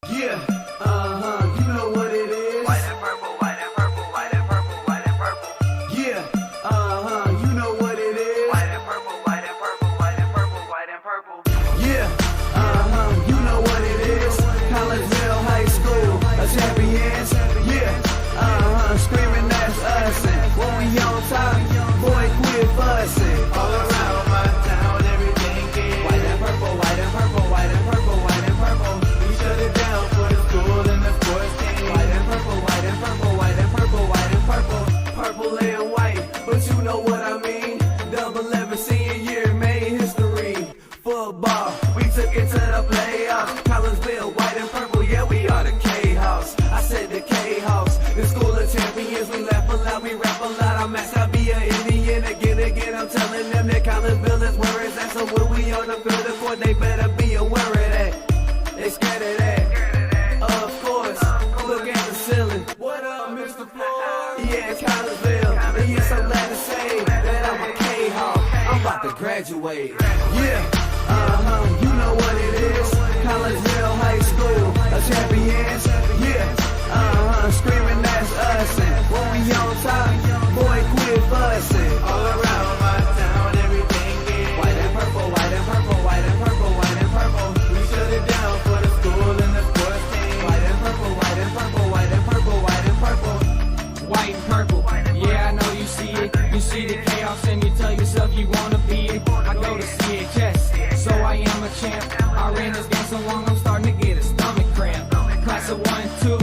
Yeah, you know what it is. White and purple, white and purple, white and purple, white and purple. Yeah, you know what it is. White and purple, white and purple, white and purple, white and purple. Yeah, you know what it is. Collegeville High School, a champions. Yeah, screaming that's us. And when we on top, boy, quit fussing. All around my town, everything is white and purple, white and purple, white and purple, white and purple. We shut it down for the school and the sports team. White and purple, white and purple, white and purple, white and purple. Purple and white, but you know what I mean. Double 11 senior year made history. Football, we took it to the playoffs. Collegeville, white and purple, yeah, we are the K-House. I said the K-House, the school of champions. We laugh a lot, we rap a lot. I'm asked I be an Indian again. I'm telling them that Collegeville is where it's at. So when we on the field of court, they better be aware of that. They scared of that. Of course, look at the ceiling. What up, Mr. Floyd? Yeah, it's Collegeville. And yes, I'm glad to say that I'm a K-Hawk. I'm about to graduate. Yeah, you know what it is. Collegeville High School, a champions. Yeah, screaming that's us. And when we on top, boy, quit fussing. All around my town, everything is white and purple, white and purple, white and purple, white and purple. We shut it down for the school and the sports team. White and purple, white and purple, white and purple, white and purple. White and purple, yeah, I know you see it. You see the chaos and you tell yourself you wanna be it. I go to see it, yes, so I am a champ. I ran this game so long I'm starting to get a stomach cramp. Class of 1, 2,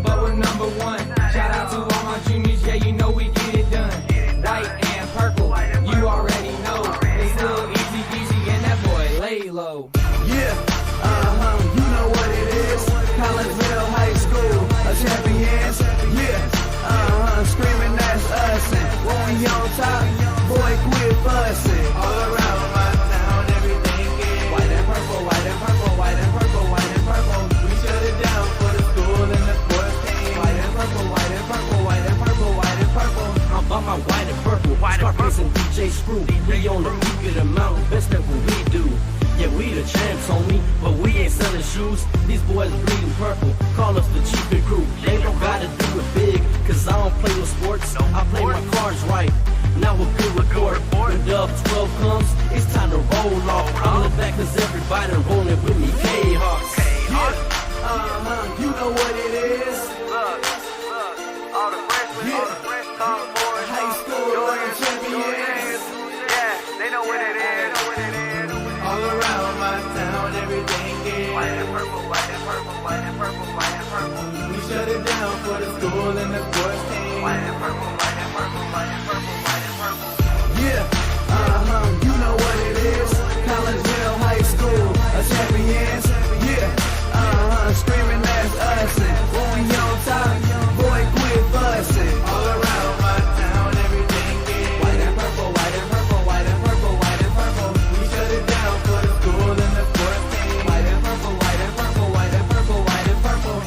but we're number 1. Shout out to all my juniors, yeah, you know we get it done. White and purple, you already know. It's little easy peasy and that boy lay low. Yeah, you know what it is. Collegeville High School, a champions. Yeah, screaming that's us. And when we on top, boy, quit fussing. All around my town, everything is white and purple, white and purple, white and purple, white and purple. We shut it down for the school and the sports team. White and purple, white and purple, white and purple, white and purple. I'm about my white and purple, Scarface and DJ Screw. We on the peak of the mountain, best at what we do. Yeah, we the champs, homie, but we ain't selling shoes. These boys bleeding purple, call us the cheapest crew. They don't gotta do it big, cause I don't play with sports. I play my cards right. Now a good report. When Dub 12 comes, it's time to roll off. I'm the back cause everybody rolling with me, K-Hawks. Yeah, you know what it is. Look, all the freshmen, all the fresh boys, High school, champions. yeah, they know what it is. All around my town, everything is White and purple, white and purple, white and purple, white and purple. we shut it down for the school and the sports team. White and purple, white and purple, white and purple, white and purple. Yeah, you know what it is. Collegeville High School, a champions. Yeah, screaming that's us. And when we on top, boy, quit fussing. All around my town, everything is white and purple, white and purple, white and purple, white and purple. We shut it down for the school and the sports team. White and purple, white and purple, white and purple, white and purple.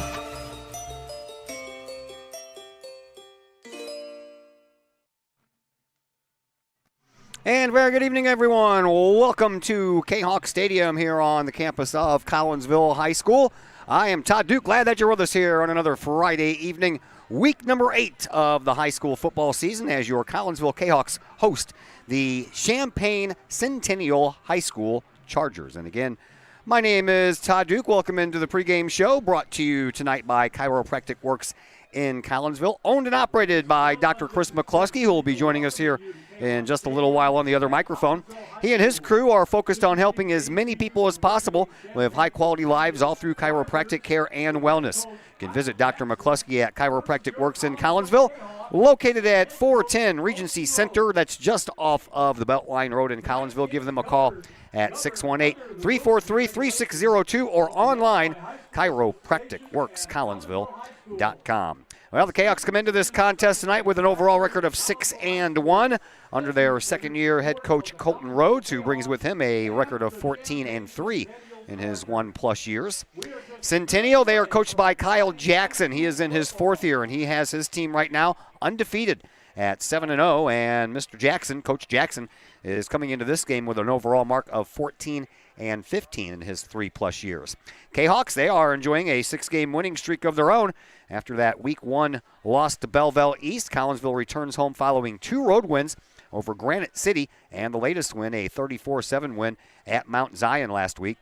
And very good evening, everyone. Welcome to Kahok Stadium here on the campus of Collegeville High School. I am Todd Duke. Glad that you're with us here on another Friday evening, week number 8 of the high school football season, as your Collegeville Kahawks host the Champaign Centennial High School Chargers. And again, my name is Todd Duke. Welcome into the pregame show, brought to you tonight by Chiropractic Works in Collegeville, owned and operated by Dr. Chris McCluskey, who will be joining us here in just a little while on the other microphone. He and his crew are focused on helping as many people as possible live high-quality lives all through chiropractic care and wellness. You can visit Dr. McCluskey at Chiropractic Works in Collegeville, located at 410 Regency Center. That's just off of the Beltline Road in Collegeville. Give them a call at 618-343-3602 or online, chiropracticworkscollegeville.com. Well, the Kahawks come into this contest tonight with an overall record of 6-1 under their second-year head coach Colton Rhodes, who brings with him a record of 14-3 in his 1+ years. Centennial, they are coached by Kyle Jackson. He is in his 4th year, and he has his team right now undefeated at 7-0, and Mr. Jackson, Coach Jackson, is coming into this game with an overall mark of 14-15 in his 3+ years. Kahawks, they are enjoying a 6-game winning streak of their own. After that Week 1 loss to Belleville East, Collinsville returns home following 2 road wins over Granite City, and the latest win, a 34-7 win at Mount Zion last week.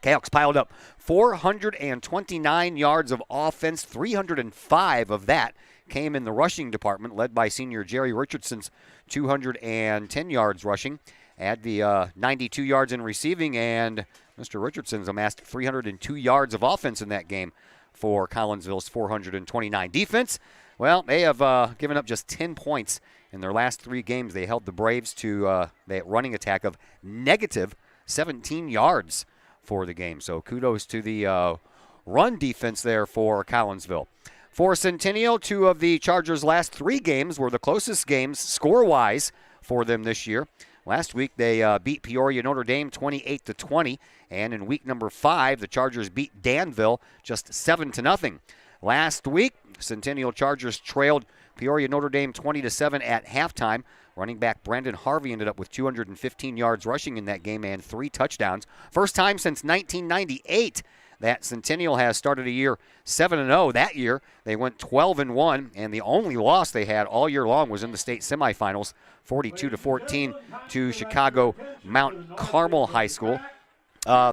Kahawks piled up 429 yards of offense, 305 of that came in the rushing department, led by senior Jerry Richardson's 210 yards rushing. Add the 92 yards in receiving, and Mr. Richardson's amassed 302 yards of offense in that game for Collinsville's 429. Defense, well, they have given up just 10 points in their last 3 games. They held the Braves to that running attack of negative 17 yards for the game. So kudos to the run defense there for Collinsville. For Centennial, 2 of the Chargers' last 3 games were the closest games score-wise for them this year. Last week they beat Peoria Notre Dame 28-20, and in week number 5 the Chargers beat Danville just 7-0. Last week, Centennial Chargers trailed Peoria Notre Dame 20-7 at halftime. Running back Brandon Harvey ended up with 215 yards rushing in that game and 3 touchdowns. First time since 1998 that Centennial has started a year 7-0. That year, they went 12-1, and the only loss they had all year long was in the state semifinals, 42-14 to Chicago Mount Carmel High School.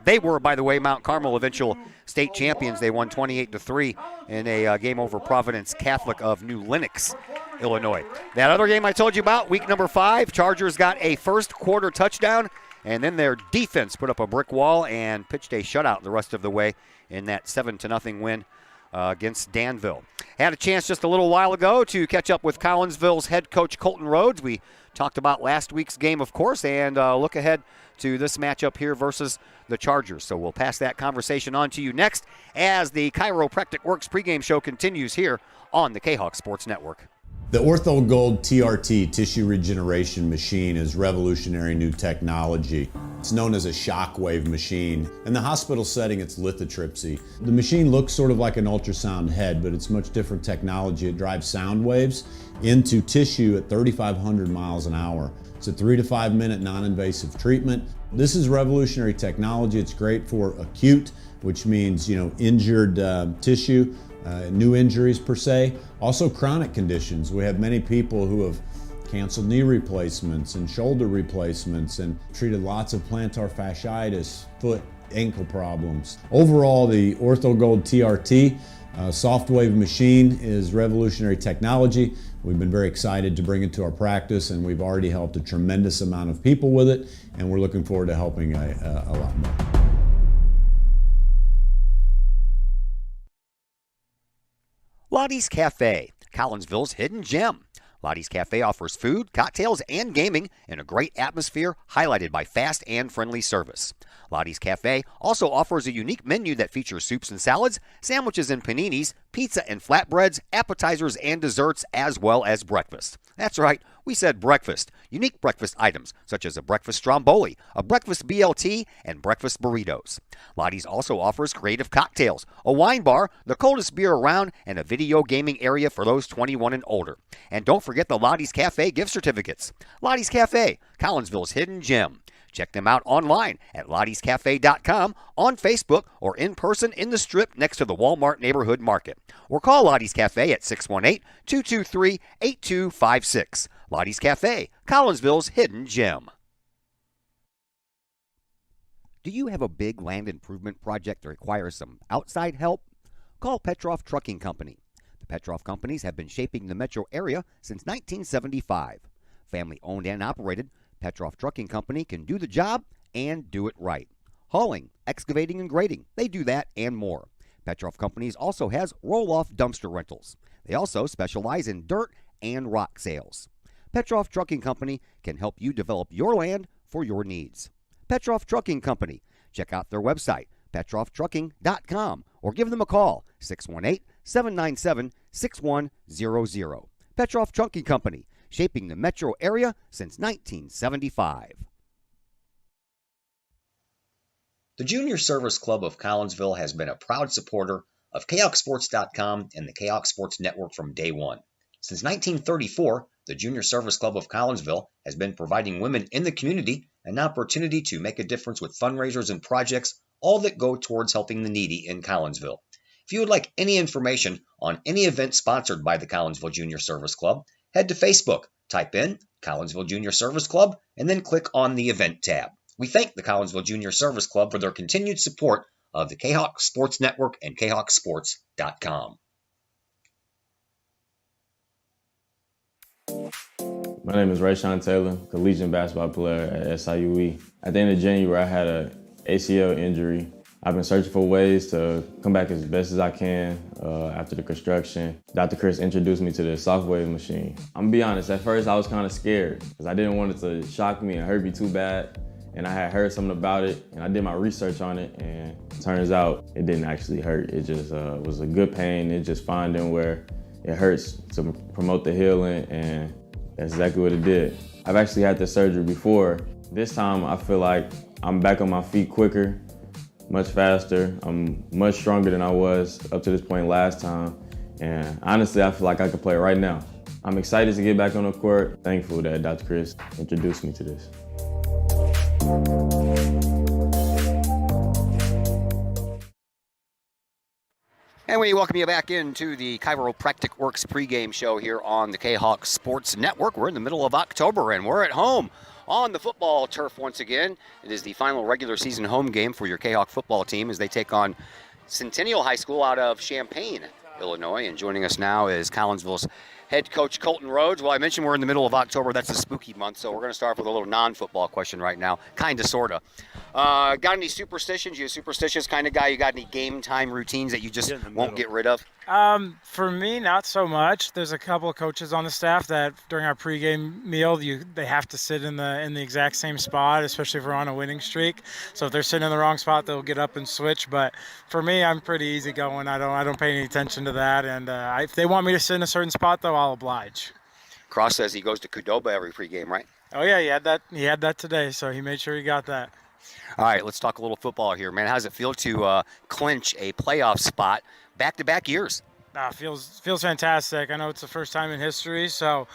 They were, by the way, Mount Carmel eventual state champions. They won 28-3 in a game over Providence Catholic of New Lenox, Illinois. That other game I told you about, week number 5, Chargers got a first quarter touchdown, and then their defense put up a brick wall and pitched a shutout the rest of the way in that 7-0 win against Danville. Had a chance just a little while ago to catch up with Collinsville's head coach Colton Rhodes. We talked about last week's game, of course, and look ahead to this matchup here versus the Chargers. So we'll pass that conversation on to you next as the Chiropractic Works pregame show continues here on the Kahok Sports Network. The Ortho Gold TRT tissue regeneration machine is revolutionary new technology. It's known as a shockwave machine. In the hospital setting, it's lithotripsy. The machine looks sort of like an ultrasound head, but it's much different technology. It drives sound waves into tissue at 3,500 miles an hour. It's a 3 to 5 minute non-invasive treatment. This is revolutionary technology. It's great for acute, which means, injured tissue. New injuries per se, also chronic conditions. We have many people who have canceled knee replacements and shoulder replacements and treated lots of plantar fasciitis, foot, ankle problems. Overall, the Ortho Gold TRT soft wave machine is revolutionary technology. We've been very excited to bring it to our practice, and we've already helped a tremendous amount of people with it, and we're looking forward to helping a lot more. Lottie's Cafe, Collinsville's hidden gem. Lottie's Cafe offers food, cocktails, and gaming in a great atmosphere highlighted by fast and friendly service. Lottie's Cafe also offers a unique menu that features soups and salads, sandwiches and paninis, pizza and flatbreads, appetizers and desserts, as well as breakfast. That's right, we said breakfast. Unique breakfast items such as a breakfast stromboli, a breakfast BLT, and breakfast burritos. Lottie's also offers creative cocktails, a wine bar, the coldest beer around, and a video gaming area for those 21 and older. And don't forget the Lottie's Cafe gift certificates. Lottie's Cafe, Collinsville's hidden gem. Check them out online at lottiescafe.com, on Facebook, or in person in the Strip next to the Walmart Neighborhood Market. Or call Lottie's Cafe at 618-223-8256. Lottie's Cafe, Collinsville's hidden gem. Do you have a big land improvement project that requires some outside help? Call Petroff Trucking Company. The Petroff Companies have been shaping the metro area since 1975. Family owned and operated, Petroff Trucking Company can do the job and do it right. Hauling, excavating, and grading, they do that and more. Petroff Companies also has roll-off dumpster rentals. They also specialize in dirt and rock sales. Petroff Trucking Company can help you develop your land for your needs. Petroff Trucking Company. Check out their website, petrofftrucking.com, or give them a call, 618-797-6100. Petroff Trucking Company, shaping the metro area since 1975. The Junior Service Club of Collinsville has been a proud supporter of KayokSports.com and the Kahok Sports Network from day one. Since 1934, The Junior Service Club of Collinsville has been providing women in the community an opportunity to make a difference with fundraisers and projects, all that go towards helping the needy in Collinsville. If you would like any information on any event sponsored by the Collinsville Junior Service Club, head to Facebook, type in Collinsville Junior Service Club, and then click on the Event tab. We thank the Collinsville Junior Service Club for their continued support of the Kahok Sports Network and KahokSports.com. My name is Rayshawn Taylor, collegiate basketball player at SIUE. At the end of January, I had an ACL injury. I've been searching for ways to come back as best as I can after the construction. Dr. Chris introduced me to the Shockwave machine. I'm gonna be honest, at first I was kind of scared because I didn't want it to shock me and hurt me too bad. And I had heard something about it and I did my research on it, and it turns out it didn't actually hurt. It just was a good pain. It just finding where it hurts to promote the healing, and that's exactly what it did. I've actually had this surgery before. This time I feel like I'm back on my feet quicker, much faster. I'm much stronger than I was up to this point last time. And honestly, I feel like I could play right now. I'm excited to get back on the court. Thankful that Dr. Chris introduced me to this. And we welcome you back into the Chiropractic Works pregame show here on the Kahok Sports Network. We're in the middle of October, and we're at home on the football turf once again. It is the final regular season home game for your Kahok football team as they take on Centennial High School out of Champaign, Illinois. And joining us now is Collinsville's head coach Colton Rhodes. Well, I mentioned we're in the middle of October. That's a spooky month, so we're going to start with a little non-football question right now, kind of, sort of. Got any superstitions? You a superstitious kind of guy? You got any game time routines that you just won't get rid of? For me, not so much. There's a couple of coaches on the staff that during our pregame meal, they have to sit in the exact same spot, especially if we're on a winning streak. So if they're sitting in the wrong spot, they'll get up and switch. But for me, I'm pretty easygoing. I don't pay any attention to that. And if they want me to sit in a certain spot, though, I'll oblige. Cross says he goes to Qdoba every pregame, right? Oh yeah, he had that today, so he made sure he got that. All right, let's talk a little football here, man. How does it feel to clinch a playoff spot back-to-back years? Feels fantastic. I know it's the first time in history, so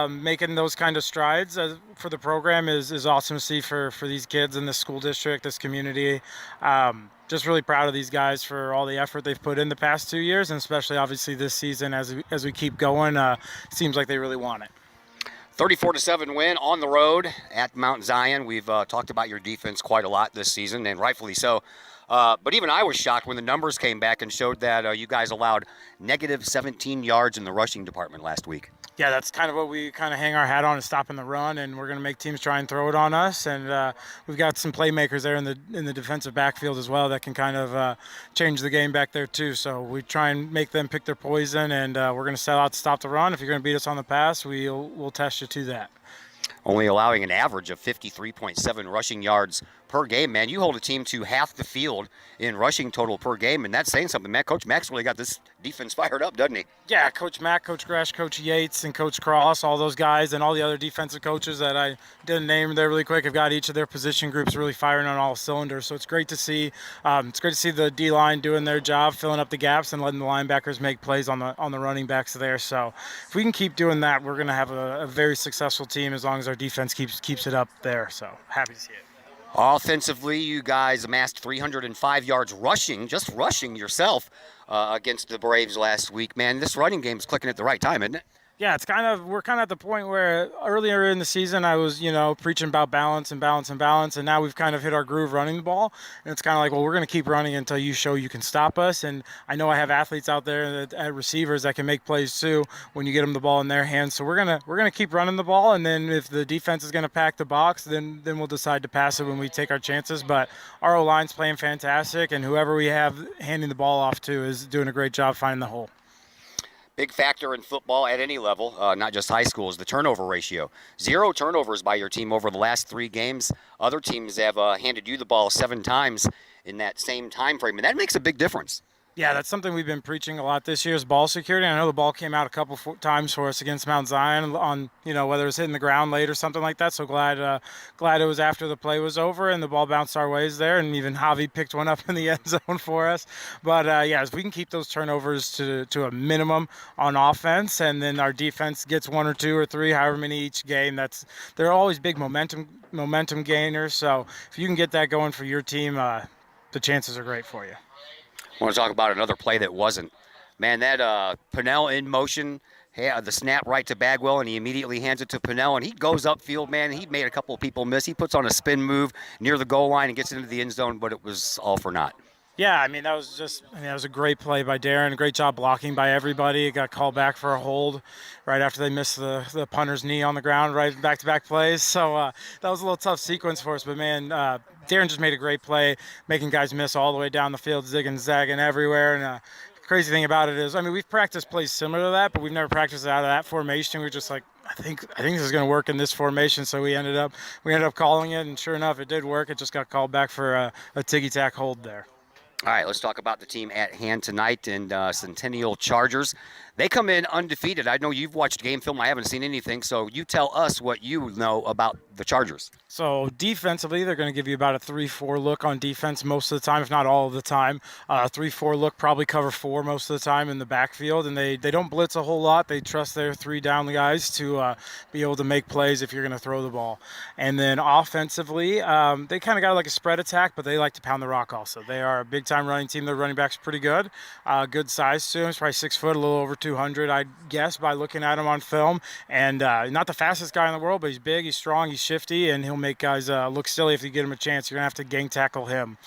making those kind of strides for the program is awesome to see for these kids in this school district, this community. Just really proud of these guys for all the effort they've put in the past 2 years, and especially obviously this season as we keep going. Seems like they really want it. 34-7 win on the road at Mount Zion. We've talked about your defense quite a lot this season, and rightfully so. But even I was shocked when the numbers came back and showed that you guys allowed negative 17 yards in the rushing department last week. Yeah, that's kind of what we kind of hang our hat on, is stopping the run, and we're going to make teams try and throw it on us. And we've got some playmakers there in the defensive backfield as well that can kind of change the game back there too. So we try and make them pick their poison, and we're going to set out to stop the run. If you're going to beat us on the pass, we'll test you to that. Only allowing an average of 53.7 rushing yards per game, man. You hold a team to half the field in rushing total per game, and that's saying something, man. Coach Mack's really got this defense fired up, doesn't he? Yeah, Coach Mack, Coach Gresh, Coach Yates, and Coach Cross, all those guys, and all the other defensive coaches that I didn't name there really quick have got each of their position groups really firing on all cylinders. So it's great to see. It's great to see the D-line doing their job, filling up the gaps, and letting the linebackers make plays on the running backs there. So if we can keep doing that, we're going to have a very successful team as long as our defense keeps it up there. So happy to see it. Offensively, you guys amassed 305 yards rushing, just rushing yourself against the Braves last week. Man, this running game is clicking at the right time, isn't it? Yeah, we're kind of at the point where earlier in the season I was, preaching about balance, and now we've kind of hit our groove running the ball, and it's kind of like, well, we're going to keep running until you show you can stop us. And I know I have athletes out there at receivers that can make plays too when you get them the ball in their hands. So we're gonna keep running the ball, and then if the defense is going to pack the box, then we'll decide to pass it when we take our chances. But our O-line's playing fantastic, and whoever we have handing the ball off to is doing a great job finding the hole. Big factor in football at any level, not just high school, is the turnover ratio. 0 turnovers by your team over the last 3 games. Other teams have handed you the ball 7 times in that same time frame, and that makes a big difference. Yeah, that's something we've been preaching a lot this year is ball security. I know the ball came out a couple times for us against Mount Zion on, whether it was hitting the ground late or something like that. So glad it was after the play was over and the ball bounced our ways there. And even Javi picked one up in the end zone for us. But yeah, if we can keep those turnovers to a minimum on offense, and then our defense gets 1 or 2 or 3, however many each game, they're always big momentum gainers. So if you can get that going for your team, the chances are great for you. I want to talk about another play that wasn't. Man, that Pennell in motion, the snap right to Bagwell, and he immediately hands it to Pennell, and he goes upfield, man. He made a couple of people miss. He puts on a spin move near the goal line and gets into the end zone, but it was all for naught. Yeah, that was a great play by Darren. A great job blocking by everybody. It got called back for a hold right after they missed the punter's knee on the ground, right back-to-back plays. So that was a little tough sequence for us. But, man, Darren just made a great play, making guys miss all the way down the field, zigging, zagging everywhere. And crazy thing about it is, we've practiced plays similar to that, but we've never practiced out of that formation. We're just like, I think this is going to work in this formation. So we ended up calling it, and sure enough, it did work. It just got called back for a ticky-tack hold there. All right, let's talk about the team at hand tonight and Centennial Chargers. They come in undefeated. I know you've watched game film. I haven't seen anything, so you tell us what you know about the Chargers. So defensively, they're going to give you about a 3-4 look on defense most of the time, if not all of the time. 3-4 look, probably cover 4 most of the time in the backfield, and they don't blitz a whole lot. They trust their 3 down guys to be able to make plays if you're going to throw the ball. And then offensively, they kind of got like a spread attack, but they like to pound the rock also. They are a big-time running team. Their running back's pretty good. Good size to him. He's probably 6 foot, a little over 200, I'd guess, by looking at him on film. And not the fastest guy in the world, but he's big, he's strong, he's shifty, and he'll make guys look silly if you get him a chance. You're going to have to gang tackle him.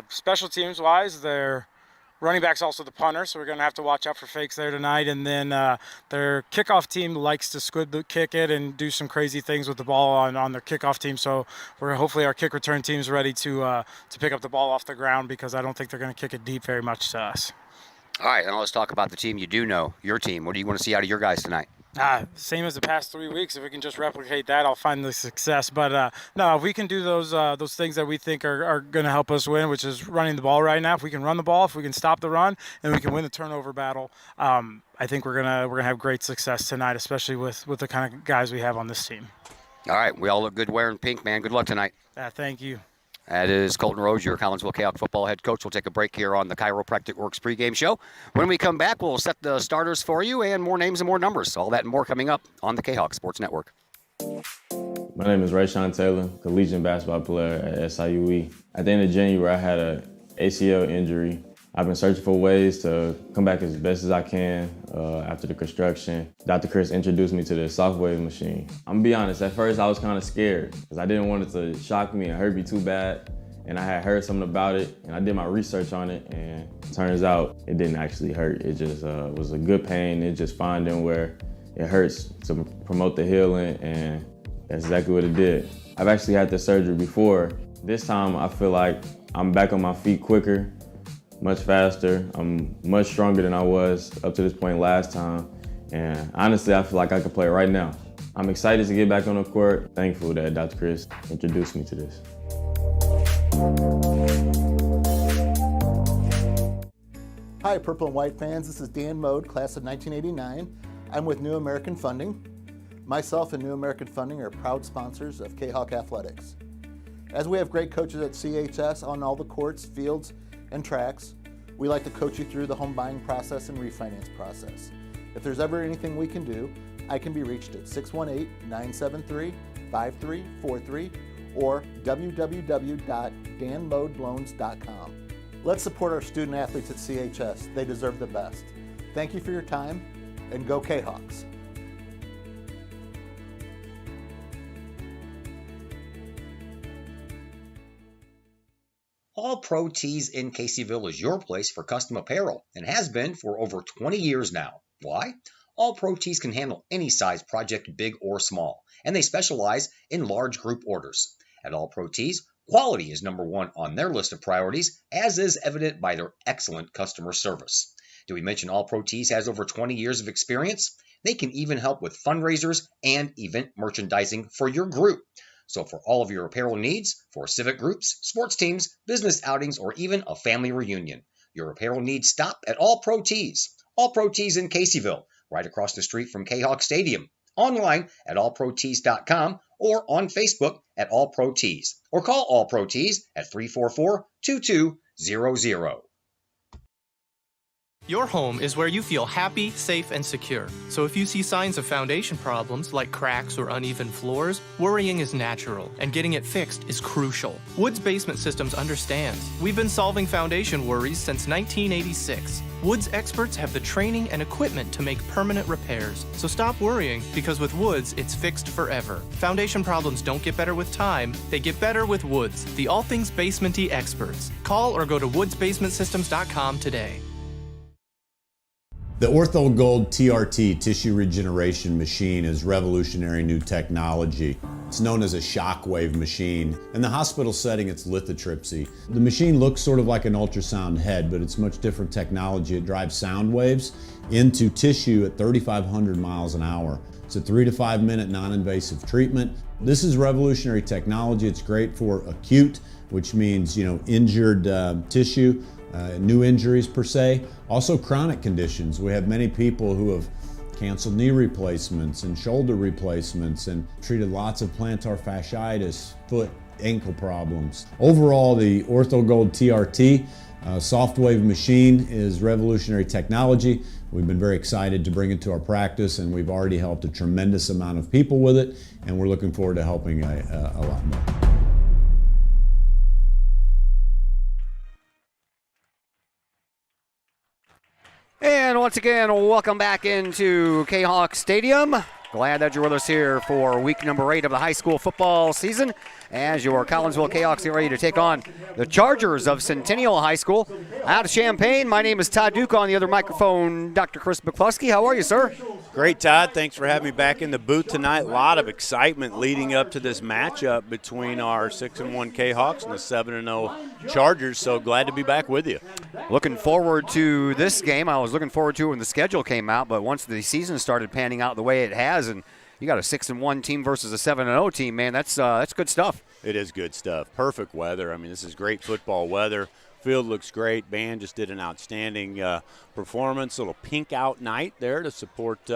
Special teams-wise, their running back's also the punter, so we're going to have to watch out for fakes there tonight. And then their kickoff team likes to squid kick it and do some crazy things with the ball on their kickoff team. So hopefully our kick return team's ready to pick up the ball off the ground, because I don't think they're going to kick it deep very much to us. All right, now let's talk about the team you do know, your team. What do you want to see out of your guys tonight? Same as the past 3 weeks. If we can just replicate that, I'll find the success. But no, if we can do those things that we think are going to help us win, which is running the ball right now. If we can run the ball, if we can stop the run, and we can win the turnover battle, I think we're gonna have great success tonight, especially with the kind of guys we have on this team. All right, we all look good wearing pink, man. Good luck tonight. Thank you. That is Colton Rhodes, your Collinsville Kahok football head coach. We'll take a break here on the Chiropractic Works pregame show. When we come back, we'll set the starters for you and more names and more numbers. All that and more coming up on the Kahok Sports Network. My name is Rayshawn Taylor, collegiate basketball player at SIUE. At the end of January, I had an ACL injury. I've been searching for ways to come back as best as I can after the construction. Dr. Chris introduced me to the Shockwave machine. I'm gonna be honest, at first I was kind of scared because I didn't want it to shock me and hurt me too bad. And I had heard something about it, and I did my research on it, and it turns out it didn't actually hurt. It just was a good pain. It just finding where it hurts to promote the healing, and that's exactly what it did. I've actually had this surgery before. This time I feel like I'm back on my feet quicker, much faster. I'm much stronger than I was up to this point last time. And honestly, I feel like I could play right now. I'm excited to get back on the court. Thankful that Dr. Chris introduced me to this. Hi, Purple and White fans. This is Dan Mode, class of 1989. I'm with New American Funding. Myself and New American Funding are proud sponsors of Kahok Athletics. As we have great coaches at CHS on all the courts, fields, and tracks, we like to coach you through the home buying process and refinance process. If there's ever anything we can do, I can be reached at 618-973-5343 or www.danmodeloans.com. Let's support our student athletes at CHS. They deserve the best. Thank you for your time, and go Kahawks. All Pro Tees in Caseyville is your place for custom apparel and has been for over 20 years now. Why? All Pro Tees can handle any size project, big or small, and they specialize in large group orders. At All Pro Tees, quality is number one on their list of priorities, as is evident by their excellent customer service. Did we mention All Pro Tees has over 20 years of experience? They can even help with fundraisers and event merchandising for your group. So for all of your apparel needs, for civic groups, sports teams, business outings, or even a family reunion, Your apparel needs stop at All Pro Tees. All Pro Tees in Caseyville, right across the street from Kahok Stadium. Online at allprotees.com or on Facebook at All Pro Tees. Or call All Pro Tees at 344-2200. Your home is where you feel happy, safe, and secure. So if you see signs of foundation problems like cracks or uneven floors, worrying is natural, and getting it fixed is crucial. Woods Basement Systems understands. We've been solving foundation worries since 1986. Woods experts have the training and equipment to make permanent repairs. So stop worrying, because with Woods, it's fixed forever. Foundation problems don't get better with time, they get better with Woods, the all things basement-y experts. Call or go to woodsbasementsystems.com today. The Ortho Gold TRT tissue regeneration machine is revolutionary new technology. It's known as a shockwave machine. In the hospital setting, it's lithotripsy. The machine looks sort of like an ultrasound head, but it's much different technology. It drives sound waves into tissue at 3,500 miles an hour. It's a 3 to 5 minute non-invasive treatment. This is revolutionary technology. It's great for acute, which means, injured tissue. New injuries per se, also chronic conditions. We have many people who have canceled knee replacements and shoulder replacements and treated lots of plantar fasciitis, foot, ankle problems. Overall, the Ortho Gold TRT soft wave machine is revolutionary technology. We've been very excited to bring it to our practice, and we've already helped a tremendous amount of people with it, and we're looking forward to helping a lot more. And once again, welcome back into Kahok Stadium. Glad that you're with us here for week number 8 of the high school football season as your Collinsville Kahawks get ready to take on the Chargers of Centennial High School. Out of Champaign, my name is Todd Duke. On the other microphone, Dr. Chris McCluskey. How are you, sir? Great, Todd. Thanks for having me back in the booth tonight. A lot of excitement leading up to this matchup between our 6-1 Kahawks and the 7-0 Chargers, so glad to be back with you. Looking forward to this game. I was looking forward to it when the schedule came out, but once the season started panning out the way it has, and you got a 6-1 team versus a 7-0 team, man, that's good stuff. It is good stuff. Perfect weather. I mean, this is great football weather. Field looks great. Band just did an outstanding performance. A little pink out night there to support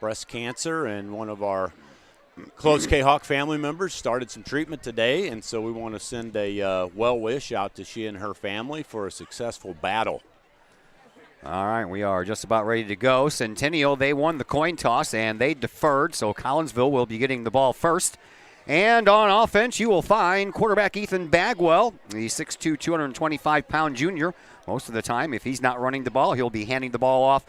breast cancer, and one of our close Kahawk family members started some treatment today, and so we want to send a well wish out to she and her family for a successful battle. All right, we are just about ready to go. Centennial, they won the coin toss, and they deferred, so Collinsville will be getting the ball first. And on offense, you will find quarterback Ethan Bagwell, the 6'2", 225-pound junior. Most of the time, if he's not running the ball, he'll be handing the ball off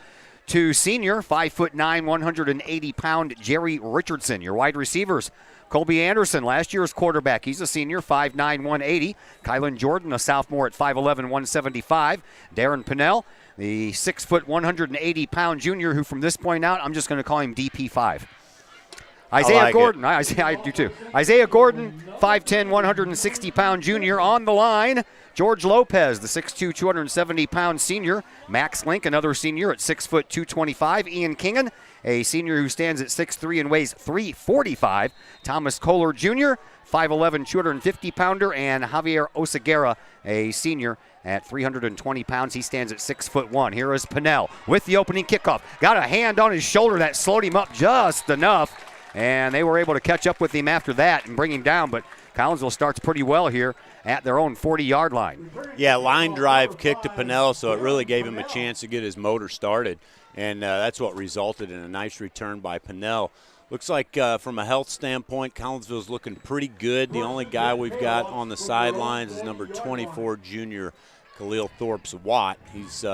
to senior, 5'9", 180-pound Jerry Richardson. Your wide receivers, Colby Anderson, last year's quarterback. He's a senior, 5'9", 180. Kylan Jordan, a sophomore at 5'11", 175. Darren Pinnell, the 6', 180-pound junior, who from this point out, I'm just going to call him DP5. Isaiah Gordon, I do too. Isaiah Gordon, 5'10", 160-pound junior on the line. George Lopez, the 6'2", 270-pound senior. Max Link, another senior at 6', 225. Ian Kingan, a senior who stands at 6'3" and weighs 345. Thomas Kohler Jr., 5'11", 250-pounder. And Javier Oseguera, a senior at 320 pounds. He stands at 6'1". Here is Pinnell with the opening kickoff. Got a hand on his shoulder that slowed him up just enough. And they were able to catch up with him after that and bring him down. But Collinsville starts pretty well here at their own 40-yard line. Yeah, line drive kick to Pinnell, so it really gave him a chance to get his motor started. And that's what resulted in a nice return by Pinnell. Looks like from a health standpoint, Collinsville's looking pretty good. The only guy we've got on the sidelines is number 24, junior Khalil Thorpes-Watt. He's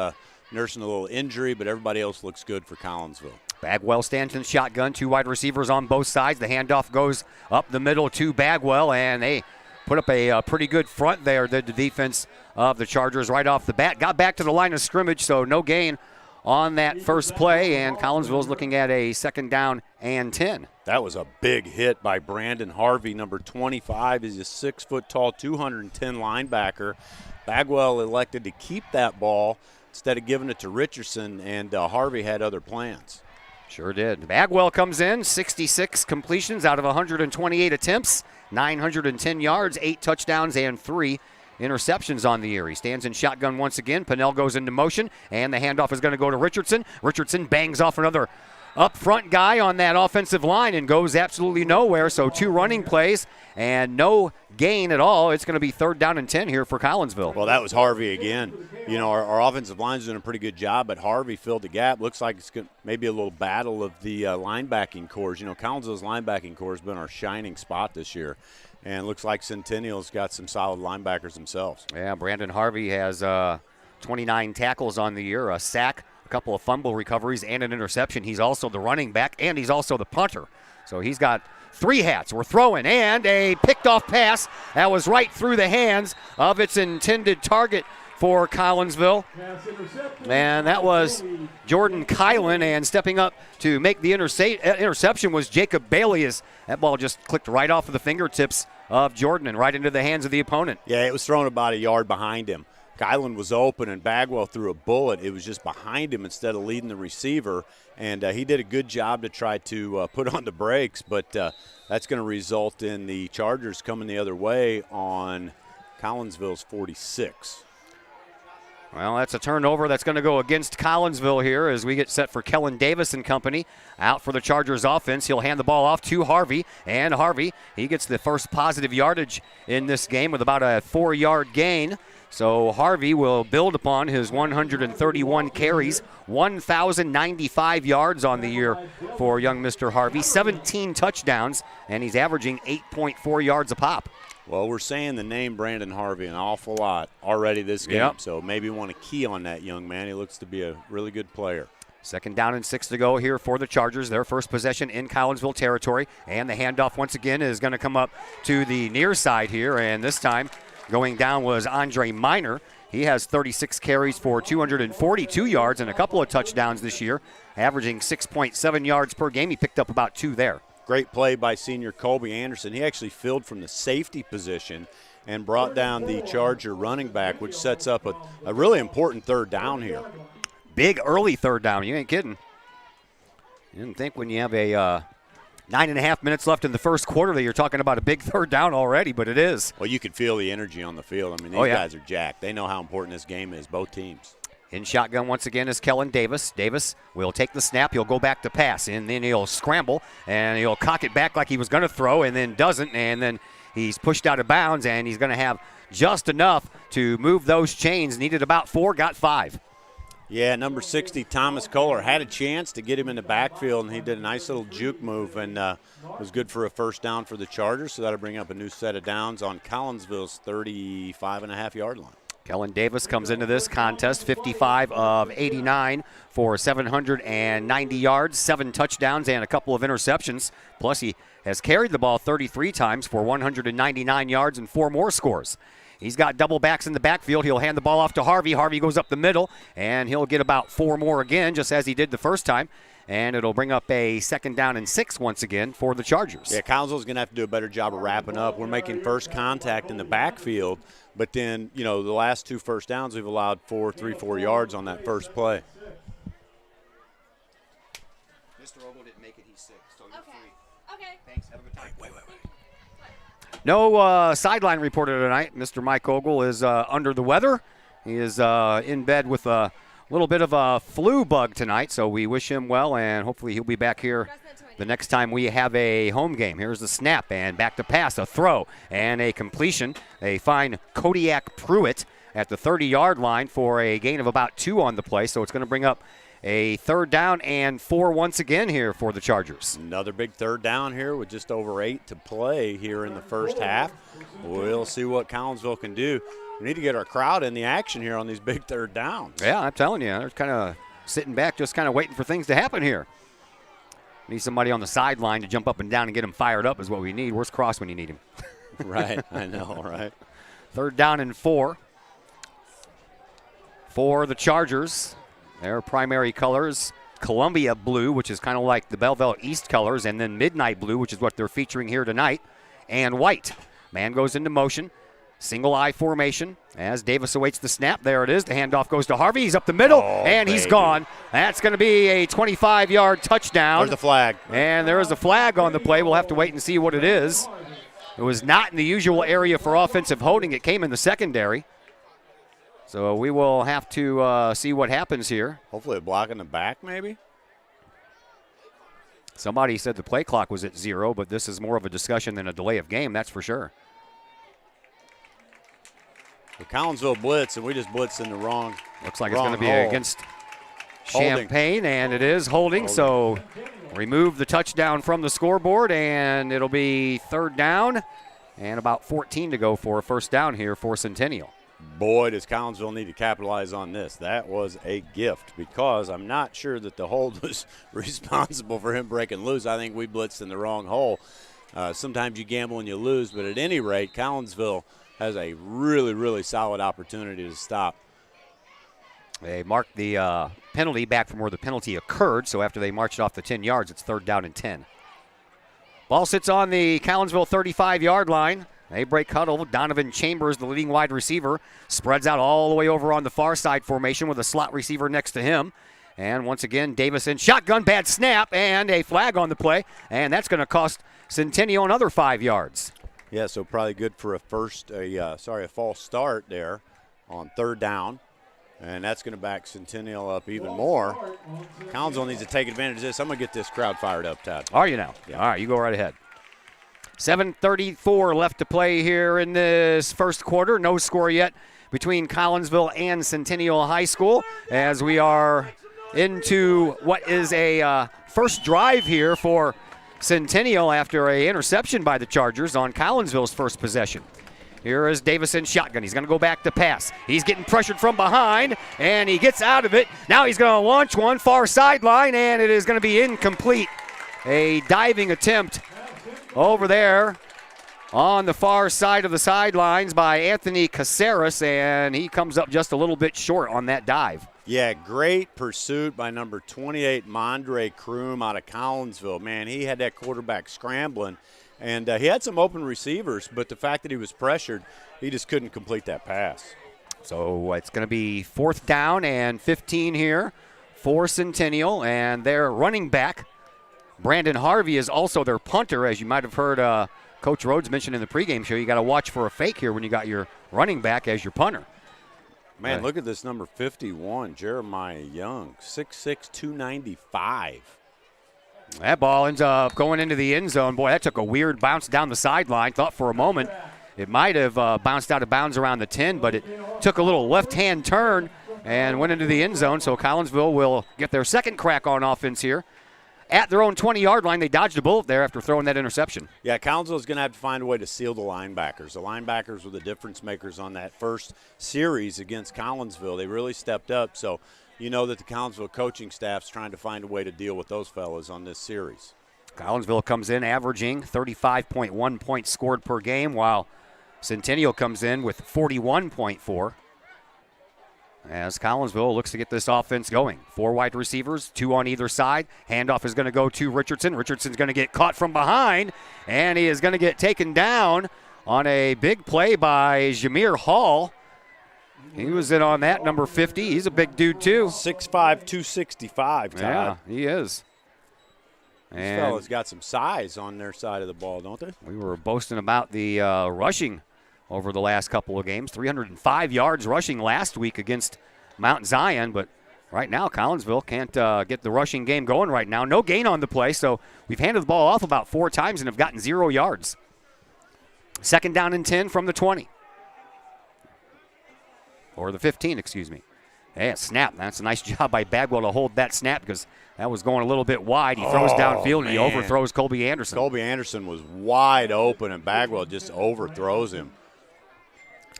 nursing a little injury, but everybody else looks good for Collinsville. Bagwell stands in shotgun, 2 wide receivers on both sides. The handoff goes up the middle to Bagwell, and they put up a pretty good front there, the defense of the Chargers right off the bat. Got back to the line of scrimmage, so no gain on that first play, and Collinsville's looking at a 2nd down and 10. That was a big hit by Brandon Harvey, number 25. He's a 6-foot-tall, 210 linebacker. Bagwell elected to keep that ball instead of giving it to Richardson, and Harvey had other plans. Sure did. Bagwell comes in, 66 completions out of 128 attempts, 910 yards, 8 touchdowns, and 3 interceptions on the year. He stands in shotgun once again. Pennell goes into motion, and the handoff is going to go to Richardson. Richardson bangs off another up front guy on that offensive line and goes absolutely nowhere. So 2 running plays and no gain at all. It's going to be 3rd down and 10 here for Collinsville. Well, that was Harvey again. You know, our offensive line's doing a pretty good job, but Harvey filled the gap. Looks like it's maybe a little battle of the linebacking cores. You know, Collinsville's linebacking core has been our shining spot this year. And looks like Centennial's got some solid linebackers themselves. Yeah, Brandon Harvey has 29 tackles on the year, a sack, a couple of fumble recoveries, and an interception. He's also the running back, and he's also the punter. So he's got 3 hats. We're throwing, and a picked-off pass that was right through the hands of its intended target for Collinsville. And that was Jordan Kylan, and stepping up to make the interception was Jacob Bailey. As that ball just clicked right off of the fingertips of Jordan and right into the hands of the opponent. Yeah, it was thrown about a yard behind him. Kylan was open, and Bagwell threw a bullet. It was just behind him instead of leading the receiver, and he did a good job to try to put on the brakes, but that's going to result in the Chargers coming the other way on Collinsville's 46. Well, that's a turnover that's going to go against Collinsville here as we get set for Kellen Davis and company out for the Chargers offense. He'll hand the ball off to Harvey, and Harvey, he gets the first positive yardage in this game with about a 4-yard gain. So Harvey will build upon his 131 carries, 1,095 yards on the year for young Mr. Harvey, 17 touchdowns, and he's averaging 8.4 yards a pop. Well, we're saying the name Brandon Harvey an awful lot already this game, so maybe want to key on that young man. He looks to be a really good player. 2nd down and 6 to go here for the Chargers. Their first possession in Collinsville territory, and the handoff once again is going to come up to the near side here, and this time going down was Andre Minor. He has 36 carries for 242 yards and a couple of touchdowns this year, averaging 6.7 yards per game. He picked up about 2 there. Great play by senior Colby Anderson. He actually filled from the safety position and brought down the Charger running back, which sets up a really important 3rd down here. Big early 3rd down. You ain't kidding. You didn't think when you have a 9.5 minutes left in the first quarter that you're talking about a big 3rd down already, but it is. Well, you could feel the energy on the field. I mean, these guys are jacked. They know how important this game is, both teams. In shotgun once again is Kellen Davis. Davis will take the snap. He'll go back to pass, and then he'll scramble, and he'll cock it back like he was going to throw, and then doesn't, and then he's pushed out of bounds, and he's going to have just enough to move those chains. Needed about 4, got 5. Yeah, number 60, Thomas Kohler, had a chance to get him in the backfield, and he did a nice little juke move and was good for a 1st down for the Chargers, so that'll bring up a new set of downs on Collinsville's 35.5-yard line. Kellen Davis comes into this contest 55 of 89 for 790 yards, 7 touchdowns, and a couple of interceptions. Plus, he has carried the ball 33 times for 199 yards and 4 more scores. He's got double backs in the backfield. He'll hand the ball off to Harvey. Harvey goes up the middle, and he'll get about 4 more again, just as he did the first time. And it'll bring up a 2nd down and 6 once again for the Chargers. Yeah, Collinsville's going to have to do a better job of wrapping up. We're making first contact in the backfield, but then, you know, the last 2 first downs, we've allowed 4 yards on that first play. Mr. Ogle didn't make it. He's sick, so you're free. Okay. Thanks. Have a good time. Wait. No sideline reporter tonight. Mr. Mike Ogle is under the weather. He is in bed with a little bit of a flu bug tonight, so we wish him well, and hopefully he'll be back here the next time we have a home game. Here's the snap, and back to pass, a throw, and a completion. A fine Kodiak Pruitt at the 30-yard line for a gain of about 2 on the play, so it's going to bring up a 3rd down and 4 once again here for the Chargers. Another big 3rd down here with just over 8 to play here in the first half. We'll see what Collinsville can do. We need to get our crowd in the action here on these big 3rd downs. Yeah, I'm telling you, they're kind of sitting back, just kind of waiting for things to happen here. Need somebody on the sideline to jump up and down and get him fired up is what we need. Where's Cross when you need him? Right, I know, right? 3rd down and 4 for the Chargers. Their primary colors, Columbia blue, which is kind of like the Belleville East colors, and then midnight blue, which is what they're featuring here tonight, and white. Man goes into motion. Single eye formation as Davis awaits the snap. There it is. The handoff goes to Harvey. He's up the middle, and he's gone. That's going to be a 25-yard touchdown. There's the flag. And there is a flag on the play. We'll have to wait and see what it is. It was not in the usual area for offensive holding. It came in the secondary. So we will have to see what happens here. Hopefully a block in the back, maybe? Somebody said the play clock was at 0, but this is more of a discussion than a delay of game, that's for sure. The Collinsville blitz, and we just blitzed in the wrong. Looks like it's going to be against Champaign, and it is holding. So remove the touchdown from the scoreboard, and it'll be 3rd down and about 14 to go for a 1st down here for Centennial. Boy, does Collinsville need to capitalize on this. That was a gift because I'm not sure that the hold was responsible for him breaking loose. I think we blitzed in the wrong hole. Sometimes you gamble and you lose, but at any rate, Collinsville has a really, really solid opportunity to stop. They marked the penalty back from where the penalty occurred, so after they marched off the 10 yards, it's 3rd down and 10. Ball sits on the Collinsville 35-yard line. They break huddle. Donovan Chambers, the leading wide receiver, spreads out all the way over on the far side formation with a slot receiver next to him. And once again, Davis in shotgun, bad snap, and a flag on the play. And that's going to cost Centennial another 5 yards. Yeah, so probably good for a false start there on 3rd down. And that's going to back Centennial up even more. Collinsville needs to take advantage of this. I'm going to get this crowd fired up, Todd. Are you now? Yeah. All right, you go right ahead. 7:34 left to play here in this first quarter. No score yet between Collinsville and Centennial High School as we are into what is a first drive here for Centennial after an interception by the Chargers on Collinsville's first possession. Here is Davison shotgun. He's going to go back to pass. He's getting pressured from behind, and he gets out of it. Now he's going to launch one far sideline, and it is going to be incomplete. A diving attempt over there on the far side of the sidelines by Anthony Caceres, and he comes up just a little bit short on that dive. Yeah, great pursuit by number 28, Mondre Kroom out of Collinsville. Man, he had that quarterback scrambling, and he had some open receivers, but the fact that he was pressured, he just couldn't complete that pass. So it's going to be 4th down and 15 here for Centennial, and their running back, Brandon Harvey, is also their punter. As you might have heard Coach Rhodes mention in the pregame show, you got to watch for a fake here when you got your running back as your punter. Man, look at this number 51, Jeremiah Young, 6'6", 295. That ball ends up going into the end zone. Boy, that took a weird bounce down the sideline. Thought for a moment it might have bounced out of bounds around the 10, but it took a little left-hand turn and went into the end zone. So Collinsville will get their second crack on offense here. At their own 20-yard line, they dodged a bullet there after throwing that interception. Yeah, Collinsville is going to have to find a way to seal the linebackers. The linebackers were the difference makers on that first series against Collinsville. They really stepped up, so you know that the Collinsville coaching staff's trying to find a way to deal with those fellas on this series. Collinsville comes in averaging 35.1 points scored per game, while Centennial comes in with 41.4. As Collinsville looks to get this offense going. 4 wide receivers, 2 on either side. Handoff is going to go to Richardson. Richardson's going to get caught from behind, and he is going to get taken down on a big play by Jameer Hall. He was in on that, number 50. He's a big dude, too. 6'5", 265, Todd. Yeah, he is. These fellas got some size on their side of the ball, don't they? We were boasting about the rushing over the last couple of games. 305 yards rushing last week against Mount Zion, but right now Collinsville can't get the rushing game going right now. No gain on the play, so we've handed the ball off about 4 times and have gotten 0 yards. 2nd down and 10 from the 20. Or the 15, excuse me. Hey, snap. That's a nice job by Bagwell to hold that snap because that was going a little bit wide. He throws downfield, and he overthrows Colby Anderson. Colby Anderson was wide open, and Bagwell just overthrows him.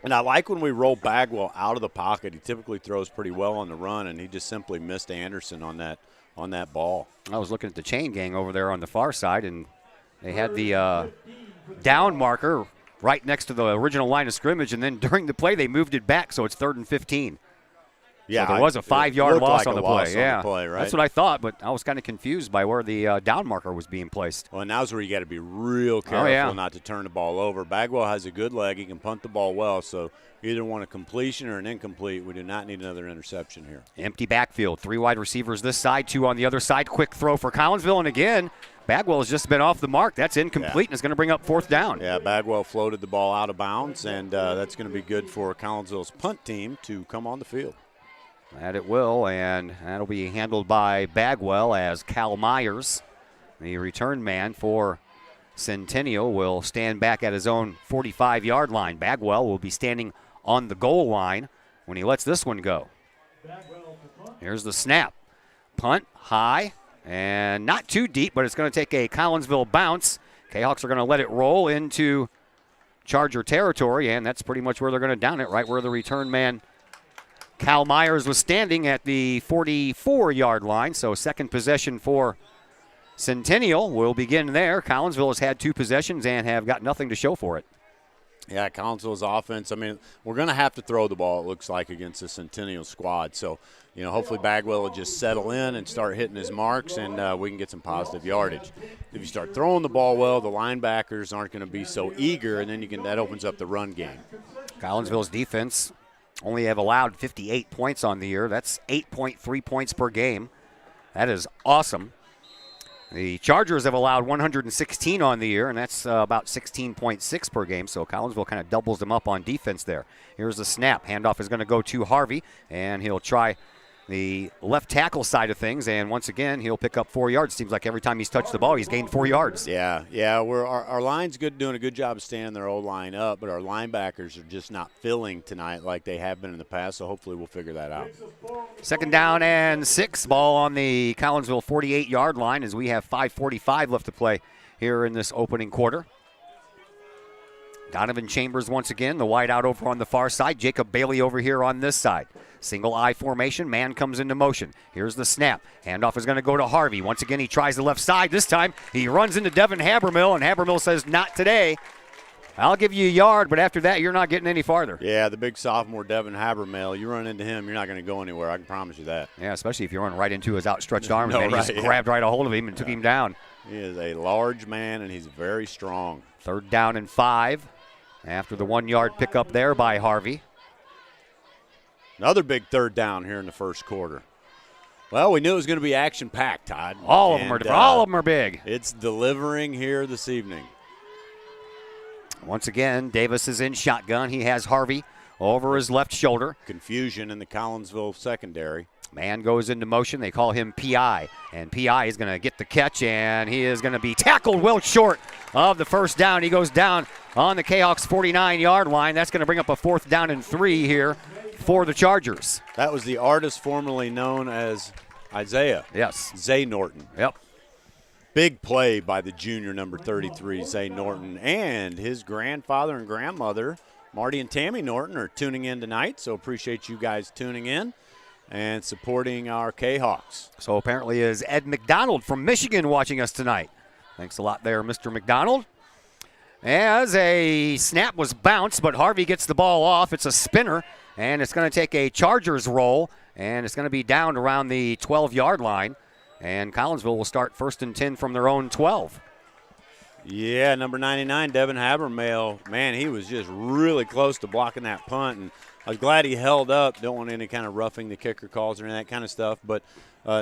And I like when we roll Bagwell out of the pocket. He typically throws pretty well on the run, and he just simply missed Anderson on that ball. I was looking at the chain gang over there on the far side, and they had the down marker right next to the original line of scrimmage, and then during the play they moved it back, so it's 3rd and 15. Yeah, so there was a 5-yard loss like on the play. Yeah, right? That's what I thought, but I was kind of confused by where the down marker was being placed. Well, now's where you got to be real careful not to turn the ball over. Bagwell has a good leg. He can punt the ball well, so you either want a completion or an incomplete. We do not need another interception here. Empty backfield. 3 wide receivers this side, 2 on the other side. Quick throw for Collinsville, and again, Bagwell has just been off the mark. That's incomplete, and it's going to bring up 4th down. Yeah, Bagwell floated the ball out of bounds, and that's going to be good for Collinsville's punt team to come on the field. That it will, and that'll be handled by Bagwell as Cal Myers, the return man for Centennial, will stand back at his own 45-yard line. Bagwell will be standing on the goal line when he lets this one go. Here's the snap. Punt high and not too deep, but it's going to take a Collinsville bounce. Kahawks are going to let it roll into Charger territory, and that's pretty much where they're going to down it, right where the return man Cal Myers was standing at the 44-yard line. So second possession for Centennial will begin there. Collinsville has had 2 possessions and have got nothing to show for it. Yeah, Collinsville's offense, I mean, we're going to have to throw the ball, it looks like, against the Centennial squad. So, you know, hopefully Bagwell will just settle in and start hitting his marks, and we can get some positive yardage. If you start throwing the ball well, the linebackers aren't going to be so eager, and then that opens up the run game. Collinsville's defense only have allowed 58 points on the year. That's 8.3 points per game. That is awesome. The Chargers have allowed 116 on the year, and that's about 16.6 per game, so Collinsville kind of doubles them up on defense there. Here's the snap. Handoff is going to go to Harvey, and he'll try the left tackle side of things, and once again, he'll pick up 4 yards. Seems like every time he's touched the ball, he's gained 4 yards. Yeah, our line's doing a good job of standing their old line up, but our linebackers are just not filling tonight like they have been in the past, so hopefully we'll figure that out. 2nd down and 6, ball on the Collinsville 48-yard line as we have 5:45 left to play here in this opening quarter. Donovan Chambers once again, the wide out over on the far side. Jacob Bailey over here on this side. Single I formation, man comes into motion. Here's the snap. Handoff is going to go to Harvey. Once again, he tries the left side. This time, he runs into Devin Habermill, and Habermill says, not today. I'll give you a yard, but after that, you're not getting any farther. Yeah, the big sophomore Devin Habermill, you run into him, you're not going to go anywhere. I can promise you that. Yeah, especially if you run right into his outstretched arms. No, He just grabbed right a hold of him and took him down. He is a large man, and he's very strong. 3rd down and 5 after the 1-yard pickup there by Harvey. Another big 3rd down here in the first quarter. Well, we knew it was going to be action-packed, Todd. All of them are big. It's delivering here this evening. Once again, Davis is in shotgun. He has Harvey over his left shoulder. Confusion in the Collinsville secondary. Man goes into motion. They call him P.I., and P.I. is going to get the catch, and he is going to be tackled well short of the 1st down. He goes down on the Kahawks' 49-yard line. That's going to bring up a 4th down and 3 here for the Chargers. That was the artist formerly known as Isaiah. Yes. Zay Norton. Yep. Big play by the junior number 33, Zay Norton, and his grandfather and grandmother, Marty and Tammy Norton, are tuning in tonight, so appreciate you guys tuning in and supporting our Kahawks. So apparently is Ed McDonald from Michigan watching us tonight. Thanks a lot there, Mr. McDonald. As a snap was bounced, but Harvey gets the ball off. It's a spinner, and it's going to take a Chargers roll, and it's going to be down around the 12-yard line. And Collinsville will start 1st and 10 from their own 12. Yeah, number 99, Devin Habermill, man, he was just really close to blocking that punt, and I was glad he held up. Don't want any kind of roughing the kicker calls or any of that kind of stuff, but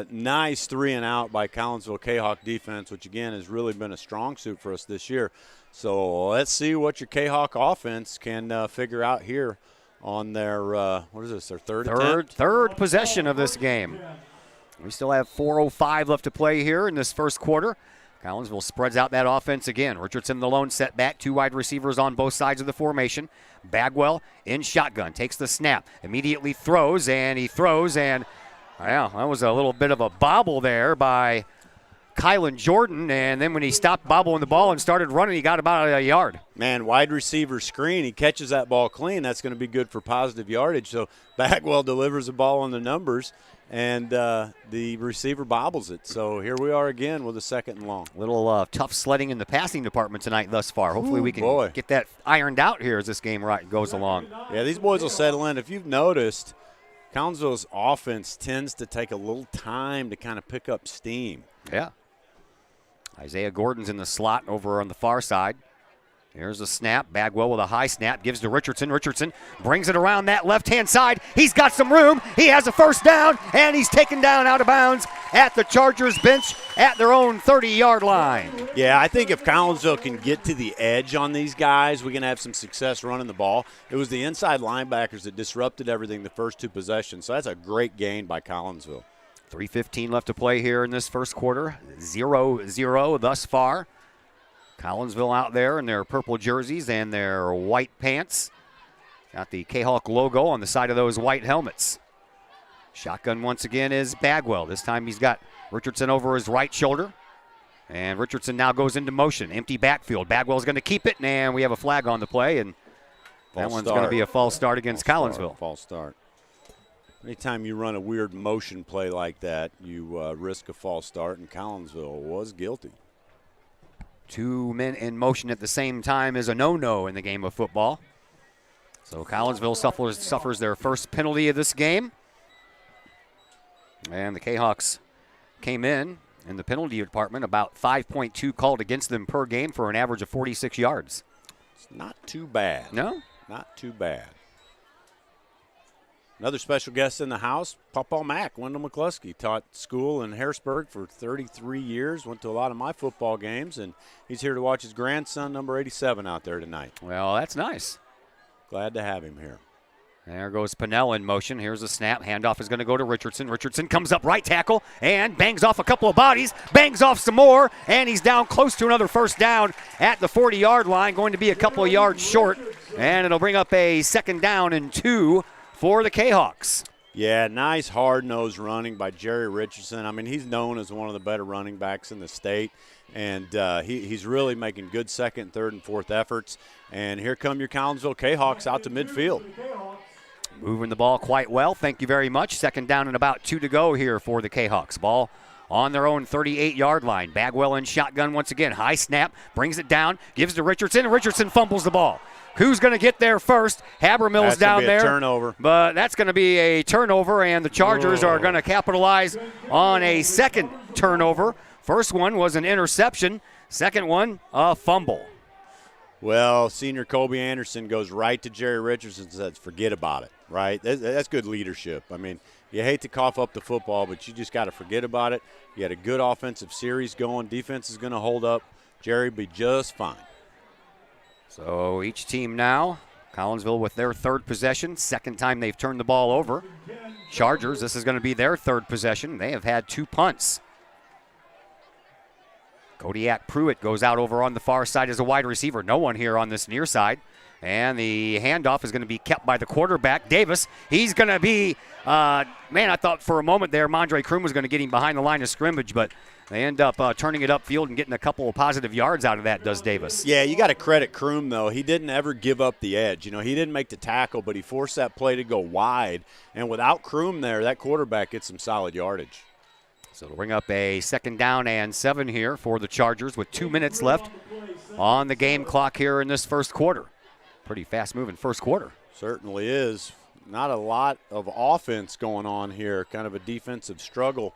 nice 3 and out by Collinsville Kahawk defense, which, again, has really been a strong suit for us this year. So let's see what your Kahawk offense can figure out here on their, what is this, their third possession of this game. We still have 4:05 left to play here in this first quarter. Collinsville spreads out that offense again. Richardson the lone setback, 2 wide receivers on both sides of the formation. Bagwell in shotgun, takes the snap, immediately throws, and well, that was a little bit of a bobble there by Kylan Jordan, and then when he stopped bobbling the ball and started running, he got about a yard. Man, wide receiver screen, he catches that ball clean. That's going to be good for positive yardage. So Bagwell delivers the ball on the numbers, and the receiver bobbles it. So here we are again with a 2nd and long. Little tough sledding in the passing department tonight thus far. Hopefully we can get that ironed out here as this game goes along. Yeah, these boys will settle in. If you've noticed, Collinsville's offense tends to take a little time to kind of pick up steam. Yeah. Isaiah Gordon's in the slot over on the far side. Here's a snap. Bagwell with a high snap. Gives to Richardson. Richardson brings it around that left-hand side. He's got some room. He has a first down, and he's taken down out of bounds at the Chargers bench at their own 30-yard line. Yeah, I think if Collinsville can get to the edge on these guys, we can have some success running the ball. It was the inside linebackers that disrupted everything the first 2 possessions, so that's a great gain by Collinsville. 3:15 left to play here in this first quarter. 0-0 thus far. Collinsville out there in their purple jerseys and their white pants. Got the Kahok logo on the side of those white helmets. Shotgun once again is Bagwell. This time he's got Richardson over his right shoulder. And Richardson now goes into motion. Empty backfield. Bagwell's going to keep it, and we have a flag on the play. And that one's going to be a false start against Collinsville. False start. Anytime you run a weird motion play like that, you risk a false start, and Collinsville was guilty. 2 men in motion at the same time is a no-no in the game of football. So Collinsville suffers their first penalty of this game. And the Kahawks came in the penalty department, about 5.2 called against them per game for an average of 46 yards. It's not too bad. No? Not too bad. Another special guest in the house, Papa Mack, Wendell McCluskey. Taught school in Harrisburg for 33 years, went to a lot of my football games, and he's here to watch his grandson, number 87, out there tonight. Well, that's nice. Glad to have him here. There goes Pinnell in motion. Here's a snap. Handoff is going to go to Richardson. Richardson comes up right tackle and bangs off a couple of bodies, bangs off some more, and he's down close to another first down at the 40-yard line, going to be a couple of yards short, and it'll bring up a 2nd down and 2 for the Kahawks. Yeah, nice hard-nosed running by Jerry Richardson. I mean, he's known as one of the better running backs in the state, and he's really making good 2nd, 3rd, and 4th efforts. And here come your Collinsville Kahawks out to midfield. Moving the ball quite well. Thank you very much. 2nd down and about 2 to go here for the Kahawks. Ball on their own 38-yard line. Bagwell in shotgun once again. High snap, brings it down, gives to Richardson, and Richardson fumbles the ball. Who's going to get there first? Habermill's down there. Turnover. But that's going to be a turnover, and the Chargers are going to capitalize on a 2nd turnover. First one was an interception. Second one, a fumble. Well, senior Colby Anderson goes right to Jerry Richardson and says, forget about it, right? That's good leadership. I mean, you hate to cough up the football, but you just got to forget about it. You had a good offensive series going. Defense is going to hold up. Jerry be just fine. So each team now, Collinsville with their 3rd possession, 2nd time they've turned the ball over. Chargers, this is going to be their 3rd possession. They have had 2 punts. Kodiak Pruitt goes out over on the far side as a wide receiver. No one here on this near side. And the handoff is going to be kept by the quarterback, Davis. He's going to be, I thought for a moment there Mondre Kroom was going to get him behind the line of scrimmage, but they end up turning it upfield and getting a couple of positive yards out of that, does Davis. Yeah, you got to credit Kroom, though. He didn't ever give up the edge. You know, he didn't make the tackle, but he forced that play to go wide. And without Kroom there, that quarterback gets some solid yardage. So it'll bring up a 2nd down and 7 here for the Chargers with 2 minutes left on the game clock here in this first quarter. Pretty fast-moving first quarter. Certainly is. Not a lot of offense going on here. Kind of a defensive struggle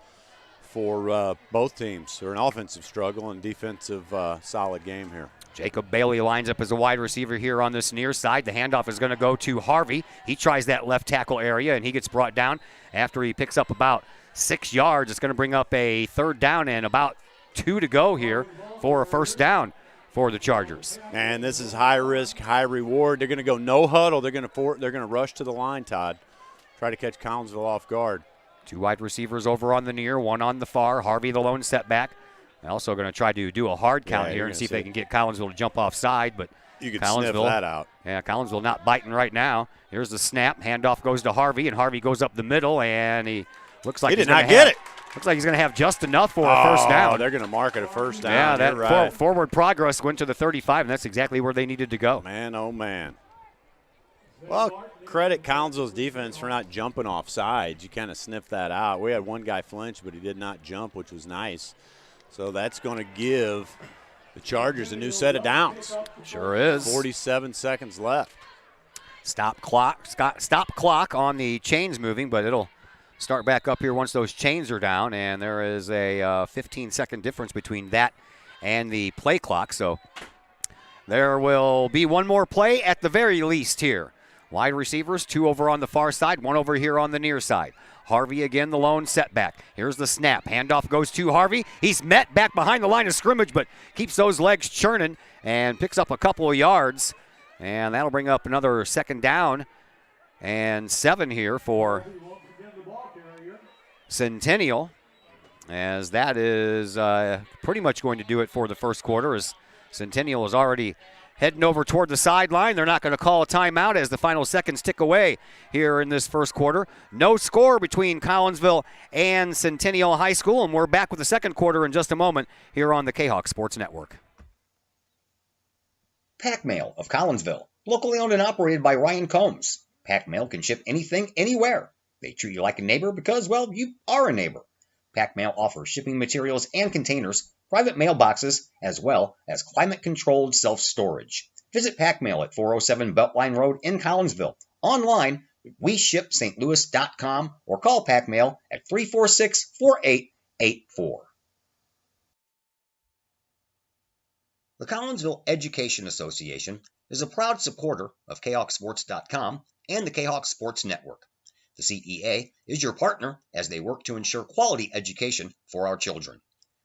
for both teams, or an offensive struggle and defensive solid game here. Jacob Bailey lines up as a wide receiver here on this near side. The handoff is going to go to Harvey. He tries that left tackle area, and he gets brought down after he picks up about 6 yards. It's going to bring up a 3rd down and about 2 to go here for a first down for the Chargers. And this is high risk, high reward. They're going to go no huddle. They're going to rush to the line, Todd. Try to catch Collinsville off guard. 2 wide receivers over on the near, 1 on the far. Harvey the lone setback. They're also going to try to do a hard count here and see if they can get Collinsville to jump offside, but you can sniff that out. Yeah, Collinsville not biting right now. Here's the snap. Handoff goes to Harvey, and Harvey goes up the middle, and he looks like he did not get it. Looks like he's going to have just enough for a first down. They're going to mark it a first down. Yeah, that right. Forward progress went to the 35, and that's exactly where they needed to go. Man, oh, man. Well, credit Collinsville's defense for not jumping off sides. You kind of sniffed that out. We had one guy flinch, but he did not jump, which was nice. So that's going to give the Chargers a new set of downs. Sure is. 47 seconds left. Stop clock on the chains moving, but it'll start back up here once those chains are down, and there is a 15-second difference between that and the play clock. So There will be one more play at the very least here. Wide receivers, 2 over on the far side, 1 over here on the near side. Harvey again, the lone setback. Here's the snap. Handoff goes to Harvey. He's met back behind the line of scrimmage, but keeps those legs churning and picks up a couple of yards. And that'll bring up another 2nd down and 7 here for Centennial, as that is pretty much going to do it for the first quarter, as Centennial is already heading over toward the sideline. They're not going to call a timeout as the final seconds tick away here in this first quarter. No score between Collinsville and Centennial High School, and we're back with the second quarter in just a moment here on the Kahok Sports Network. Pack Mail of Collinsville, locally owned and operated by Ryan Combs. Pack Mail can ship anything, anywhere. They treat you like a neighbor because, well, you are a neighbor. Pack Mail offers shipping materials and containers, private mailboxes, as well as climate-controlled self-storage. Visit Pack Mail at 407 Beltline Road in Collinsville. Online, WeShipSt.Louis.com or call Pack Mail at 346-4884. The Collinsville Education Association is a proud supporter of KahokSports.com and the Kahok Sports Network. The CEA is your partner as they work to ensure quality education for our children.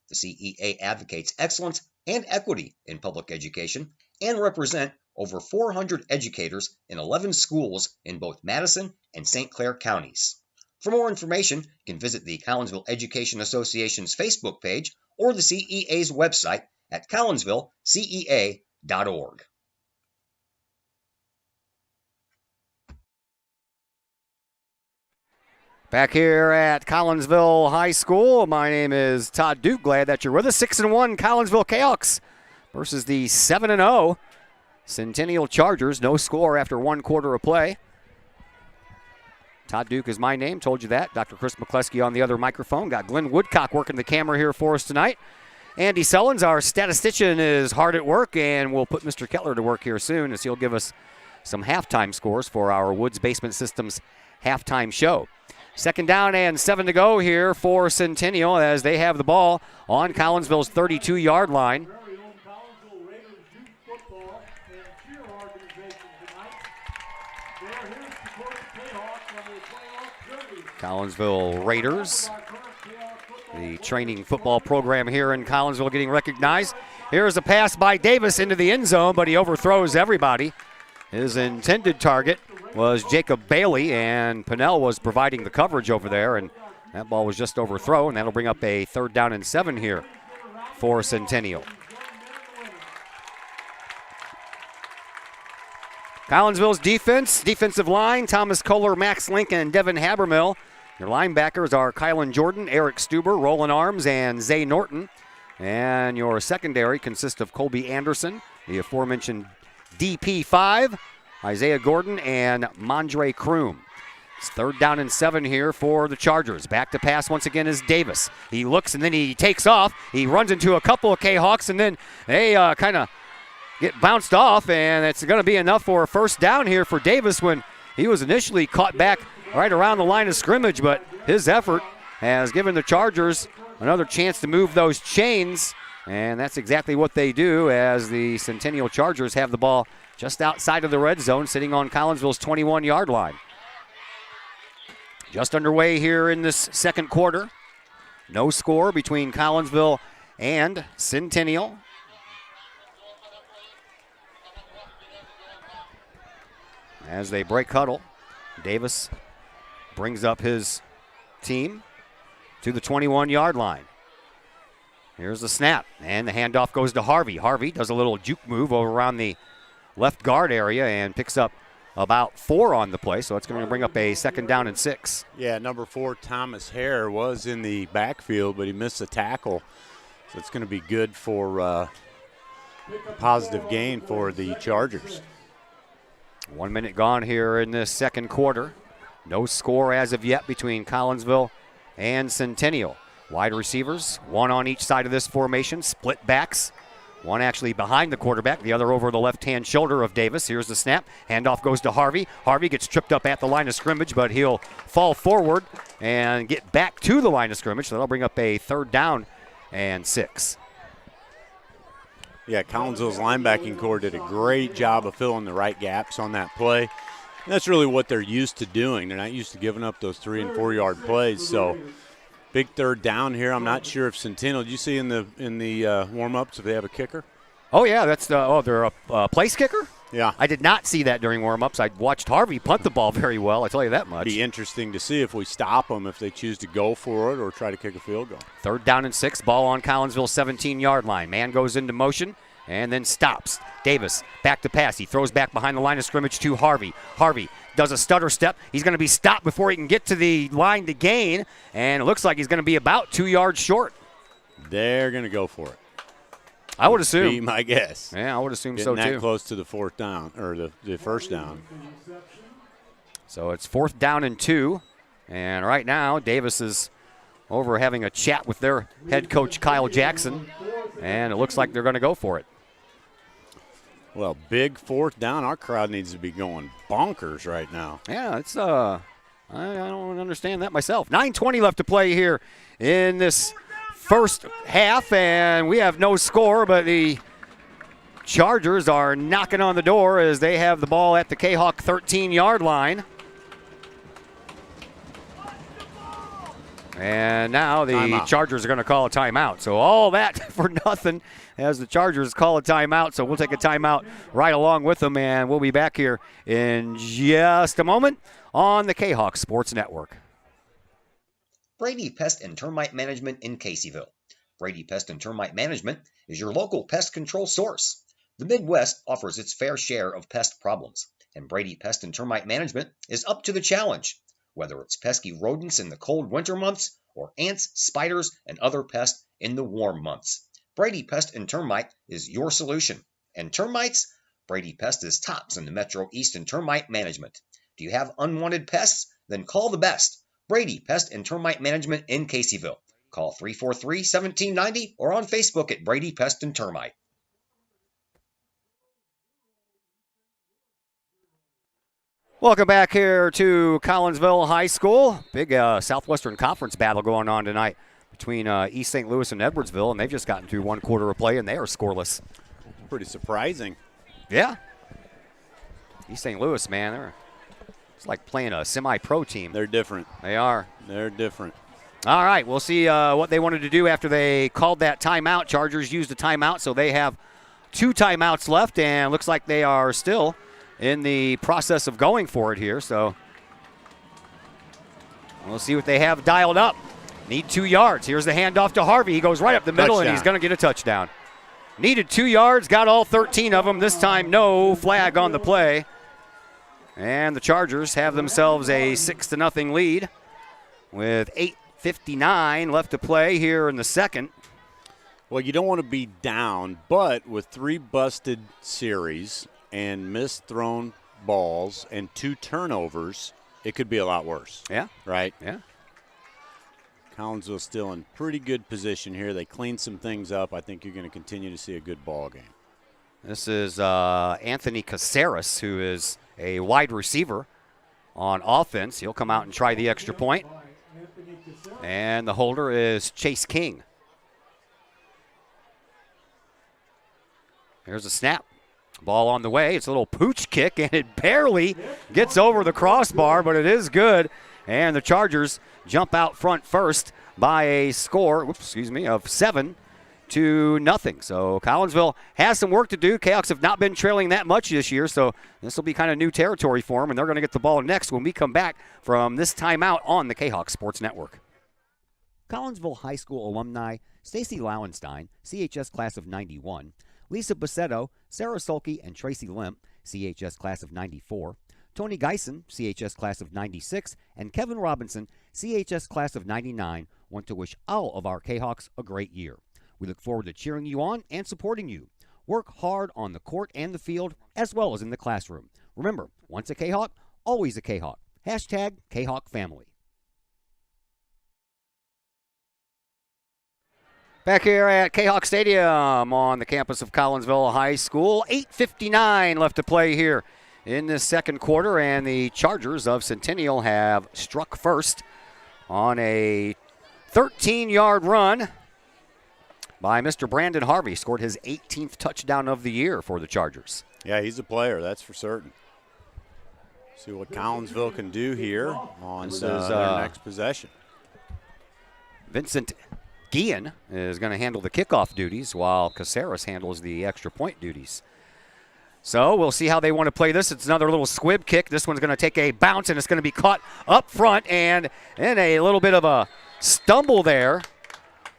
The CEA advocates excellence and equity in public education and represent over 400 educators in 11 schools in both Madison and St. Clair counties. For more information, you can visit the Collinsville Education Association's Facebook page or the CEA's website at collinsvillecea.org. Back here at Collinsville High School, my name is Todd Duke. Glad that you're with us. 6-1 Collinsville Cahoks versus the 7-0 Centennial Chargers. No score after 1 quarter of play. Todd Duke is my name. Told you that. Dr. Chris McCleskey on the other microphone. Got Glenn Woodcock working the camera here for us tonight. Andy Sullins, our statistician, is hard at work, and we'll put Mr. Kettler to work here soon as he'll give us some halftime scores for our Woods Basement Systems halftime show. 2nd down and 7 to go here for Centennial as they have the ball on Collinsville's 32-yard line. Collinsville Raiders, the training football program here in Collinsville, getting recognized. Here's a pass by Davis into the end zone, but he overthrows everybody. His intended target was Jacob Bailey, and Pinnell was providing the coverage over there, and that ball was just overthrown, and that'll bring up a 3rd down and 7 here for Centennial. Collinsville's defensive line, Thomas Kohler, Max Lincoln, and Devin Habermill. Your linebackers are Kylan Jordan, Eric Stuber, Roland Arms, and Zay Norton. And your secondary consists of Colby Anderson, the aforementioned DP5, Isaiah Gordon, and Mondre Kroom. It's 3rd down and 7 here for the Chargers. Back to pass once again is Davis. He looks and then he takes off. He runs into a couple of K-Hawks, and then they kind of get bounced off, and it's going to be enough for a 1st down here for Davis when he was initially caught back right around the line of scrimmage, but his effort has given the Chargers another chance to move those chains, and that's exactly what they do as the Centennial Chargers have the ball just outside of the red zone, sitting on Collinsville's 21-yard line. Just underway here in this second quarter. No score between Collinsville and Centennial. As they break huddle, Davis brings up his team to the 21-yard line. Here's the snap, and the handoff goes to Harvey. Harvey does a little juke move over around the left guard area and picks up about 4 on the play, so it's going to bring up a 2nd down and 6. Yeah, number 4, Thomas Hare, was in the backfield, but he missed the tackle, so it's going to be good for a positive gain for the Chargers. 1 minute gone here in this second quarter. No score as of yet between Collinsville and Centennial. Wide receivers, 1 on each side of this formation, split backs. 1 actually behind the quarterback, the other over the left-hand shoulder of Davis. Here's the snap. Handoff goes to Harvey. Harvey gets tripped up at the line of scrimmage, but he'll fall forward and get back to the line of scrimmage. So that'll bring up a 3rd down and 6. Yeah, Collinsville's linebacking core did a great job of filling the right gaps on that play. And that's really what they're used to doing. They're not used to giving up those 3 and 4 yard plays. So big third down here. I'm not sure if Centennial. Did you see in the warm ups if they have a kicker? Oh yeah, they're a place kicker. Yeah. I did not see that during warm-ups. I watched Harvey punt the ball very well, I tell you that much. Be interesting to see if we stop them, if they choose to go for it or try to kick a field goal. 3rd down and 6, ball on Collinsville 17-yard line. Man goes into motion and then stops. Davis back to pass. He throws back behind the line of scrimmage to Harvey. Harvey does a stutter step. He's going to be stopped before he can get to the line to gain, and it looks like he's going to be about 2 yards short. They're going to go for it. I would assume. Be my guess. Yeah, I would assume Getting so too. that close to the 4th down, or the first down. So it's 4th down and 2. And right now, Davis is over having a chat with their head coach, Kyle Jackson. And it looks like they're going to go for it. Well, big 4th down. Our crowd needs to be going bonkers right now. Yeah, it's I don't understand that myself. 9:20 left to play here in this first half, and we have no score, but the Chargers are knocking on the door as they have the ball at the Kahok 13-yard line. And now the Chargers are going to call a timeout. So all that for nothing as the Chargers call a timeout. So we'll take a timeout right along with them, and we'll be back here in just a moment on the Kahok Sports Network. Brady Pest and Termite Management in Caseyville. Brady Pest and Termite Management is your local pest control source. The Midwest offers its fair share of pest problems, and Brady Pest and Termite Management is up to the challenge. Whether it's pesky rodents in the cold winter months or ants, spiders, and other pests in the warm months, Brady Pest and Termite is your solution. And termites? Brady Pest is tops in the Metro East in termite management. Do you have unwanted pests? Then call the best. Brady Pest and Termite Management in Caseyville. Call 343-1790 or on Facebook at Brady Pest and Termite. Welcome back here to Collinsville High School. Big Southwestern Conference battle going on tonight between East St. Louis and Edwardsville, and they've just gotten through 1 quarter of play, and they are scoreless. Pretty surprising. Yeah. East St. Louis, man, it's like playing a semi-pro team. They're different. They are. They're different. All right, we'll see what they wanted to do after they called that timeout. Chargers used a timeout, so they have 2 timeouts left, and looks like they are still in the process of going for it here. So we'll see what they have dialed up. Need 2 yards. Here's the handoff to Harvey. He goes right up the middle, Touchdown. and he's going to get a touchdown. Needed 2 yards, got all 13 of them. This time, no flag on the play. And the Chargers have themselves a 6-0 lead with 8:59 left to play here in the second. Well, you don't want to be down, but with 3 busted series and missed thrown balls and 2 turnovers, it could be a lot worse. Yeah. Right? Yeah. Collinsville still in pretty good position here. They cleaned some things up. I think you're going to continue to see a good ball game. This is Anthony Caceres, who is a wide receiver on offense. He'll come out and try the extra point. And the holder is Chase King. Here's a snap. Ball on the way. It's a little pooch kick, and it barely gets over the crossbar, but it is good. And the Chargers jump out front first by a score, of 7-0. So Collinsville has some work to do. Cahoks have not been trailing that much this year, so this will be kind of new territory for them, and they're going to get the ball next when we come back from this timeout on the Kahok Sports Network. Collinsville High School alumni Stacy Lauenstein, CHS class of 91, Lisa Bassetto, Sarah Sulke, and Tracy Limp, CHS class of 94, Tony Geisen, CHS class of 96, and Kevin Robinson, CHS class of 99, want to wish all of our Kahawks a great year. We look forward to cheering you on and supporting you. Work hard on the court and the field, as well as in the classroom. Remember, once a Kahawk, always a Kahawk. Hashtag Kahawk Family. Back here at Kahawk Stadium on the campus of Collinsville High School. 8:59 left to play here in this second quarter, and the Chargers of Centennial have struck first on a 13-yard run. by Mr. Brandon Harvey. Scored his 18th touchdown of the year for the Chargers. Yeah, he's a player, that's for certain. See what Collinsville can do here on their next possession. Vincent Guillen is going to handle the kickoff duties while Caceres handles the extra point duties. So we'll see how they want to play this. It's another little squib kick. This one's going to take a bounce, and it's going to be caught up front, and in a little bit of a stumble there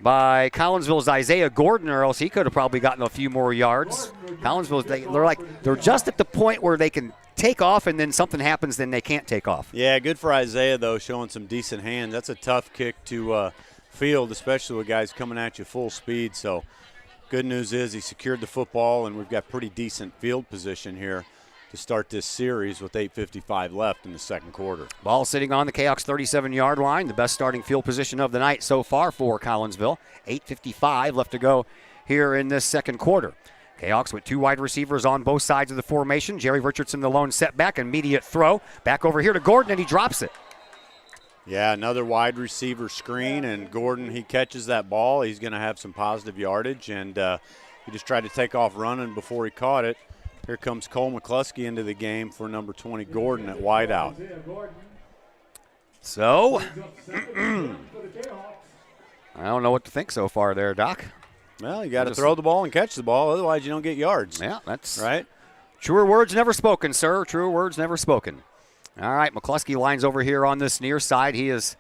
by Collinsville's Isaiah Gordon, or else he could have probably gotten a few more yards. Collinsville, they're just at the point where they can take off, and then something happens, then they can't take off. Yeah, good for Isaiah, though, showing some decent hands. That's a tough kick to field, especially with guys coming at you full speed. So good news is he secured the football, and we've got pretty decent field position here to start this series with 8:55 left in the second quarter. Ball sitting on the Kahok's 37-yard line, the best starting field position of the night so far for Collinsville. 8:55 left to go here in this second quarter. Kahawks with two wide receivers on both sides of the formation. Jerry Richardson, the lone setback, immediate throw. Back over here to Gordon, and he drops it. Yeah, another wide receiver screen, and Gordon, he catches that ball. He's going to have some positive yardage, and he just tried to take off running before he caught it. Here comes Cole McCluskey into the game for number 20, Gordon, at wideout. So, I don't know what to think so far there, Doc. Well, you got to throw the ball and catch the ball, otherwise you don't get yards. Yeah, that's right. Truer words never spoken, sir. Truer words never spoken. All right, McCluskey lines over here on this near side. He has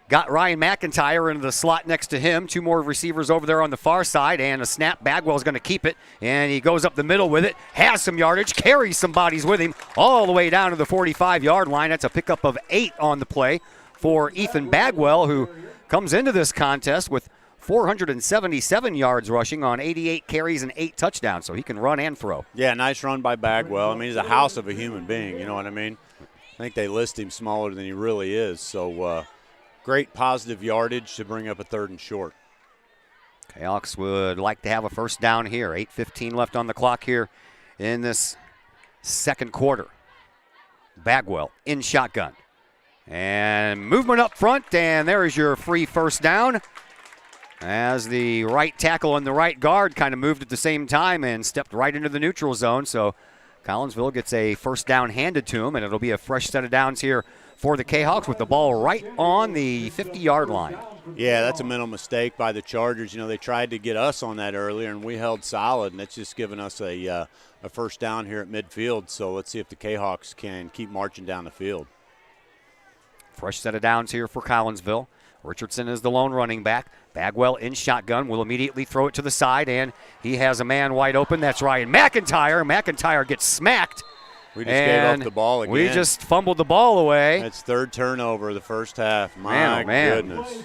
got Ryan McIntyre into the slot next to him. Two more receivers over there on the far side, and a snap. Bagwell's going to keep it, and he goes up the middle with it, has some yardage, carries some bodies with him all the way down to the 45-yard line. That's a pickup of 8 on the play for Ethan Bagwell, who comes into this contest with 477 yards rushing on 88 carries and 8 touchdowns, so he can run and throw. Yeah, nice run by Bagwell. I mean, he's a house of a human being, you know what I mean? I think they list him smaller than he really is, so great positive yardage to bring up a 3rd and short. Kahawks would like to have a first down here. 8:15 left on the clock here in this second quarter. Bagwell in shotgun. And movement up front, and there is your free first down. As the right tackle and the right guard kind of moved at the same time and stepped right into the neutral zone. So Collinsville gets a first down handed to him, and it'll be a fresh set of downs here for the Kahawks with the ball right on the 50-yard line. Yeah, that's a mental mistake by the Chargers. You know, they tried to get us on that earlier, and we held solid, and it's just given us a first down here at midfield. So let's see if the Kahawks can keep marching down the field. Fresh set of downs here for Collinsville. Richardson is the lone running back. Bagwell in shotgun will immediately throw it to the side, and he has a man wide open. That's Ryan McIntyre. McIntyre gets smacked. We just gave up the ball again. We just fumbled the ball away. That's 3rd turnover of the first half. My goodness.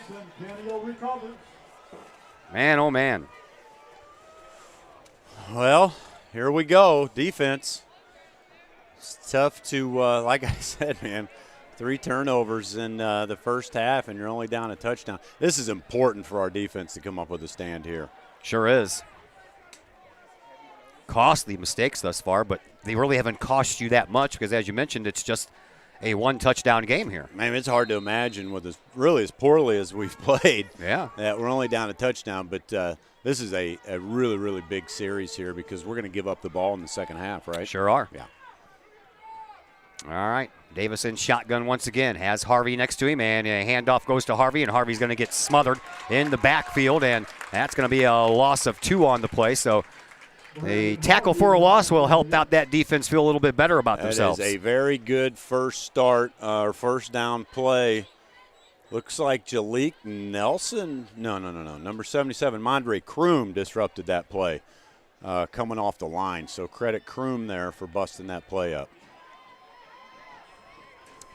Man, oh, man. Well, here we go. Defense. It's tough to, like I said, man, 3 turnovers in the first half, and you're only down a touchdown. This is important for our defense to come up with a stand here. Sure is. Costly mistakes thus far, but they really haven't cost you that much because, as you mentioned, it's just a 1-touchdown game here. Man, it's hard to imagine with as poorly as we've played. Yeah. That we're only down a touchdown, but this is a really, really big series here because we're going to give up the ball in the second half, right? Sure are. Yeah. All right. Davis in shotgun once again. Has Harvey next to him, and a handoff goes to Harvey, and Harvey's going to get smothered in the backfield, and that's going to be a loss of 2 on the play. So a tackle for a loss will help out that defense feel a little bit better about themselves. That is a very good first start, or first down play. Looks like Jalik Nelson. No. Number 77, Mondre Kroom disrupted that play coming off the line. So credit Kroom there for busting that play up.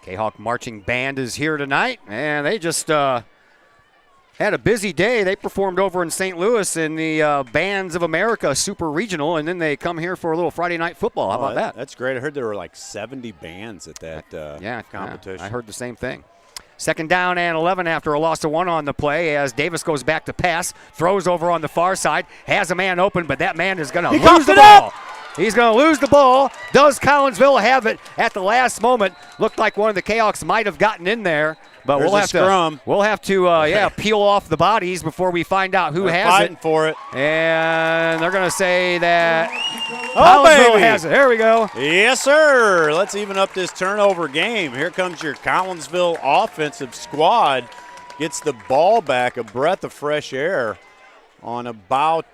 Kahawk Marching Band is here tonight, and they just had a busy day. They performed over in St. Louis in the Bands of America Super Regional, and then they come here for a little Friday night football. How about that? That's great. I heard there were like 70 bands at that competition. Yeah, I heard the same thing. Second down and 11 after a loss of 1 on the play as Davis goes back to pass, throws over on the far side, has a man open, but that man is going to lose the ball. He's going to lose the ball. Does Collinsville have it at the last moment? Looked like one of the Kahawks might have gotten in there, But There's we'll a have scrum. to peel off the bodies before we find out who They're has fighting it. for it. And they're going to say that Oh, Collinsville baby. has it. There we go. Yes, sir. Let's even up this turnover game. Here comes your Collinsville offensive squad. Gets the ball back, a breath of fresh air on about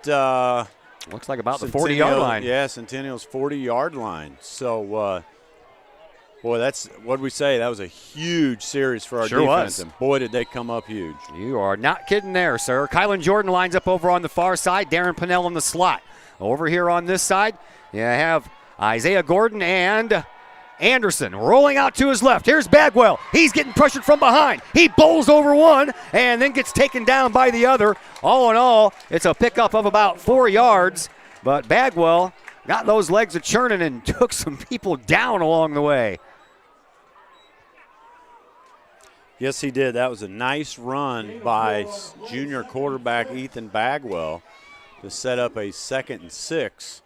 looks like about the 40-yard line. Yeah, Centennial's 40-yard line. So, boy, that's what we say. That was a huge series for our Sure defense, was. and boy, did they come up huge. You are not kidding there, sir. Kylan Jordan lines up over on the far side. Darren Pinnell in the slot. Over here on this side, you have Isaiah Gordon and Anderson rolling out to his left. Here's Bagwell. He's getting pressured from behind. He bowls over one and then gets taken down by the other. All in all, it's a pickup of about 4 yards, but Bagwell got those legs a churning and took some people down along the way. Yes, he did. That was a nice run by junior quarterback Ethan Bagwell to set up a 2nd and 6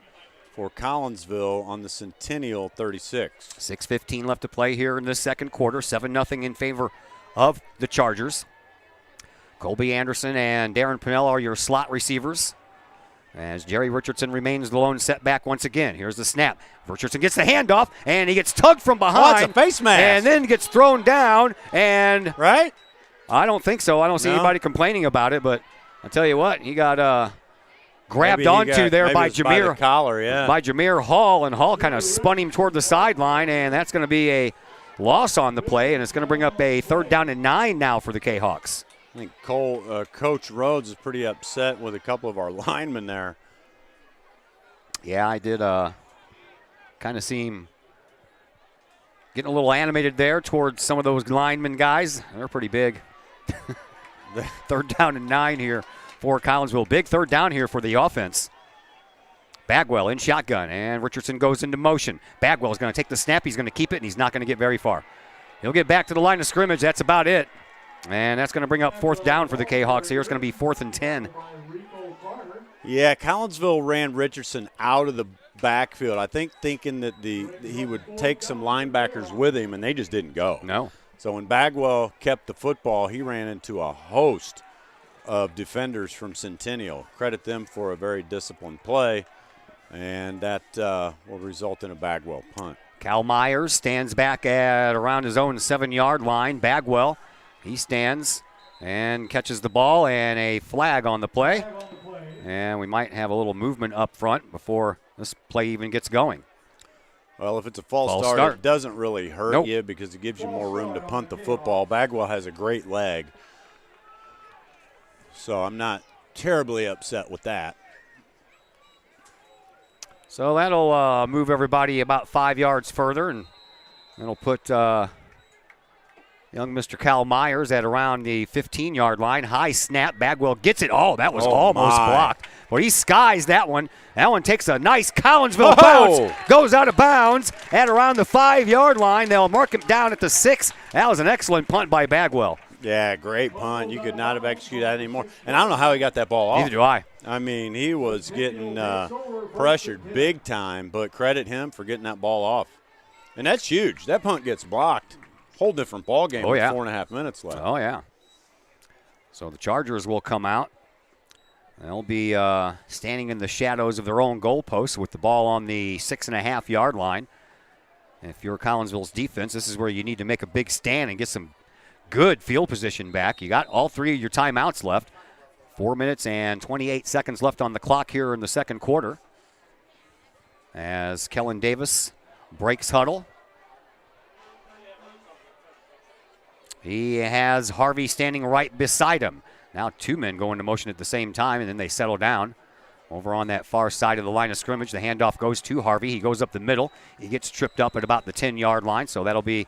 for Collinsville on the Centennial 36. 6:15 left to play here in the second quarter. 7-0 in favor of the Chargers. Colby Anderson and Darren Pinnell are your slot receivers, as Jerry Richardson remains the lone setback once again. Here's the snap. Richardson gets the handoff, and he gets tugged from behind. Oh, it's a face mask. And then gets thrown down, and right? I don't think so. I don't see anybody complaining about it, but I'll tell you what, he got grabbed onto there by Jameer. By the collar, yeah. By Jameer Hall, and Hall kind of spun him toward the sideline, and that's going to be a loss on the play, and it's going to bring up a 3rd down and 9 now for the Kahawks. I think Coach Rhodes is pretty upset with a couple of our linemen there. Yeah, I did kind of see him getting a little animated there towards some of those linemen guys. They're pretty big. 3rd down and 9 here for Collinsville. Big 3rd down here for the offense. Bagwell in shotgun, and Richardson goes into motion. Bagwell is going to take the snap. He's going to keep it, and he's not going to get very far. He'll get back to the line of scrimmage. That's about it. And that's going to bring up 4th down for the Kahawks here. It's going to be 4th and 10. Yeah, Collinsville ran Richardson out of the backfield, I think thinking that he would take some linebackers with him, and they just didn't go. No. So when Bagwell kept the football, he ran into a host of defenders from Centennial. Credit them for a very disciplined play, and that will result in a Bagwell punt. Cal Myers stands back at around his own 7-yard line. Bagwell, he stands and catches the ball, and a flag on the play. And we might have a little movement up front before this play even gets going. Well, if it's a false start, it doesn't really hurt you because it gives you more room to punt the football. Bagwell has a great leg, so I'm not terribly upset with that. So that'll move everybody about 5 yards further, and that'll put young Mr. Cal Myers at around the 15-yard line. High snap. Bagwell gets it. Oh, that was almost blocked. Well, he skies that one. That one takes a nice Collinsville bounce. Goes out of bounds at around the 5-yard line. They'll mark him down at the 6. That was an excellent punt by Bagwell. Yeah, great punt. You could not have executed that anymore. And I don't know how he got that ball off. Neither do I. I mean, he was getting pressured big time, but credit him for getting that ball off. And that's huge. That punt gets blocked. Whole different ball game with 4.5 minutes left. Oh, yeah. So the Chargers will come out. They'll be standing in the shadows of their own goalposts with the ball on the 6.5-yard line. And if you're Collinsville's defense, this is where you need to make a big stand and get some good field position back. You got all 3 of your timeouts left. 4 minutes and 28 seconds left on the clock here in the second quarter. As Kellen Davis breaks huddle. He has Harvey standing right beside him. Now 2 men go into motion at the same time, and then they settle down. Over on that far side of the line of scrimmage, the handoff goes to Harvey. He goes up the middle. He gets tripped up at about the 10-yard line, so that'll be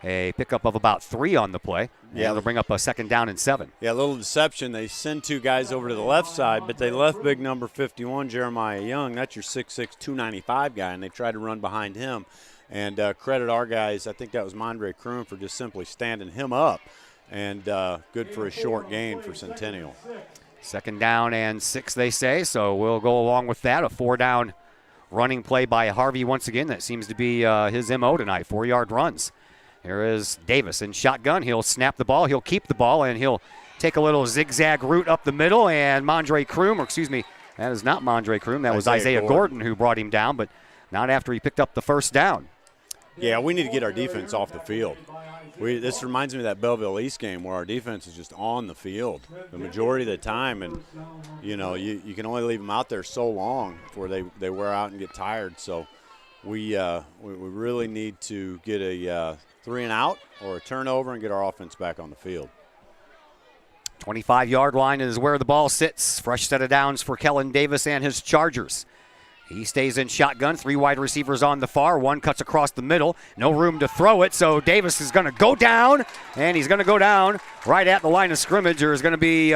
a pickup of about 3 on the play. Yeah, they'll bring up a 2nd down and 7. Yeah, a little deception. They send 2 guys over to the left side, but they left big number 51, Jeremiah Young. That's your 6'6", 295 guy, and they tried to run behind him. And credit our guys, I think that was Mondre Kroon, for just simply standing him up. And good for a short gain for Centennial. 2nd down and 6, they say, so we'll go along with that. A 4-down running play by Harvey once again. That seems to be his MO tonight, 4-yard runs. Here is Davis in shotgun. He'll snap the ball. He'll keep the ball, and he'll take a little zigzag route up the middle. And Mondre Kroom, or excuse me, that is not Mondre Kroom. That was Isaiah Gordon who brought him down, but not after he picked up the first down. Yeah, we need to get our defense off the field. This reminds me of that Belleville East game where our defense is just on the field the majority of the time, and you can only leave them out there so long before they wear out and get tired. So we really need to get a 3-and-out or a turnover and get our offense back on the field. 25-yard line is where the ball sits. Fresh set of downs for Kellen Davis and his Chargers. He stays in shotgun. 3 wide receivers on the far. 1 cuts across the middle. No room to throw it, so Davis is going to go down, and he's going to go down right at the line of scrimmage. There's going to be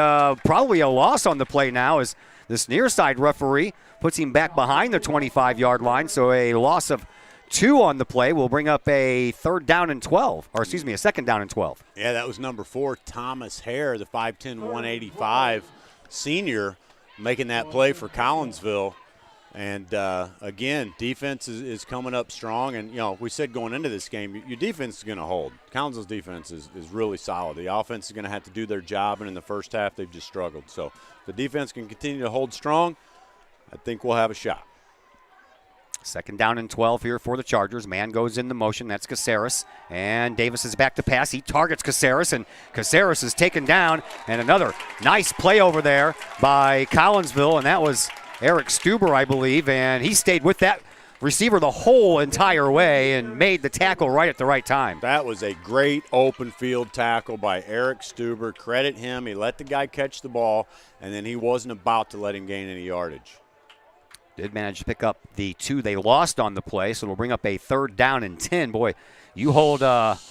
probably a loss on the play now as this near side referee puts him back behind the 25-yard line, so a loss of 2 on the play will bring up a 3rd down and 12, or excuse me, a 2nd down and 12. Yeah, that was number 4, Thomas Hare, the 5'10", 185 senior, making that play for Collinsville. And, again, defense is coming up strong. And, we said going into this game, your defense is going to hold. Collinsville's defense is really solid. The offense is going to have to do their job, and in the first half they've just struggled. So if the defense can continue to hold strong, I think we'll have a shot. 2nd down and 12 here for the Chargers. Man goes into motion. That's Caceres. And Davis is back to pass. He targets Caceres, and Caceres is taken down. And another nice play over there by Collinsville, and that was Eric Stuber, I believe, and he stayed with that receiver the whole entire way and made the tackle right at the right time. That was a great open field tackle by Eric Stuber. Credit him. He let the guy catch the ball, and then he wasn't about to let him gain any yardage. Did manage to pick up the 2 they lost on the play, so it'll bring up a 3rd down and 10. Boy, you hold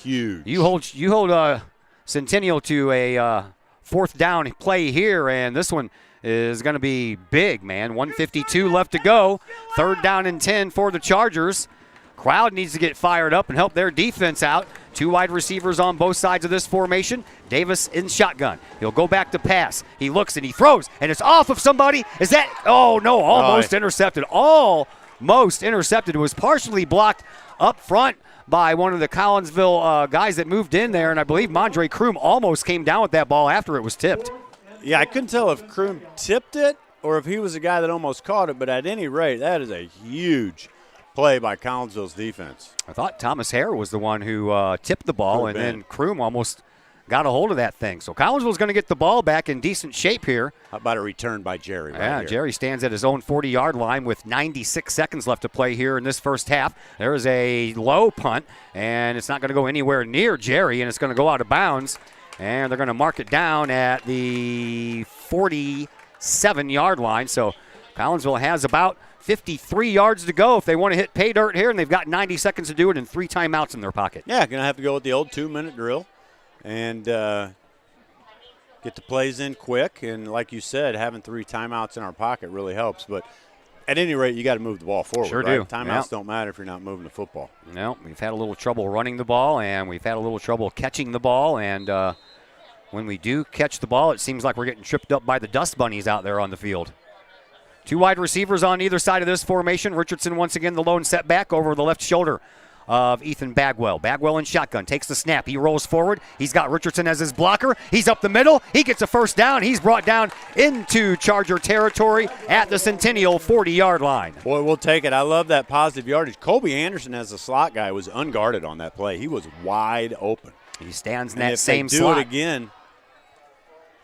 huge. You hold Centennial to a 4th down play here, and this one is going to be big, man. 1:52 left to go. 3rd down and 10 for the Chargers. Crowd needs to get fired up and help their defense out. 2 wide receivers on both sides of this formation. Davis in shotgun. He'll go back to pass. He looks and he throws, and it's off of somebody. Is that? Oh, no, almost intercepted. Almost intercepted. It was partially blocked up front by one of the Collinsville guys that moved in there, and I believe Mondre Kroom almost came down with that ball after it was tipped. Yeah, I couldn't tell if Kroom tipped it or if he was the guy that almost caught it, but at any rate, that is a huge play by Collinsville's defense. I thought Thomas Hare was the one who tipped the ball, and then Kroom almost got a hold of that thing. So Collinsville's going to get the ball back in decent shape here. How about a return by Jerry here? Jerry stands at his own 40-yard line with 96 seconds left to play here in this first half. There is a low punt, and it's not going to go anywhere near Jerry, and it's going to go out of bounds. And they're going to mark it down at the 47-yard line. So Collinsville has about 53 yards to go if they want to hit pay dirt here, and they've got 90 seconds to do it and 3 timeouts in their pocket. Yeah, going to have to go with the old 2-minute drill and get the plays in quick. And like you said, having 3 timeouts in our pocket really helps. But at any rate, you got to move the ball forward. Sure right? do. Timeouts don't matter if you're not moving the football. No, we've had a little trouble running the ball, and we've had a little trouble catching the ball. And when we do catch the ball, it seems like we're getting tripped up by the dust bunnies out there on the field. 2 wide receivers on either side of this formation. Richardson once again the lone setback over the left shoulder of Ethan Bagwell. Bagwell in shotgun, takes the snap. He rolls forward. He's got Richardson as his blocker. He's up the middle. He gets a 1st down. He's brought down into Charger territory at the Centennial 40-yard line. Boy, we'll take it. I love that positive yardage. Colby Anderson as a slot guy was unguarded on that play. He was wide open. He stands in and that if same they do slot. it again,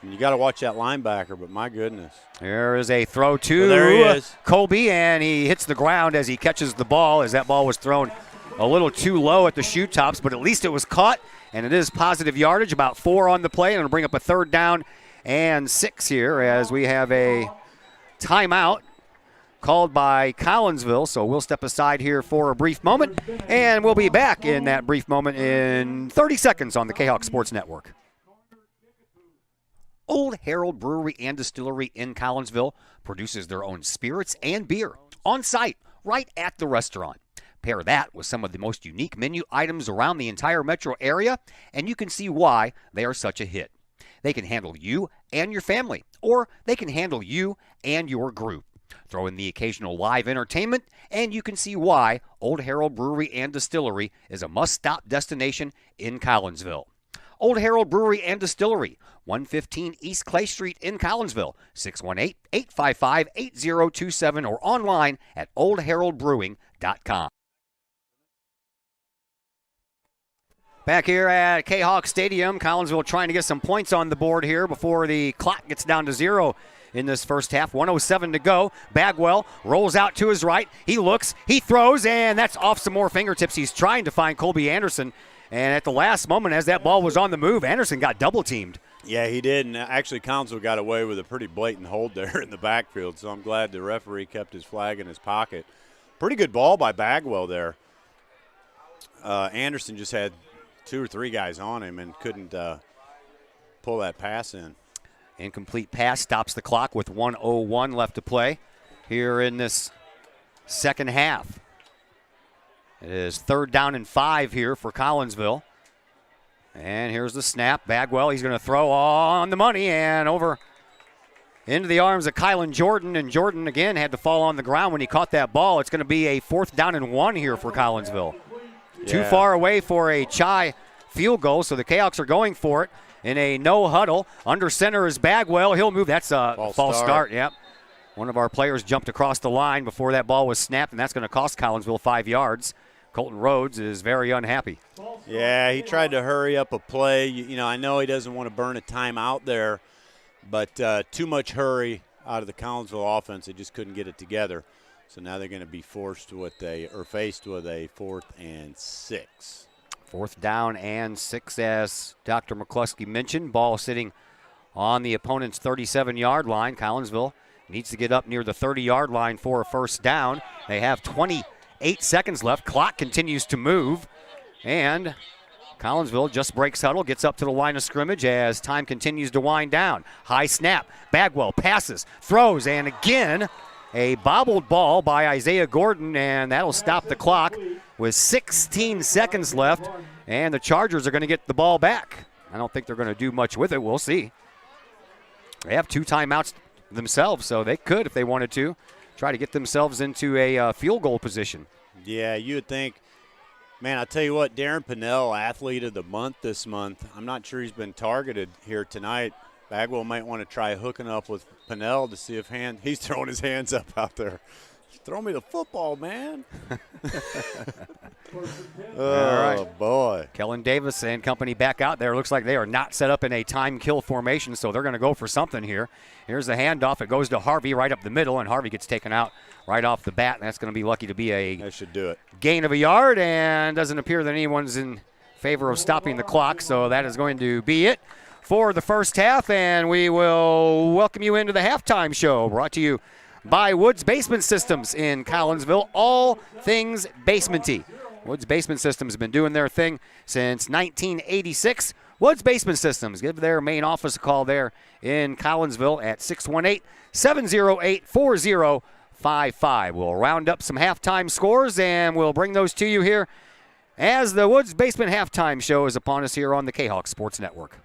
you got to watch that linebacker, but my goodness. There is a throw to there he is. Colby, and he hits the ground as he catches the ball, as that ball was thrown a little too low at the shoe tops, but at least it was caught, and it is positive yardage, about 4 on the play, and it'll bring up a 3rd down and 6 here as we have a timeout called by Collinsville. So we'll step aside here for a brief moment, and we'll be back in that brief moment in 30 seconds on the Kahok Sports Network. Old Herald Brewery and Distillery in Collinsville produces their own spirits and beer on site right at the restaurant. Pair that with some of the most unique menu items around the entire metro area, and you can see why they are such a hit. They can handle you and your family, or they can handle you and your group. Throw in the occasional live entertainment, and you can see why Old Herald Brewery and Distillery is a must-stop destination in Collinsville. Old Herald Brewery and Distillery, 115 East Clay Street in Collinsville, 618-855-8027, or online at oldheraldbrewing.com. Back here at Kahok Stadium, Collinsville trying to get some points on the board here before the clock gets down to 0 in this first half. 1:07 to go. Bagwell rolls out to his right. He looks, he throws, and that's off some more fingertips. He's trying to find Colby Anderson, and at the last moment as that ball was on the move, Anderson got double-teamed. Yeah, he did, and actually Collinsville got away with a pretty blatant hold there in the backfield, so I'm glad the referee kept his flag in his pocket. Pretty good ball by Bagwell there. Anderson just had 2 or 3 guys on him and couldn't pull that pass in. Incomplete pass stops the clock with 1:01 left to play here in this second half. It is 3rd down and 5 here for Collinsville. And here's the snap. Bagwell, he's going to throw on the money and over into the arms of Kylan Jordan. And Jordan, again, had to fall on the ground when he caught that ball. It's going to be a 4th down and 1 here for Collinsville. Yeah. Too far away for a Chai field goal, so the Cahoks are going for it in a no huddle. Under center is Bagwell. He'll move. That's a false start. Yep. One of our players jumped across the line before that ball was snapped, and that's going to cost Collinsville 5 yards. Colton Rhodes is very unhappy. Yeah, he tried to hurry up a play. You know, I know he doesn't want to burn a timeout there, but too much hurry out of the Collinsville offense. They just couldn't get it together. So now they're going to be faced with a 4th and 6. 4th down and 6, as Dr. McCluskey mentioned. Ball sitting on the opponent's 37-yard line. Collinsville needs to get up near the 30-yard line for a 1st down. They have 28 seconds left. Clock continues to move. And Collinsville just breaks huddle, gets up to the line of scrimmage as time continues to wind down. High snap. Bagwell passes, throws, and again, a bobbled ball by Isaiah Gordon, and that'll stop the clock with 16 seconds left, and the Chargers are going to get the ball back. I don't think they're going to do much with it. We'll see. They have 2 timeouts themselves, so they could, if they wanted to, try to get themselves into a field goal position. Yeah, you would think. Man, I tell you what, Darren Pinnell, Athlete of the Month this month. I'm not sure he's been targeted here tonight. Bagwell might want to try hooking up with Pinnell to see if he's throwing his hands up out there. Throw me the football, man. All right. Boy. Kellen Davis and company back out there. Looks like they are not set up in a time-kill formation, so they're going to go for something here. Here's the handoff. It goes to Harvey right up the middle, and Harvey gets taken out right off the bat, and that's going to be lucky to be a should do it. Gain of a yard, and doesn't appear that anyone's in favor of stopping the clock, so that is going to be it for the first half, and we will welcome you into the halftime show, brought to you by Woods Basement Systems in Collinsville. All things basementy. Woods Basement Systems have been doing their thing since 1986. Woods Basement Systems, give their main office a call there in Collinsville at 618-708-4055. We'll round up some halftime scores, and we'll bring those to you here as the Woods Basement Halftime Show is upon us here on the Kahok Sports Network.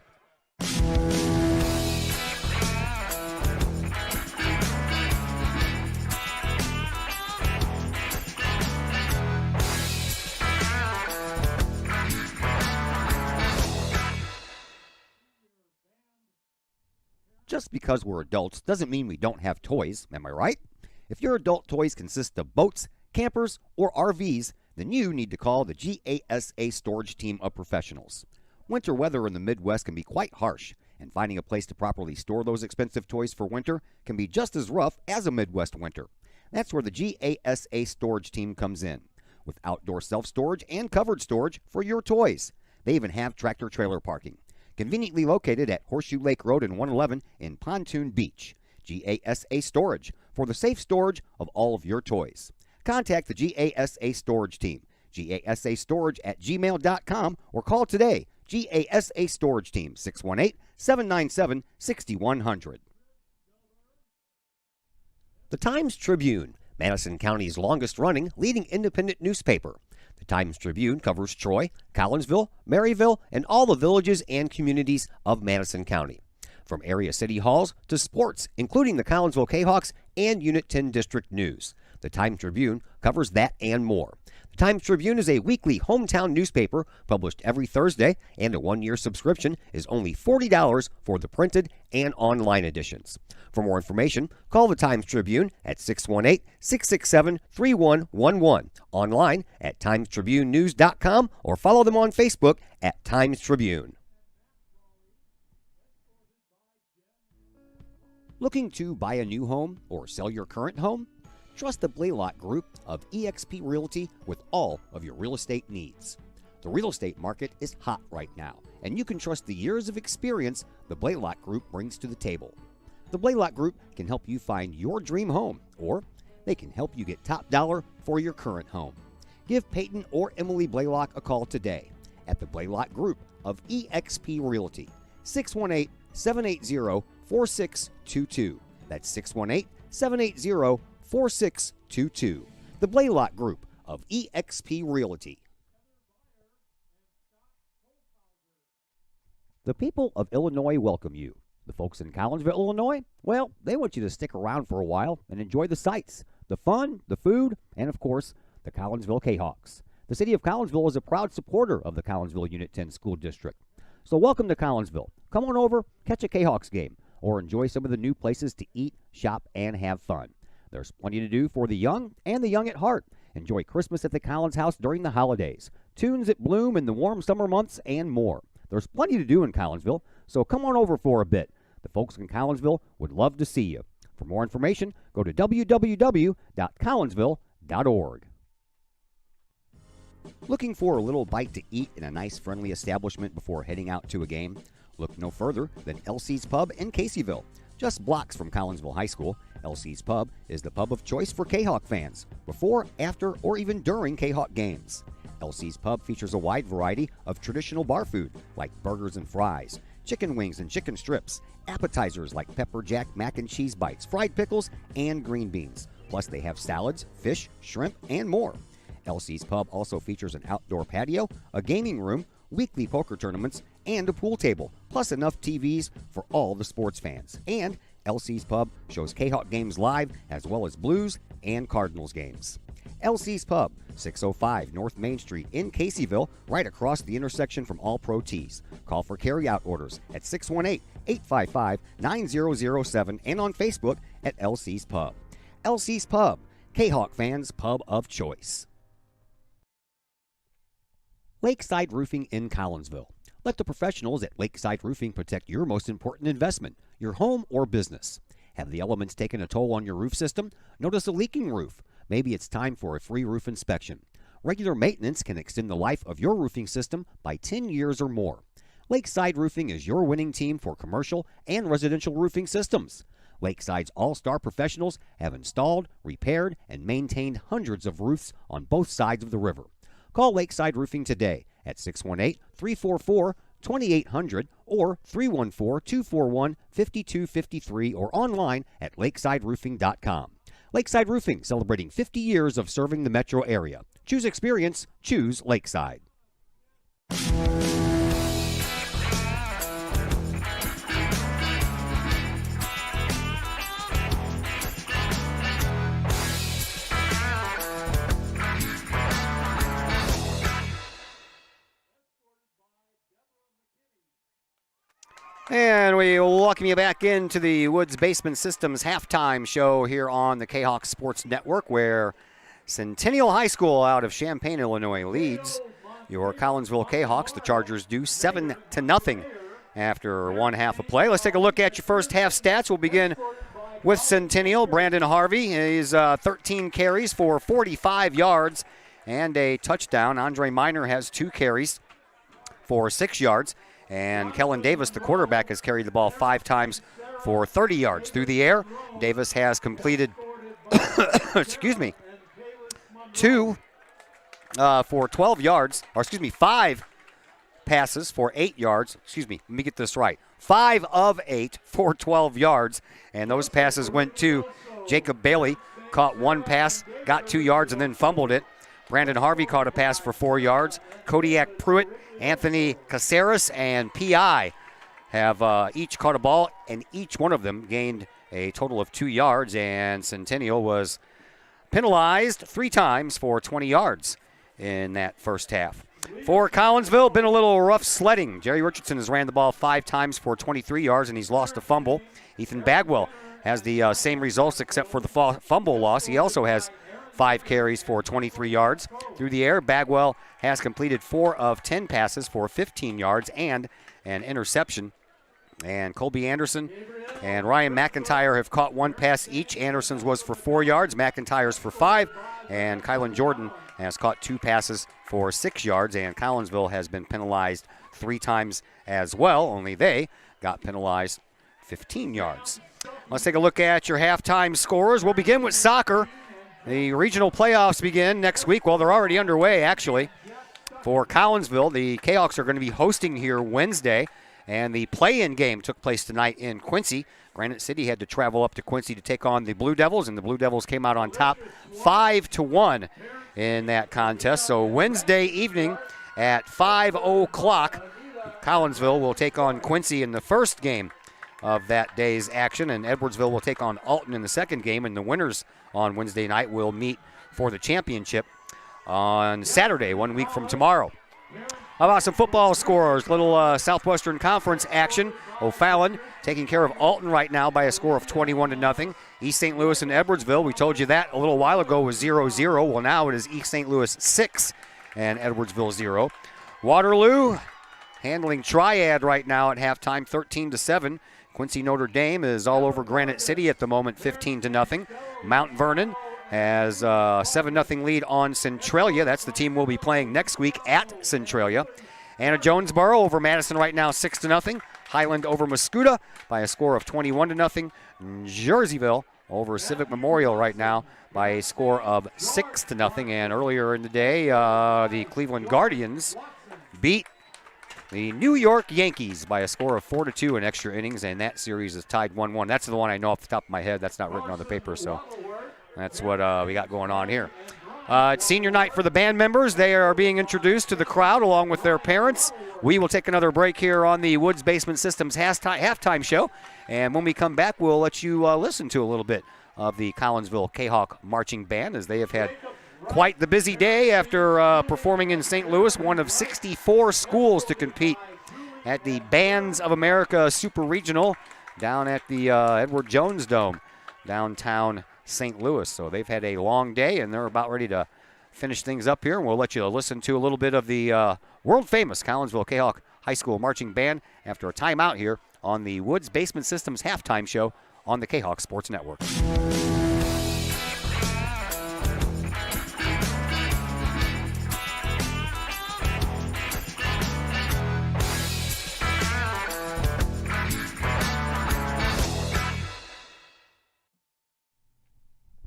Just because we're adults doesn't mean we don't have toys, am I right? If your adult toys consist of boats, campers, or RVs, then you need to call the GASA storage team of professionals. Winter weather in the Midwest can be quite harsh, and finding a place to properly store those expensive toys for winter can be just as rough as a Midwest winter. That's where the GASA storage team comes in, with outdoor self-storage and covered storage for your toys. They even have tractor-trailer parking. Conveniently located at Horseshoe Lake Road and 111 in Pontoon Beach. GASA Storage, for the safe storage of all of your toys. Contact the GASA Storage Team, gasastorage@gmail.com, or call today, GASA Storage Team, 618-797-6100. The Times-Tribune, Madison County's longest-running leading independent newspaper. The Times-Tribune covers Troy, Collinsville, Maryville, and all the villages and communities of Madison County. From area city halls to sports, including the Collinsville Kahawks and Unit 10 District news. The Times-Tribune covers that and more. The Times-Tribune is a weekly hometown newspaper published every Thursday, and a one-year subscription is only $40 for the printed and online editions. For more information, call the Times-Tribune at 618-667-3111, online at timestribunenews.com, or follow them on Facebook at Times-Tribune. Looking to buy a new home or sell your current home? Trust the Blaylock Group of eXp Realty with all of your real estate needs. The real estate market is hot right now, and you can trust the years of experience the Blaylock Group brings to the table. The Blaylock Group can help you find your dream home, or they can help you get top dollar for your current home. Give Peyton or Emily Blaylock a call today at the Blaylock Group of eXp Realty, 618-780-4622. That's 618-780-4622. The Blaylock Group of eXp Realty. The people of Illinois welcome you. The folks in Collinsville, Illinois, well, they want you to stick around for a while and enjoy the sights, the fun, the food, and of course, the Collinsville Kahawks. The city of Collinsville is a proud supporter of the Collinsville Unit 10 School District. So welcome to Collinsville. Come on over, catch a Kahawks game, or enjoy some of the new places to eat, shop, and have fun. There's plenty to do for the young and the young at heart. Enjoy Christmas at the Collins House during the holidays, tunes that bloom in the warm summer months, and more. There's plenty to do in Collinsville, so come on over for a bit. The folks in Collinsville would love to see you. For more information, go to www.collinsville.org. Looking for a little bite to eat in a nice, friendly establishment before heading out to a game? Look no further than Elsie's Pub in Caseyville. Just blocks from Collinsville High School, Elsie's Pub is the pub of choice for Kahawk fans, before, after, or even during Kahawk games. Elsie's Pub features a wide variety of traditional bar food, like burgers and fries, chicken wings and chicken strips, appetizers like pepper jack mac and cheese bites, fried pickles, and green beans. Plus, they have salads, fish, shrimp, and more. Elsie's Pub also features an outdoor patio, a gaming room, weekly poker tournaments, and a pool table, plus enough TVs for all the sports fans. And Elsie's Pub shows Kahawk games live, as well as Blues and Cardinals games. Elsie's Pub, 605 North Main Street in Caseyville, right across the intersection from All Pro Tees. Call for carry-out orders at 618-855-9007 and on Facebook at Elsie's Pub. Elsie's Pub, Kahawk fans' pub of choice. Lakeside Roofing in Collinsville. Let the professionals at Lakeside Roofing protect your most important investment, your home or business. Have the elements taken a toll on your roof system? Notice a leaking roof? Maybe it's time for a free roof inspection. Regular maintenance can extend the life of your roofing system by 10 years or more. Lakeside Roofing is your winning team for commercial and residential roofing systems. Lakeside's all-star professionals have installed, repaired, and maintained hundreds of roofs on both sides of the river. Call Lakeside Roofing today at 618-344-2800 or 314-241-5253 or online at lakesideroofing.com. Lakeside Roofing, celebrating 50 years of serving the metro area. Choose experience, choose Lakeside. And we welcome you back into the Woods Basement Systems halftime show here on the Kahawk Sports Network, where Centennial High School out of Champaign, Illinois leads your Collinsville Kahawks. The Chargers do 7-0 after one half of play. Let's take a look at your first half stats. We'll begin with Centennial. Brandon Harvey is 13 carries for 45 yards and a touchdown. Andre Miner has 2 carries for 6 yards. And Kellen Davis, the quarterback, has carried the ball 5 times for 30 yards. Through the air, Davis has completed, 2 for 12 yards, 5 passes for 8 yards. Let me get this right. 5 of 8 for 12 yards. And those passes went to Jacob Bailey, caught 1 pass, got 2 yards, and then fumbled it. Brandon Harvey caught a pass for 4 yards. Kodiak Pruitt, Anthony Caceres, and P.I. have each caught a ball, and each one of them gained a total of 2 yards, and Centennial was penalized 3 times for 20 yards in that first half. For Collinsville, been a little rough sledding. Jerry Richardson has ran the ball 5 times for 23 yards, and he's lost a fumble. Ethan Bagwell has the same results except for the fumble loss. He also has 5 carries for 23 yards. Through the air, Bagwell has completed 4 of 10 passes for 15 yards and an interception. And Colby Anderson and Ryan McIntyre have caught 1 pass each. Anderson's was for 4 yards, McIntyre's for 5, and Kylan Jordan has caught 2 passes for 6 yards, and Collinsville has been penalized 3 times as well, only they got penalized 15 yards. Let's take a look at your halftime scores. We'll begin with soccer. The regional playoffs begin next week. Well, they're already underway, actually. For Collinsville, the Kahawks are going to be hosting here Wednesday, and the play-in game took place tonight in Quincy. Granite City had to travel up to Quincy to take on the Blue Devils, and the Blue Devils came out on top 5-1 in that contest. So Wednesday evening at 5 o'clock, Collinsville will take on Quincy in the first game of that day's action, and Edwardsville will take on Alton in the second game, and the winners on Wednesday night will meet for the championship on Saturday, 1 week from tomorrow. How about some football scores? Little Southwestern Conference action. O'Fallon taking care of Alton right now by a score of 21-0. East St. Louis and Edwardsville, we told you that a little while ago, was 0-0. Well, now it is East St. Louis 6 and Edwardsville 0. Waterloo handling Triad right now at halftime, 13-7. Quincy Notre Dame is all over Granite City at the moment, 15-0. Mount Vernon has a 7-0 lead on Centralia. That's the team we'll be playing next week at Centralia. Anna Jonesboro over Madison right now, 6-0. Highland over Mascoutah by a score of 21-0. Jerseyville over Civic Memorial right now by a score of 6-0. And earlier in the day, the Cleveland Guardians beat the New York Yankees by a score of 4-2 in extra innings, and that series is tied 1-1. That's the one I know off the top of my head. That's not written on the paper, so that's what we got going on here. It's senior night for the band members. They are being introduced to the crowd along with their parents. We will take another break here on the Woods Basement Systems halftime show, and when we come back, we'll let you listen to a little bit of the Collinsville Kahok Marching Band, as they have had quite the busy day after performing in St. Louis, one of 64 schools to compete at the Bands of America Super Regional down at the Edward Jones Dome, downtown St. Louis. So they've had a long day, and they're about ready to finish things up here. And we'll let you listen to a little bit of the world-famous Collinsville Kahok High School Marching Band after a timeout here on the Woods Basement Systems halftime show on the Kahok Sports Network.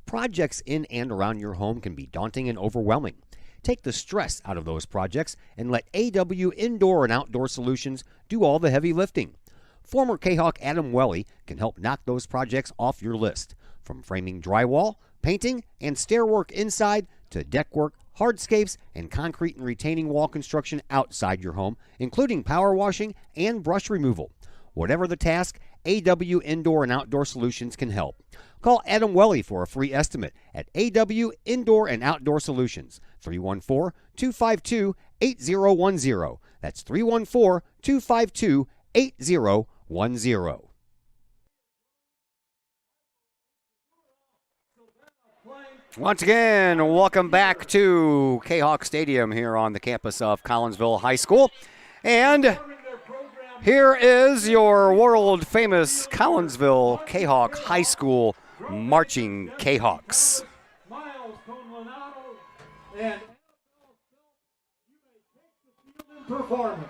Projects in and around your home can be daunting and overwhelming. Take the stress out of those projects and let AW Indoor and Outdoor Solutions do all the heavy lifting. Former Kahawk Adam Welly can help knock those projects off your list. From framing drywall, painting, and stair work inside to deck work, hardscapes, and concrete and retaining wall construction outside your home, including power washing and brush removal. Whatever the task, AW Indoor and Outdoor Solutions can help. Call Adam Welly for a free estimate at AW Indoor and Outdoor Solutions, 314-252-8010. That's 314-252-8010. Once again, welcome back to Kahok Stadium here on the campus of Collinsville High School. And here is your world-famous Collinsville Kahok High School marching Kahawks. And performance.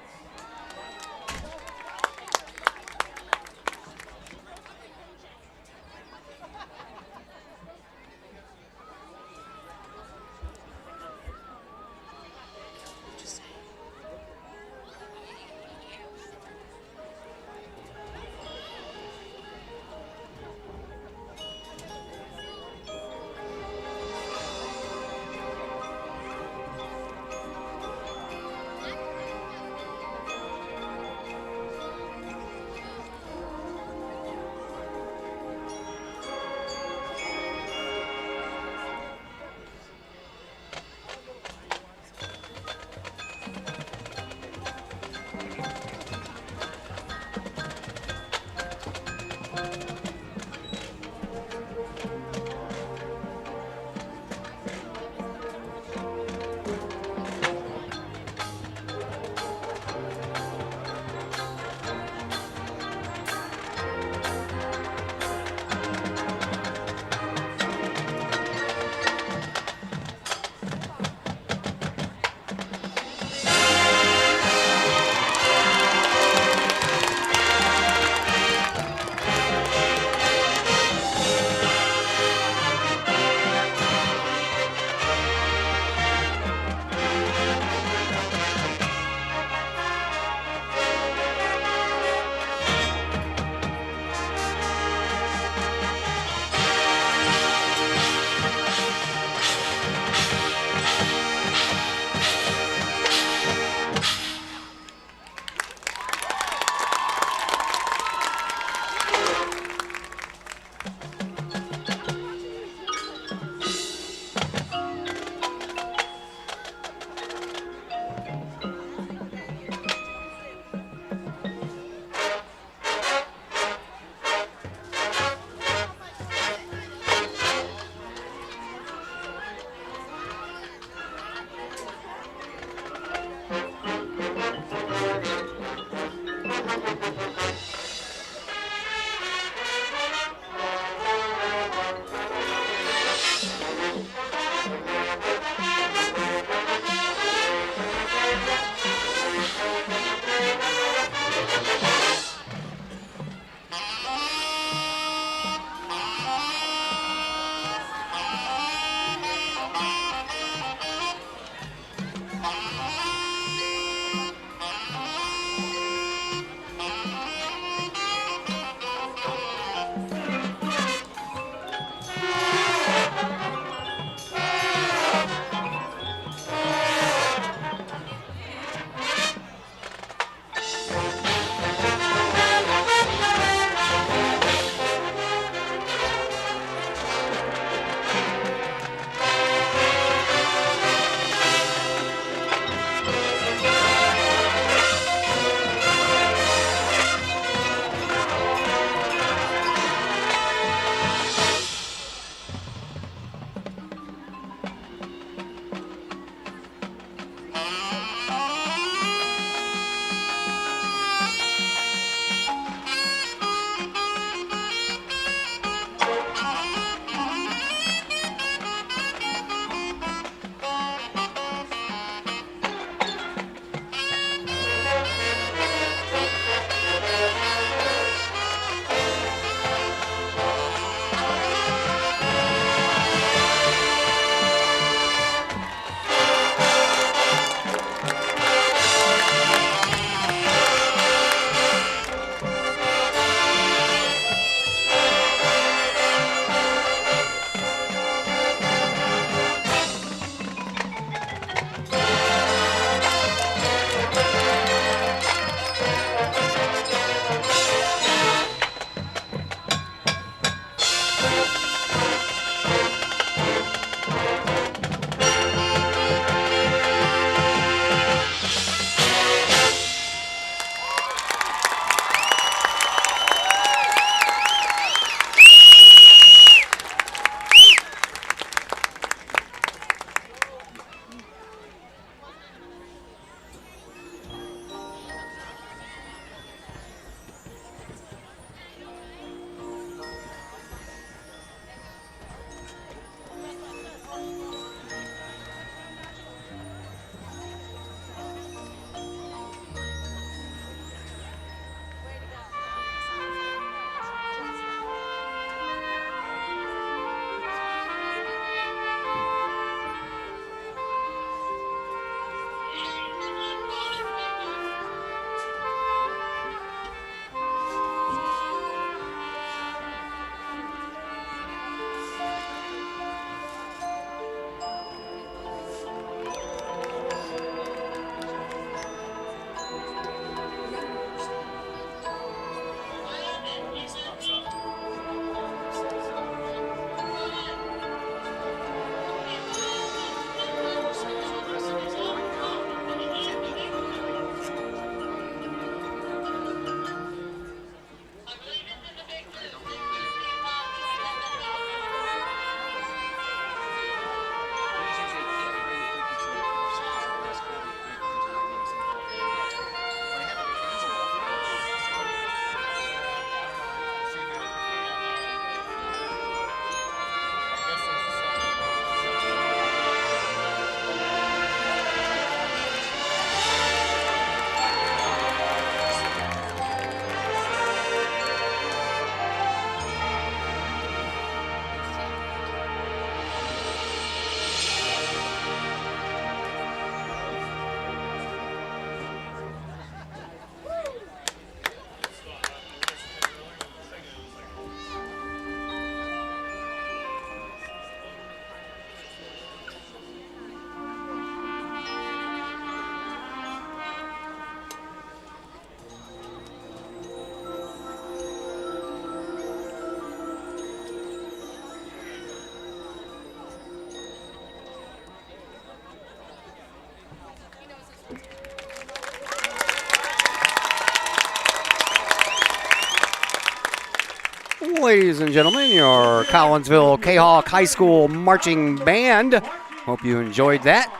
ladies and gentlemen, your Collinsville Kahok High School Marching Band. Hope you enjoyed that.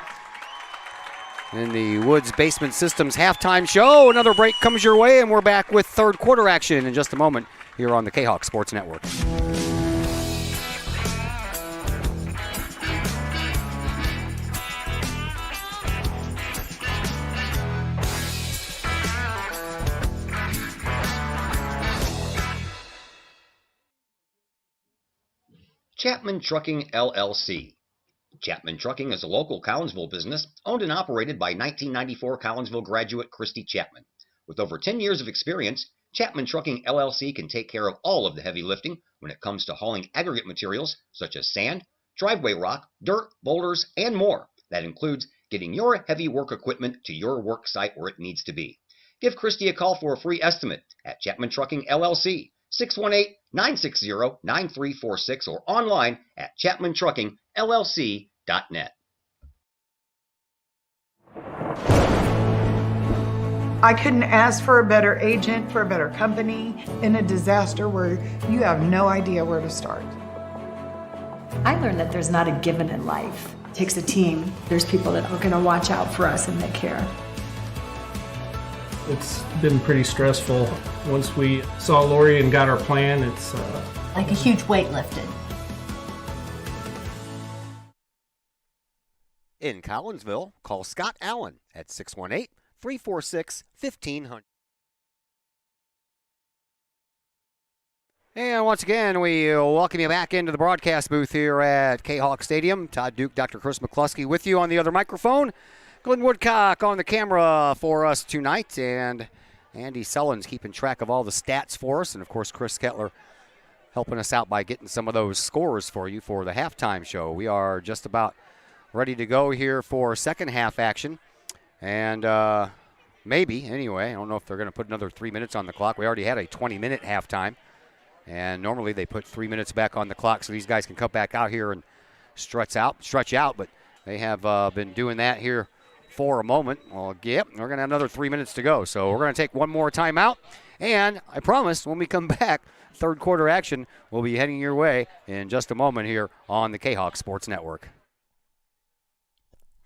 In the Woods Basement Systems halftime show, another break comes your way, and we're back with third quarter action in just a moment here on the Kahok Sports Network. Chapman Trucking LLC. Chapman Trucking is a local Collinsville business owned and operated by 1994 Collinsville graduate Christy Chapman. With over 10 years of experience, Chapman Trucking LLC can take care of all of the heavy lifting when it comes to hauling aggregate materials such as sand, driveway rock, dirt, boulders, and more. That includes getting your heavy work equipment to your work site where it needs to be. Give Christy a call for a free estimate at Chapman Trucking LLC, 618-960-9346, or online at chapmantruckingllc.net. I couldn't ask for a better agent, for a better company in a disaster where you have no idea where to start. I learned that there's not a given in life. It takes a team. There's people that are going to watch out for us and that care. It's been pretty stressful. Once we saw Lori and got our plan, it's like a huge weight lifted. In Collinsville, call Scott Allen at 618-346-1500. And once again, we welcome you back into the broadcast booth here at Kahok Stadium. Todd Duke, Dr. Chris McCluskey with you on the other microphone. Glenn Woodcock on the camera for us tonight, and Andy Sullins keeping track of all the stats for us, and of course Chris Kettler helping us out by getting some of those scores for you for the halftime show. We are just about ready to go here for second half action, and maybe, anyway, I don't know if they're going to put another 3 minutes on the clock. We already had a 20-minute halftime, and normally they put 3 minutes back on the clock so these guys can come back out here and stretch out, but they have been doing that here for a moment. Well, yep, we're going to have another 3 minutes to go. So we're going to take one more timeout. And I promise when we come back, third quarter action will be heading your way in just a moment here on the Kahok Sports Network.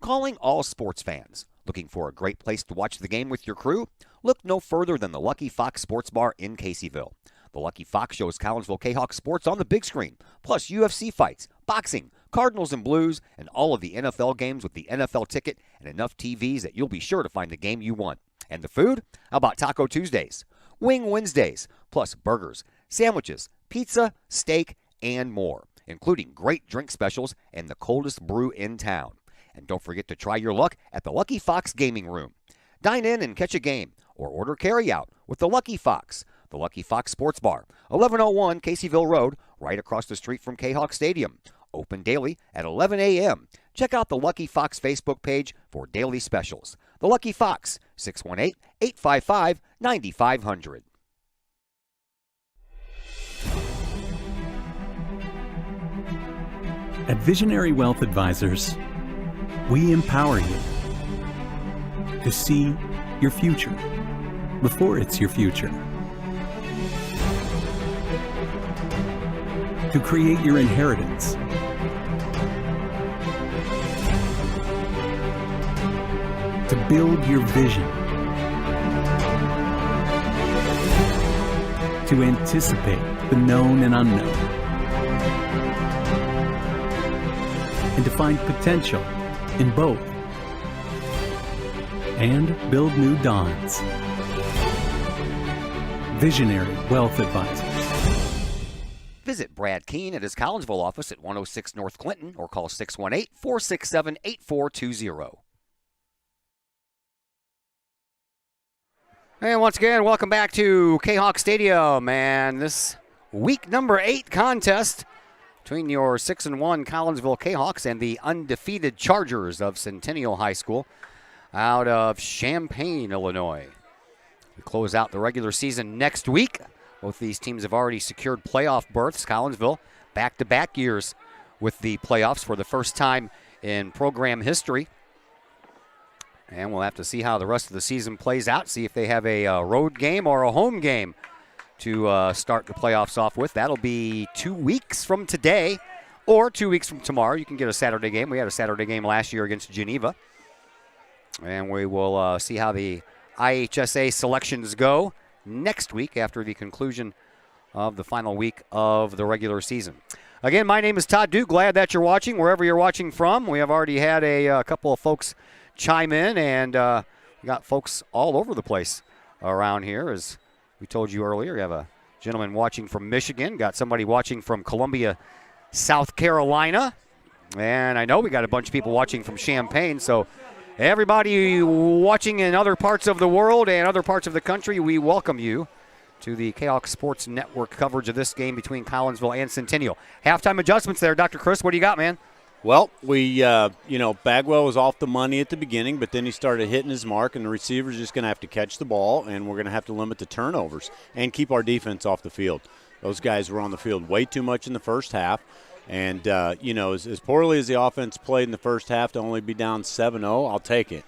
Calling all sports fans. Looking for a great place to watch the game with your crew? Look no further than the Lucky Fox Sports Bar in Caseyville. The Lucky Fox shows Collinsville Kahawk sports on the big screen, plus UFC fights, boxing, Cardinals and Blues, and all of the NFL games with the NFL ticket and enough TVs that you'll be sure to find the game you want. And the food? How about Taco Tuesdays, Wing Wednesdays, plus burgers, sandwiches, pizza, steak, and more, including great drink specials and the coldest brew in town. And don't forget to try your luck at the Lucky Fox Gaming Room. Dine in and catch a game, or order carry-out with the Lucky Fox. The Lucky Fox Sports Bar, 1101 Caseyville Road, right across the street from Kahok Stadium. Open daily at 11 a.m. Check out the Lucky Fox Facebook page for daily specials. The Lucky Fox, 618-855-9500. At Visionary Wealth Advisors, we empower you to see your future before it's your future. To create your inheritance. To build your vision. To anticipate the known and unknown. And to find potential in both. And build new dawns. Visionary Wealth Advisors. Visit Brad Keene at his Collinsville office at 106 North Clinton or call 618-467-8420. And once again, welcome back to Kahok Stadium and this week number 8 contest between your 6-1 Collinsville Kahawks and the undefeated Chargers of Centennial High School out of Champaign, Illinois. We close out the regular season next week. Both these teams have already secured playoff berths. Collinsville, back-to-back years with the playoffs for the first time in program history. And we'll have to see how the rest of the season plays out, see if they have a road game or a home game to start the playoffs off with. That'll be 2 weeks from today or 2 weeks from tomorrow. You can get a Saturday game. We had a Saturday game last year against Geneva. And we will see how the IHSA selections go next week after the conclusion of the final week of the regular season. Again, my name is Todd Duke. Glad that you're watching wherever you're watching from. We have already had a couple of folks chime in, and we got folks all over the place around here. As we told you earlier, we have a gentleman watching from Michigan, got somebody watching from Columbia, South Carolina, and I know we got a bunch of people watching from Champaign. So everybody watching in other parts of the world and other parts of the country, we welcome you to the Kahok Sports Network coverage of this game between Collinsville and Centennial. Halftime adjustments there, Dr. Chris. What do you got, man? Well, Bagwell was off the money at the beginning, but then he started hitting his mark, and the receiver's just going to have to catch the ball, and we're going to have to limit the turnovers and keep our defense off the field. Those guys were on the field way too much in the first half. And, as poorly as the offense played in the first half, to only be down 7-0, I'll take it,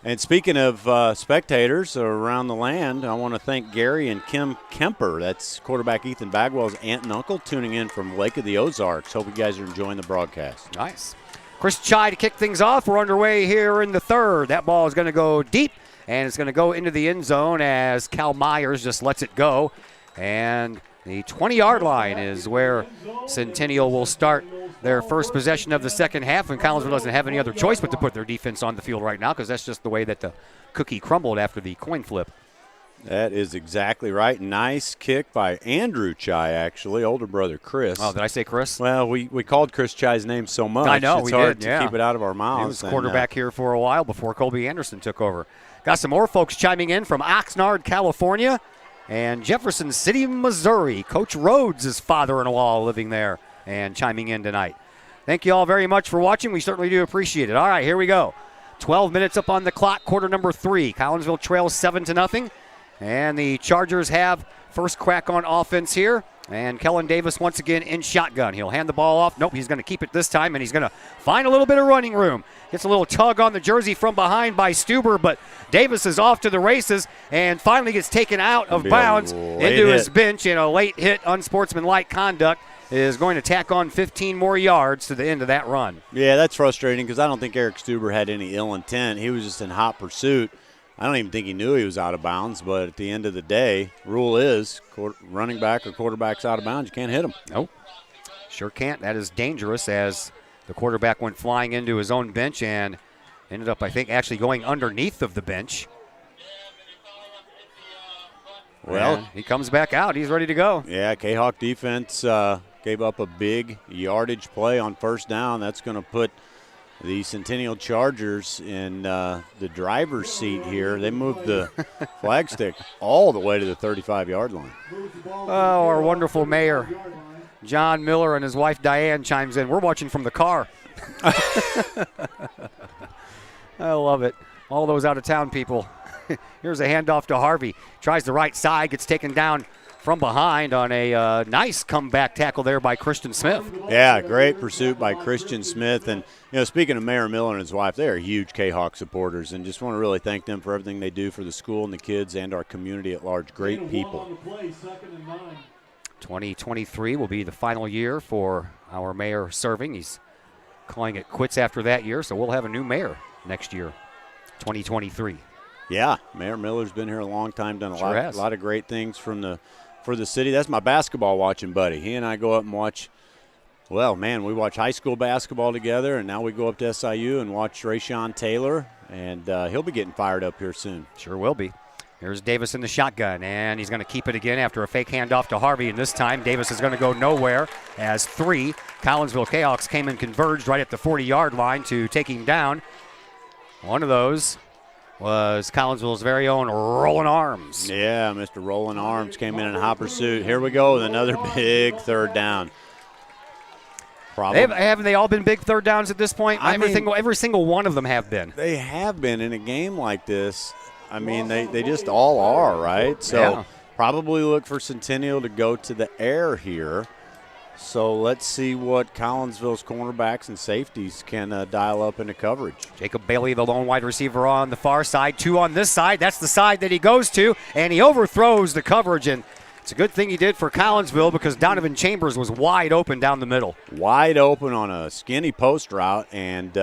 And speaking of spectators around the land, I want to thank Gary and Kim Kemper. That's quarterback Ethan Bagwell's aunt and uncle tuning in from Lake of the Ozarks. Hope you guys are enjoying the broadcast. Nice. Chris Chai to kick things off. We're underway here in the third. That ball is going to go deep, and it's going to go into the end zone as Cal Myers just lets it go. And the 20-yard line is where Centennial will start their first possession of the second half, and Collinsville doesn't have any other choice but to put their defense on the field right now because that's just the way that the cookie crumbled after the coin flip. That is exactly right. Nice kick by Andrew Chai, actually, older brother Chris. Oh, did I say Chris? Well, we called Chris Chai's name so much. I know, it's we hard did, to keep it out of our mouths. He was quarterback here for a while before Colby Anderson took over. Got some more folks chiming in from Oxnard, California, and Jefferson City, Missouri. Coach Rhodes' father-in-law living there and chiming in tonight. Thank you all very much for watching. We certainly do appreciate it. All right, here we go. 12 minutes up on the clock, quarter number 3. Collinsville trails 7-0, and the Chargers have first crack on offense here. And Kellen Davis once again in shotgun. He'll hand the ball off. Nope, he's going to keep it this time, and he's going to find a little bit of running room. Gets a little tug on the jersey from behind by Stuber, but Davis is off to the races and finally gets taken out of bounds into his bench, and a late hit, unsportsmanlike conduct is going to tack on 15 more yards to the end of that run. Yeah, that's frustrating because I don't think Eric Stuber had any ill intent. He was just in hot pursuit. I don't even think he knew he was out of bounds, but at the end of the day, rule is running back or quarterback's out of bounds, you can't hit him. Nope, sure can't. That is dangerous as the quarterback went flying into his own bench and ended up, I think, actually going underneath of the bench. Well, and he comes back out. He's ready to go. Yeah, Kahok defense gave up a big yardage play on first down. That's going to put the Centennial Chargers in the driver's seat here. They moved the flag stick all the way to the 35-yard line. Oh, our wonderful mayor, John Miller, and his wife Diane chimes in. We're watching from the car. I love it. All those out-of-town people. Here's a handoff to Harvey. Tries the right side, gets taken down from behind on a nice comeback tackle there by Christian Smith. Yeah, great pursuit by Christian Smith. And, speaking of Mayor Miller and his wife, they are huge Kahok supporters, and just want to really thank them for everything they do for the school and the kids and our community at large. Great people. 2023 will be the final year for our mayor serving. He's calling it quits after that year, so we'll have a new mayor next year, 2023. Yeah, Mayor Miller's been here a long time, done a lot of great things for the city. That's my basketball watching buddy. He and I go up and watch, we watch high school basketball together, and now we go up to SIU and watch Rayshawn Taylor, and he'll be getting fired up here soon. Sure will be. Here's Davis in the shotgun, and he's going to keep it again after a fake handoff to Harvey, and this time Davis is going to go nowhere as 3 Collinsville Kahoks came and converged right at the 40-yard line to take him down. One of those was Collinsville's very own Roland Arms. Yeah, Mr. Roland Arms came in hot pursuit. Here we go with another big third down. Haven't they all been big third downs at this point? Every single one of them have been. They have been in a game like this. They just all are, right? So probably look for Centennial to go to the air here. So let's see what Collinsville's cornerbacks and safeties can dial up into coverage. Jacob Bailey, the lone wide receiver on the far side, 2 on this side. That's the side that he goes to, and he overthrows the coverage and It's a good thing he did for Collinsville because Donovan Chambers was wide open down the middle. Wide open on a skinny post route, and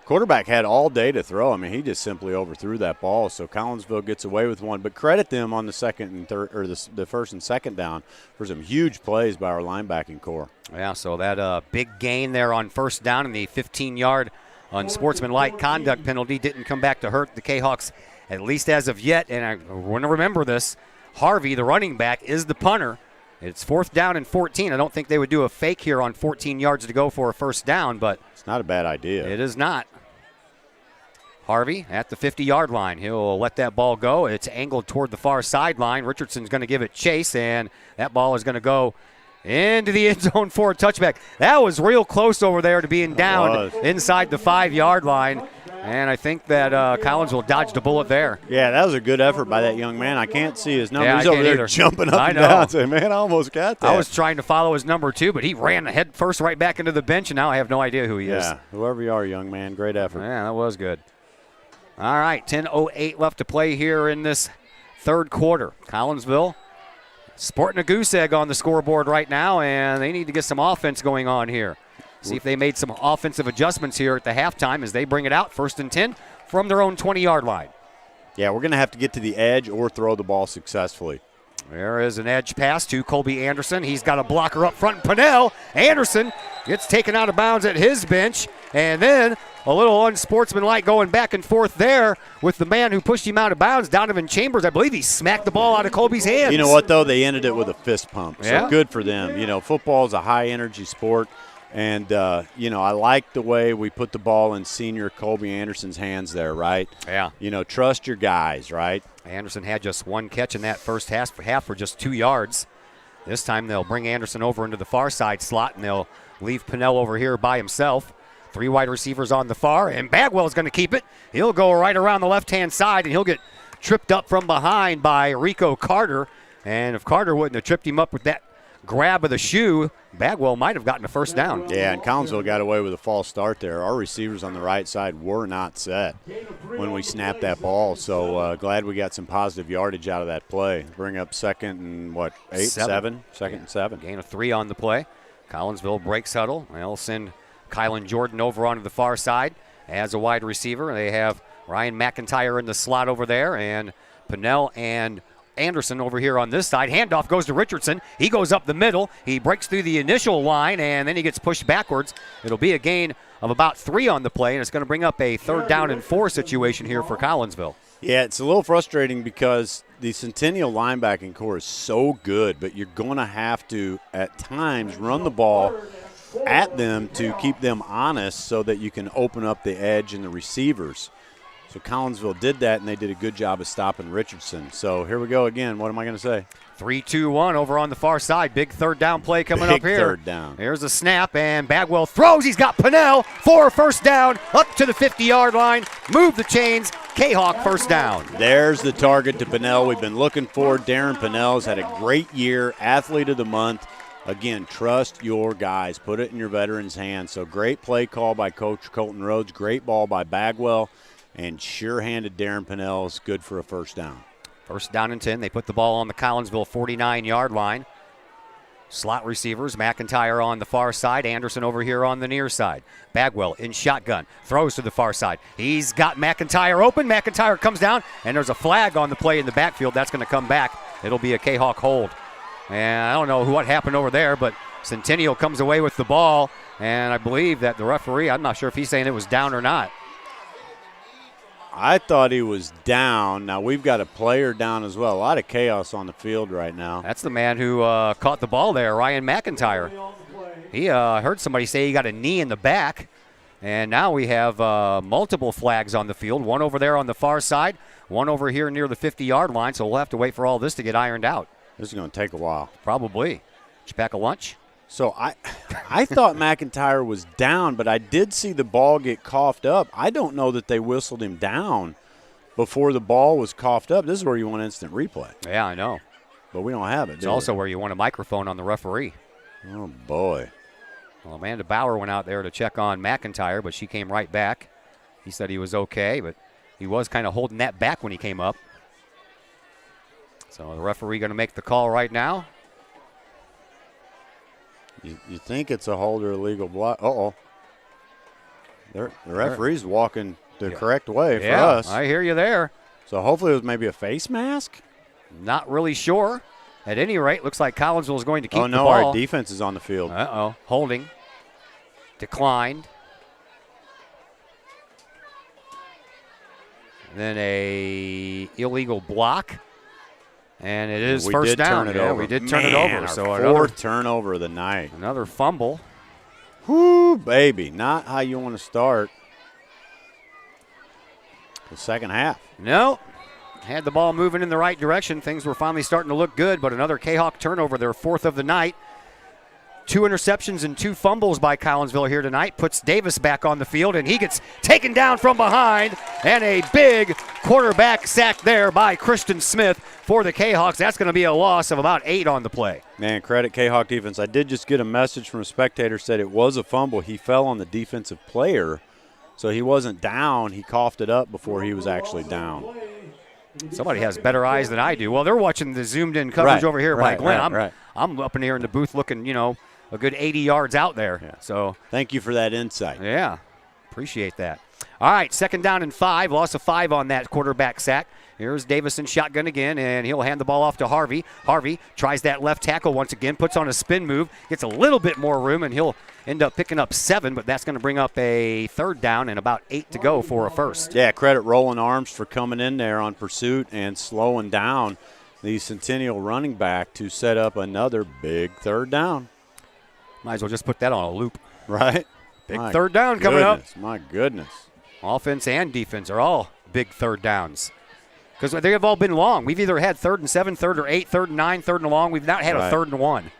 quarterback had all day to throw. I mean, he just simply overthrew that ball, so Collinsville gets away with one. But credit them on the second and third, or the first and second down for some huge plays by our linebacking core. Yeah, so that big gain there on first down and the 15-yard unsportsmanlike conduct penalty didn't come back to hurt the Kahawks, at least as of yet. And I want to remember this. Harvey, the running back, is the punter. It's 4th down and 14. I don't think they would do a fake here on 14 yards to go for a first down, but it's not a bad idea. It is not. Harvey at the 50-yard line. He'll let that ball go. It's angled toward the far sideline. Richardson's going to give it chase, and that ball is going to go into the end zone for a touchback. That was real close over there to being down inside the 5-yard line. And I think that Collinsville dodged a bullet there. Yeah, that was a good effort by that young man. I can't see his number. Yeah, He's over there jumping up and down. Saying, man, I almost got that. I was trying to follow his number too, but he ran head first right back into the bench, and now I have no idea who he is. Yeah, whoever you are, young man, great effort. Yeah, that was good. All right, 10:08 left to play here in this third quarter. Collinsville sporting a goose egg on the scoreboard right now, and they need to get some offense going on here. See if they made some offensive adjustments here at the halftime as they bring it out 1st and 10 from their own 20-yard line. Yeah, we're going to have to get to the edge or throw the ball successfully. There is an edge pass to Colby Anderson. He's got a blocker up front. Pennell Anderson gets taken out of bounds at his bench. And then a little unsportsmanlike going back and forth there with the man who pushed him out of bounds, Donovan Chambers. I believe he smacked the ball out of Colby's hands. You know what, though? They ended it with a fist pump. So yeah. Good for them. You know, football is a high-energy sport. And, you know, I like the way we put the ball in senior Colby Anderson's hands there, right? Yeah. You know, trust your guys, right? Anderson had just one catch in that first half for just 2 yards. This time they'll bring Anderson over into the far side slot, and they'll leave Pennell over here by himself. 3 wide receivers on the far, and Bagwell's going to keep it. He'll go right around the left-hand side, and he'll get tripped up from behind by Rico Carter. And if Carter wouldn't have tripped him up with that grab of the shoe, Bagwell might have gotten a first down. Yeah, and Collinsville got away with a false start there. Our receivers on the right side were not set when we snapped that ball, so glad we got some positive yardage out of that play. Bring up second and, what, 7? Second and 7. Gain of 3 on the play. Collinsville breaks huddle. They'll send Kylan Jordan over onto the far side as a wide receiver. They have Ryan McIntyre in the slot over there, and Pennell and Anderson over here on this side. Handoff goes to Richardson. He goes up the middle. He breaks through the initial line, and then he gets pushed backwards. It'll be a gain of about 3 on the play, and it's going to bring up a 3rd down and 4 situation here for Collinsville. Yeah, it's a little frustrating because the Centennial linebacking core is so good, but you're going to have to, at times, run the ball at them to keep them honest so that you can open up the edge and the receivers. So Collinsville did that, and they did a good job of stopping Richardson. So here we go again. What am I going to say? 3-2-1 over on the far side. Big 3rd down play coming Big up here. 3rd down. There's a snap, and Bagwell throws. He's got Pennell for a first down up to the 50-yard line. Move the chains. Kahok first down. There's the target to Pennell we've been looking for. Darren Pennell's had a great year, athlete of the month. Again, trust your guys. Put it in your veterans' hands. So great play call by Coach Colton Rhodes. Great ball by Bagwell. And sure-handed Darren Pennell is good for a first down. First down and 10. They put the ball on the Collinsville 49-yard line. Slot receivers, McIntyre on the far side, Anderson over here on the near side. Bagwell in shotgun, throws to the far side. He's got McIntyre open. McIntyre comes down, and there's a flag on the play in the backfield. That's going to come back. It'll be a Kahawk hold. And I don't know what happened over there, but Centennial comes away with the ball, and I believe that the referee, I'm not sure if he's saying it was down or not. I thought he was down. Now, we've got a player down as well. A lot of chaos on the field right now. That's the man who caught the ball there, Ryan McIntyre. He heard somebody say he got a knee in the back. And now we have multiple flags on the field. One over there on the far side, one over here near the 50-yard line. So we'll have to wait for all this to get ironed out. This is going to take a while. Probably. Did you pack a lunch? So I thought McIntyre was down, but I did see the ball get coughed up. I don't know that they whistled him down before the ball was coughed up. This is where you want instant replay. Yeah, I know. But we don't have it. It's also where you want a microphone on the referee. Oh, boy. Well, Amanda Bauer went out there to check on McIntyre, but she came right back. He said he was okay, but he was kind of holding that back when he came up. So the referee going to make the call right now. You think it's a hold or illegal block. The referee's walking the correct way for us. I hear you there. So hopefully it was maybe a face mask? Not really sure. At any rate, looks like Collinsville is going to keep the ball. Our defense is on the field. Holding. Declined. Then a illegal block. And it is first down. We did turn it over. So our fourth turnover of the night. Another fumble. Whoo, baby. Not how you want to start the second half. No. Had the ball moving in the right direction. Things were finally starting to look good, but another Kahok turnover, their fourth of the night. 2 interceptions and 2 fumbles by Collinsville here tonight. Puts Davis back on the field, and he gets taken down from behind. And a big quarterback sack there by Christian Smith for the Kahawks. That's going to be a loss of about 8 on the play. Man, credit Kahawk defense. I did just get a message from a spectator said it was a fumble. He fell on the defensive player, so he wasn't down. He coughed it up before he was actually down. Somebody has better eyes than I do. Well, they're watching the zoomed-in coverage over here by Glenn. I'm up in here in the booth looking, a good 80 yards out there. Yeah. So thank you for that insight. Yeah, appreciate that. All right, 2nd down and 5. Loss of 5 on that quarterback sack. Here's Davison shotgun again, and he'll hand the ball off to Harvey. Harvey tries that left tackle once again, puts on a spin move, gets a little bit more room, and he'll end up picking up 7, but that's going to bring up a 3rd down and about 8 to go for a first. Yeah, credit Roland Arms for coming in there on pursuit and slowing down the Centennial running back to set up another big 3rd down. Might as well just put that on a loop. Right? Big 3rd down coming up. My goodness. Offense and defense are all big 3rd downs. Because they have all been long. We've either had 3rd and 7, 3rd or 8, 3rd and 9, 3rd and long. We've not had a 3rd and 1.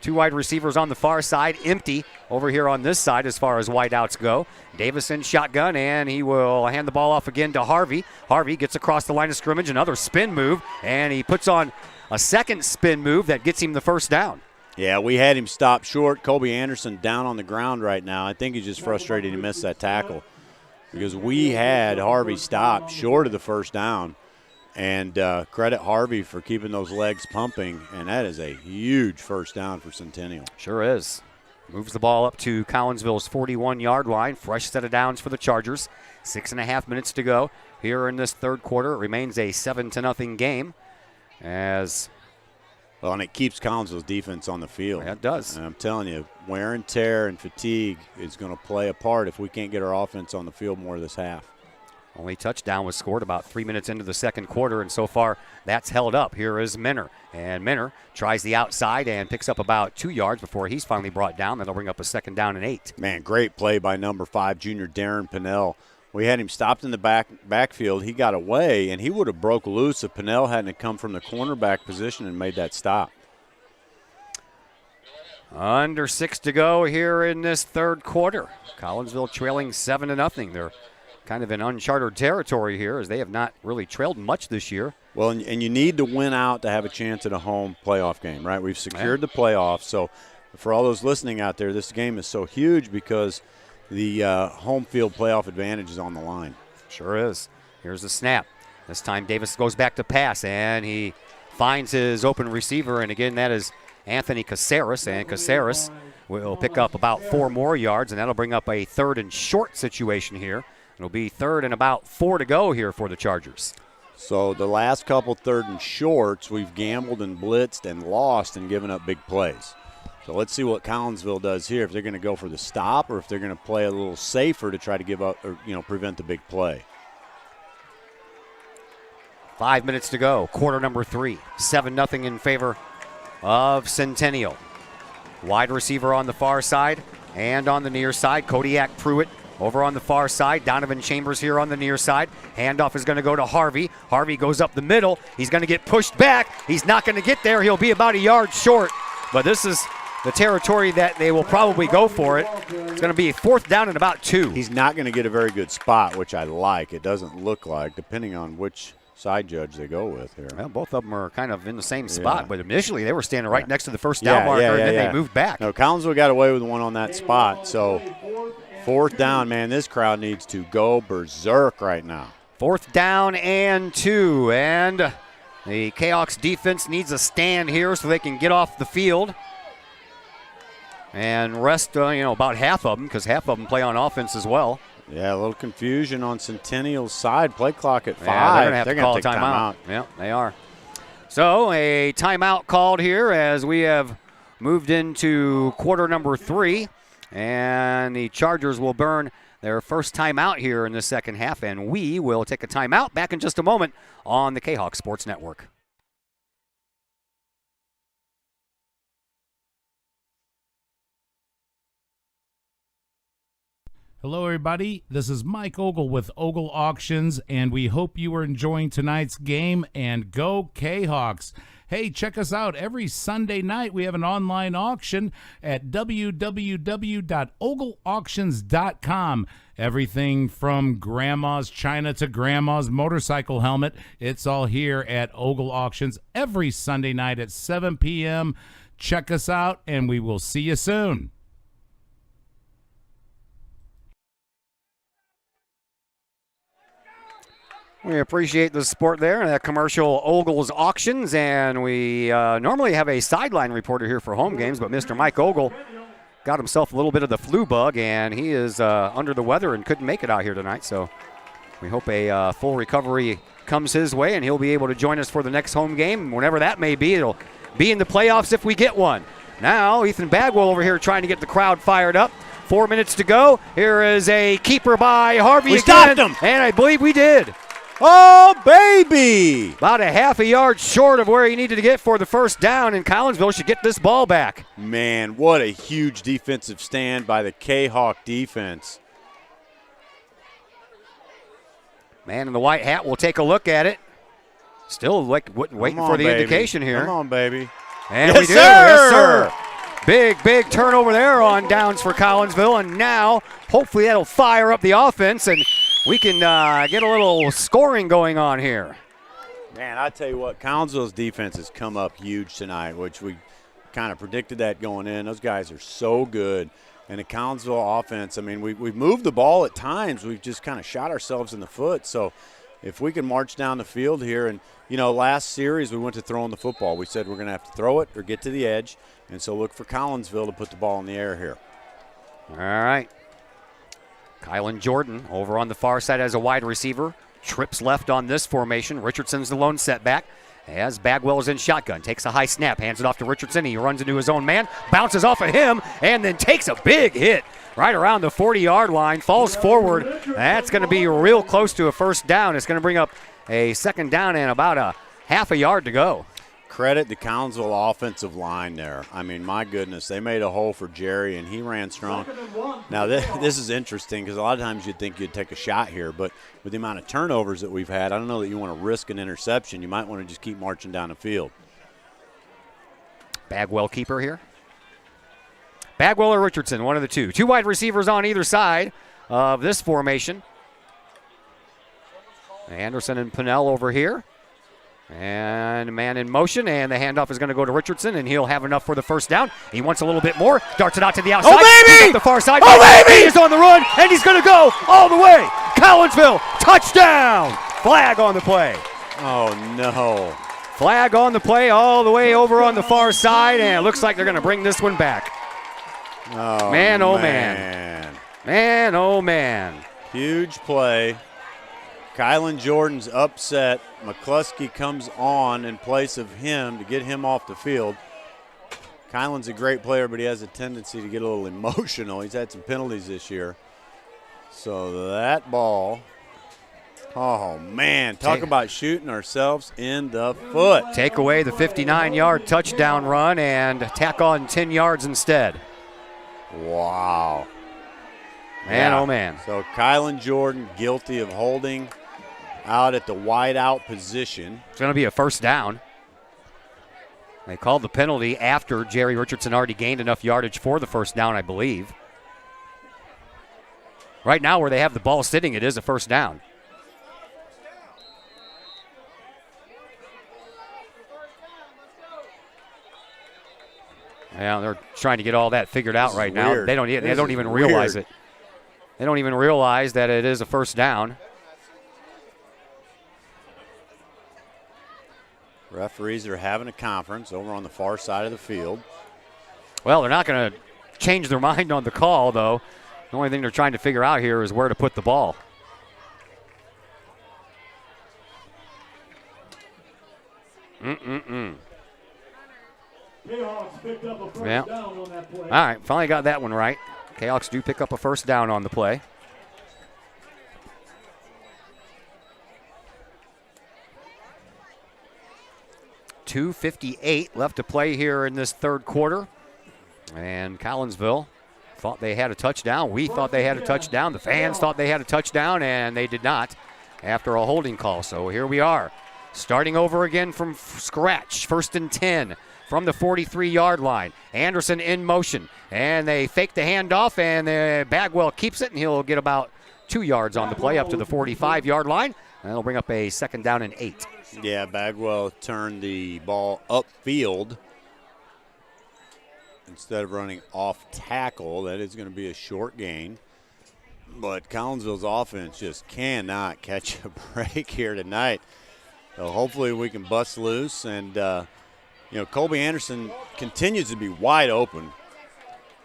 2 wide receivers on the far side, empty over here on this side as far as wideouts go. Davison shotgun, and he will hand the ball off again to Harvey. Harvey gets across the line of scrimmage, another spin move, and he puts on a second spin move that gets him the first down. Yeah, we had him stop short. Kobe Anderson down on the ground right now. I think he's just frustrated he missed that tackle because we had Harvey stop short of the first down. And credit Harvey for keeping those legs pumping, and that is a huge first down for Centennial. Sure is. Moves the ball up to Collinsville's 41-yard line. Fresh set of downs for the Chargers. 6.5 minutes to go here in this 3rd quarter. It remains a 7-0 game. And it keeps Collinsville's defense on the field. Yeah, it does. And I'm telling you, wear and tear and fatigue is going to play a part if we can't get our offense on the field more this half. Only touchdown was scored about 3 minutes into the 2nd quarter, and so far that's held up. Here is Minner, and Minner tries the outside and picks up about 2 yards before he's finally brought down. That'll bring up a 2nd down and 8. Man, great play by number 5, junior Darren Pinnell. We had him stopped in the backfield. He got away, and he would have broke loose if Pinnell hadn't come from the cornerback position and made that stop. Under 6 to go here in this 3rd quarter. Collinsville trailing 7-0. They're kind of in uncharted territory here as they have not really trailed much this year. Well, and you need to win out to have a chance at a home playoff game, right? We've secured the playoffs. So for all those listening out there, this game is so huge because the home field playoff advantage is on the line. Sure is. Here's the snap. This time Davis goes back to pass, and he finds his open receiver, and again, that is Anthony Caceres, and Caceres will pick up about 4 more yards, and that'll bring up a 3rd and short situation here. It'll be 3rd and about 4 to go here for the Chargers. So the last couple 3rd and shorts, we've gambled and blitzed and lost and given up big plays. So let's see what Collinsville does here, if they're going to go for the stop or if they're going to play a little safer to try to give up or prevent the big play. 5 minutes to go, quarter number 3. 7-0 in favor of Centennial. Wide receiver on the far side and on the near side, Kodiak Pruitt over on the far side. Donovan Chambers here on the near side. Handoff is going to go to Harvey. Harvey goes up the middle. He's going to get pushed back. He's not going to get there. He'll be about a yard short. But this is the territory that they will probably go for it. It's going to be a 4th down and about 2. He's not going to get a very good spot, which I like. It doesn't look like, depending on which side judge they go with here. Well, both of them are kind of in the same spot, but initially they were standing right next to the first down marker, and then they moved back. No, Collinsville got away with one on that spot, so 4th down, man, this crowd needs to go berserk right now. 4th down and 2, and The Kahawks defense needs a stand here so they can get off the field and rest, about half of them, because half of them play on offense as well. Yeah, a little confusion on Centennial's side. Play clock at 5. Yeah, they're going to have to call a take timeout. Yeah, they are. So a timeout called here as we have moved into quarter number 3, and the Chargers will burn their first timeout here in the second half, and we will take a timeout. Back in just a moment on the Kahawk Sports Network. Hello, everybody. This is Mike Ogle with Ogle Auctions, and we hope you are enjoying tonight's game, and go Kahawks. Hey, check us out. Every Sunday night, we have an online auction at www.ogleauctions.com. Everything from grandma's china to grandma's motorcycle helmet, it's all here at Ogle Auctions every Sunday night at 7 p.m. Check us out, and we will see you soon. We appreciate the support there, that commercial Ogle's Auctions, and we normally have a sideline reporter here for home games, but Mr. Mike Ogle got himself a little bit of the flu bug, and he is under the weather and couldn't make it out here tonight, so we hope a full recovery comes his way, and he'll be able to join us for the next home game, whenever that may be. It'll be in the playoffs if we get one. Now, Ethan Bagwell over here trying to get the crowd fired up. 4 minutes to go. Here is a keeper by Harvey We again, stopped him. and I believe we did. Oh, baby! About a half a yard short of where he needed to get for the first down, and Collinsville should get this ball back. Man, what a huge defensive stand by the Kahawk defense. Man in the white hat will take a look at it. Still waiting for the indication here. Come on, baby. And yes, we do. Sir! Yes, sir. Big turnover there on downs for Collinsville, and now hopefully that'll fire up the offense, and we can get a little scoring going on here. Man, I tell you what, Collinsville's defense has come up huge tonight, which we kind of predicted that going in. Those guys are so good. And the Collinsville offense, I mean, we've moved the ball at times. We've just kind of shot ourselves in the foot. So if we can march down the field here, and, last series we went to throwing the football. We said we're going to have to throw it or get to the edge. And so look for Collinsville to put the ball in the air here. All right. Kylan Jordan over on the far side as a wide receiver. Trips left on this formation. Richardson's the lone setback. As Bagwell is in shotgun. Takes a high snap. Hands it off to Richardson. He runs into his own man. Bounces off of him. And then takes a big hit right around the 40-yard line. Falls forward. That's going to be real close to a first down. It's going to bring up a second down and about a half a yard to go. Credit the Collinsville offensive line there. I mean, my goodness, they made a hole for Jerry, and he ran strong. Now, this is interesting because a lot of times you'd think you'd take a shot here, but with the amount of turnovers that we've had, I don't know that you want to risk an interception. You might want to just keep marching down the field. Bagwell keeper here. Bagwell or Richardson, one of the two. Two wide receivers on either side of this formation. Anderson and Pinnell over here. And man in motion, and the handoff is going to go to Richardson, and he'll have enough for the first down. He wants a little bit more, darts it out to the outside. Oh, baby! He's up the far side. Oh, baby! He is on the run, and he's going to go all the way. Collinsville, touchdown! Flag on the play. Oh, no. Flag on the play all the way over on the far side, and it looks like they're going to bring this one back. Oh, man, oh, man. Man, oh, man. Huge play. Kylan Jordan's upset. McCluskey comes on in place of him to get him off the field. Kylan's a great player, but he has a tendency to get a little emotional. He's had some penalties this year. So that ball, oh, man, talk about shooting ourselves in the foot. Take away the 59-yard touchdown run and tack on 10 yards instead. Wow. Man, oh, man. So Kylan Jordan guilty of holding out at the wide out position. It's going to be a first down. They called the penalty after Jerry Richardson already gained enough yardage for the first down, I believe. Right now where they have the ball sitting, it is a first down. Yeah, they're trying to get all that figured out right now. Weird. They don't even realize it. They don't even realize that it is a first down. Referees are having a conference over on the far side of the field. Well, they're not going to change their mind on the call, though. The only thing they're trying to figure out here is where to put the ball. Jayhawks picked up a first Yeah. down on that play. All right, finally got that one right. Jayhawks do pick up a first down on the play. .258 left to play here in this third quarter. And Collinsville thought they had a touchdown. We thought they had a touchdown. The fans thought they had a touchdown, and they did not after a holding call. So here we are, starting over again from scratch. 1st and 10 from the 43-yard line. Anderson in motion, and they fake the handoff, and Bagwell keeps it, and he'll get about 2 yards on the play up to the 45-yard line. And that'll bring up a 2nd down and 8. Yeah, Bagwell turned the ball upfield instead of running off tackle. That is going to be a short gain. But Collinsville's offense just cannot catch a break here tonight. So hopefully we can bust loose. And, Colby Anderson continues to be wide open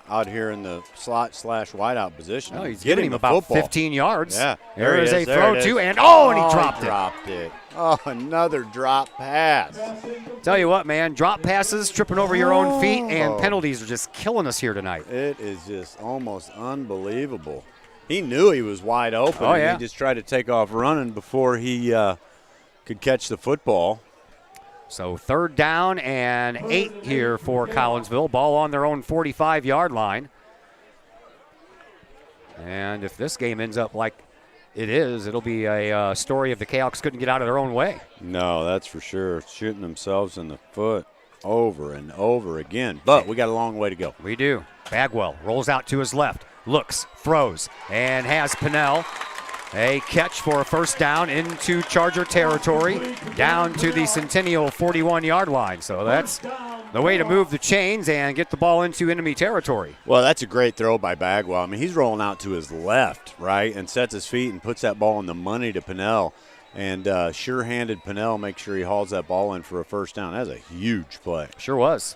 out here in the slot/wideout position. Oh, he's giving him about football. 15 yards. Yeah. There is a There throw it to, is. and he dropped it. Dropped it. Oh, another drop pass. Tell you what, man, drop passes, tripping over your own feet, and penalties are just killing us here tonight. It is just almost unbelievable. He knew he was wide open. Oh, yeah. He just tried to take off running before he could catch the football. So 3rd down and 8 here for Collinsville. Ball on their own 45-yard line. And if this game ends up like it is, it'll be a story of the Kahawks couldn't get out of their own way. No, that's for sure. Shooting themselves in the foot over and over again. But we got a long way to go. We do. Bagwell rolls out to his left, looks, throws, and has Pinnell. A catch for a 1st down into Charger territory, down to the Centennial 41-yard line. So that's the way to move the chains and get the ball into enemy territory. Well, that's a great throw by Bagwell. I mean, he's rolling out to his left, right, and sets his feet and puts that ball in the money to Pinnell. And sure-handed Pinnell makes sure he hauls that ball in for a 1st down. That's a huge play. Sure was.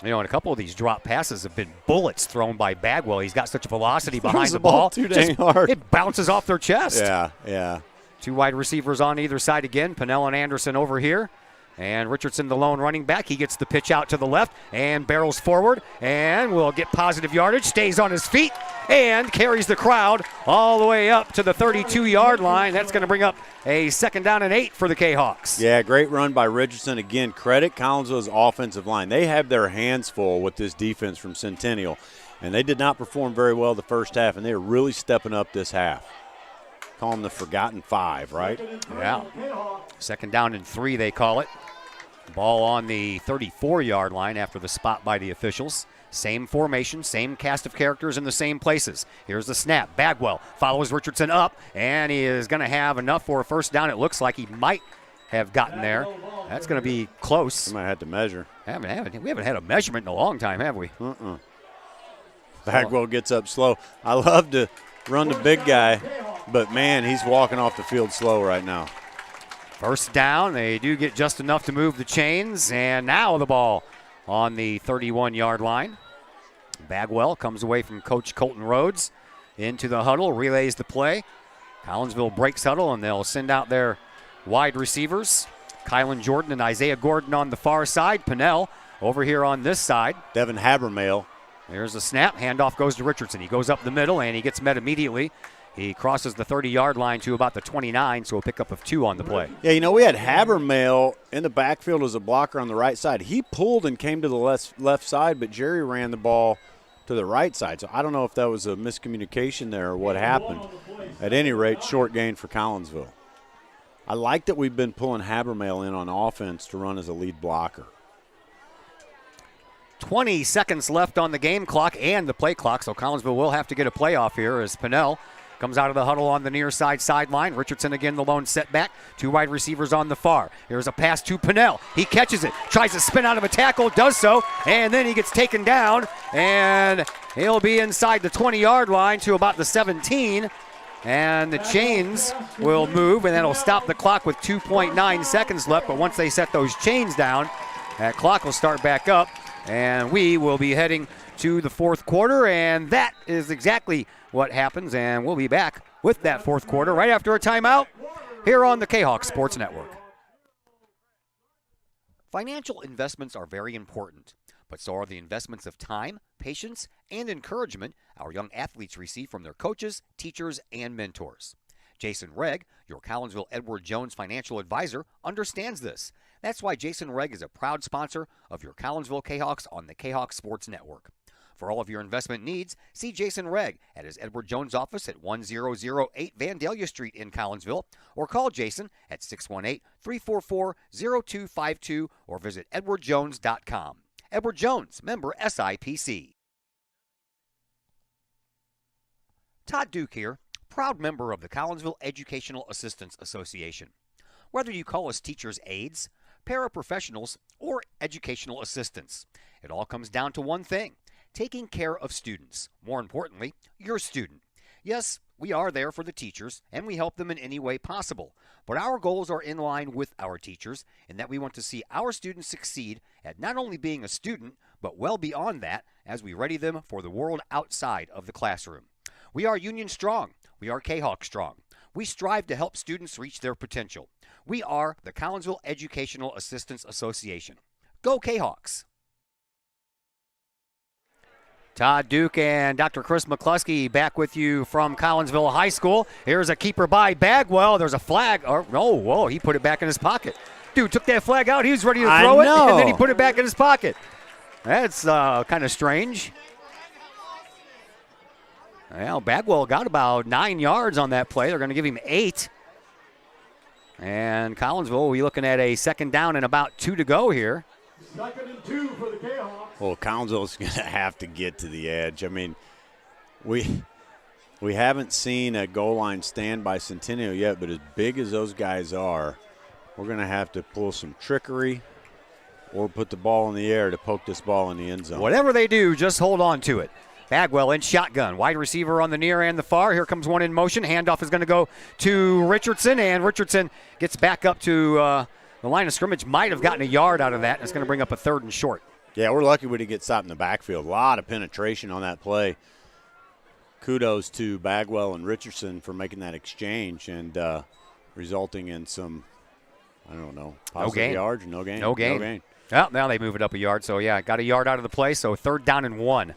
And a couple of these drop passes have been bullets thrown by Bagwell. He's got such velocity behind the ball. Too dang hard. It bounces off their chest. Yeah. 2 wide receivers on either side again. Pinnell and Anderson over here. And Richardson, the lone running back, he gets the pitch out to the left and barrels forward and will get positive yardage, stays on his feet, and carries the crowd all the way up to the 32-yard line. That's going to bring up a 2nd down and 8 for the Kahawks. Yeah, great run by Richardson. Again, credit Collinsville's offensive line. They have their hands full with this defense from Centennial, and they did not perform very well the first half, and they are really stepping up this half. Call them the Forgotten Five, right? Yeah. 2nd down and 3, they call it. Ball on the 34-yard line after the spot by the officials. Same formation, same cast of characters in the same places. Here's the snap. Bagwell follows Richardson up, and he is going to have enough for a 1st down. It looks like he might have gotten there. That's going to be close. We might have to measure. We haven't had a measurement in a long time, have we? Bagwell gets up slow. I love to run the big guy, but, man, he's walking off the field slow right now. 1st down. They do get just enough to move the chains, and now the ball on the 31-yard line. Bagwell comes away from Coach Colton Rhodes into the huddle, relays the play. Collinsville breaks huddle, and they'll send out their wide receivers. Kylan Jordan and Isaiah Gordon on the far side. Pinnell over here on this side. Devin Habermail. There's the snap. Handoff goes to Richardson. He goes up the middle, and he gets met immediately. He crosses the 30-yard line to about the 29, so a pickup of 2 on the play. Yeah, we had Habermail in the backfield as a blocker on the right side. He pulled and came to the left side, but Jerry ran the ball to the right side. So I don't know if that was a miscommunication there or what happened. At any rate, short gain for Collinsville. I like that we've been pulling Habermail in on offense to run as a lead blocker. 20 seconds left on the game clock and the play clock, so Collinsville will have to get a playoff here as Pinnell comes out of the huddle on the near side sideline. Richardson again, the lone setback. 2 wide receivers on the far. Here's a pass to Pinnell. He catches it, tries to spin out of a tackle, does so, and then he gets taken down, and he'll be inside the 20-yard line to about the 17. And the chains will move, and that'll stop the clock with 2.9 seconds left. But once they set those chains down, that clock will start back up, and we will be heading to the fourth quarter. And that is exactly what happens, and we'll be back with that fourth quarter right after a timeout here on the Kahok Sports Network. Financial investments are very important, but so are the investments of time, patience, and encouragement our young athletes receive from their coaches, teachers, and mentors. Jason Regg, your Collinsville Edward Jones financial advisor, understands this. That's why Jason Regg is a proud sponsor of your Collinsville Kahawks on the Kahok Sports Network. For all of your investment needs, see Jason Regg at his Edward Jones office at 1008 Vandalia Street in Collinsville, or call Jason at 618-344-0252 or visit edwardjones.com. Edward Jones, member SIPC. Todd Duke here, proud member of the Collinsville Educational Assistance Association. Whether you call us teachers' aides, paraprofessionals, or educational assistants, it all comes down to one thing: taking care of students. More importantly, your student. Yes, we are there for the teachers, and we help them in any way possible. But our goals are in line with our teachers, in that we want to see our students succeed at not only being a student, but well beyond that as we ready them for the world outside of the classroom. We are Union Strong. We are Kahawk Strong. We strive to help students reach their potential. We are the Collinsville Educational Assistance Association. Go Kahawks! Todd Duke and Dr. Chris McCluskey back with you from Collinsville High School. Here's a keeper by Bagwell. There's a flag. Oh, whoa, he put it back in his pocket. Dude took that flag out. He was ready to throw it, and then he put it back in his pocket. That's kind of strange. Well, Bagwell got about 9 yards on that play. They're going to give him 8. And Collinsville will be looking at a second down and about 2 to go here. Second and 2 for the Kahawks. Well, Collinsville's going to have to get to the edge. I mean, we haven't seen a goal line stand by Centennial yet, but as big as those guys are, we're going to have to pull some trickery or put the ball in the air to poke this ball in the end zone. Whatever they do, just hold on to it. Bagwell in shotgun. Wide receiver on the near and the far. Here comes one in motion. Handoff is going to go to Richardson, and Richardson gets back up to the line of scrimmage. Might have gotten a yard out of that, and it's going to bring up a 3rd and short. Yeah, we're lucky we didn't get stopped in the backfield. A lot of penetration on that play. Kudos to Bagwell and Richardson for making that exchange and resulting in some, I don't know, positive yards or no gain. No gain. Well, now they move it up a yard. So, yeah, got a yard out of the play, so 3rd down and 1.